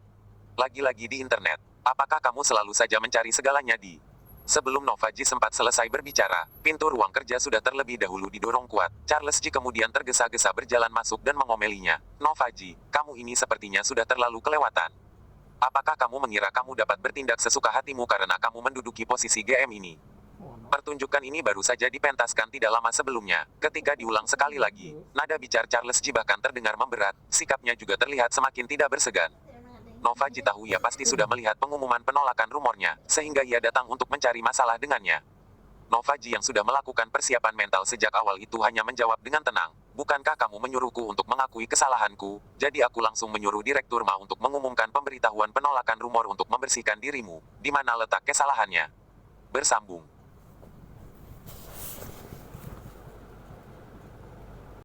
Lagi-lagi di internet. Apakah kamu selalu saja mencari segalanya di... Sebelum Nova Ji sempat selesai berbicara, pintu ruang kerja sudah terlebih dahulu didorong kuat. Charles Ji kemudian tergesa-gesa berjalan masuk dan mengomelinya. Nova Ji, kamu ini sepertinya sudah terlalu kelewatan. Apakah kamu mengira kamu dapat bertindak sesuka hatimu karena kamu menduduki posisi GM ini? Pertunjukan ini baru saja dipentaskan tidak lama sebelumnya. Ketika diulang sekali lagi, nada bicara Charles Ji bahkan terdengar memberat, sikapnya juga terlihat semakin tidak bersegan. Nova Ji tahu ia pasti sudah melihat pengumuman penolakan rumornya, sehingga ia datang untuk mencari masalah dengannya. Nova Ji yang sudah melakukan persiapan mental sejak awal itu hanya menjawab dengan tenang. Bukankah kamu menyuruhku untuk mengakui kesalahanku? Jadi aku langsung menyuruh Direktur Ma untuk mengumumkan pemberitahuan penolakan rumor untuk membersihkan dirimu. Di mana letak kesalahannya? Bersambung.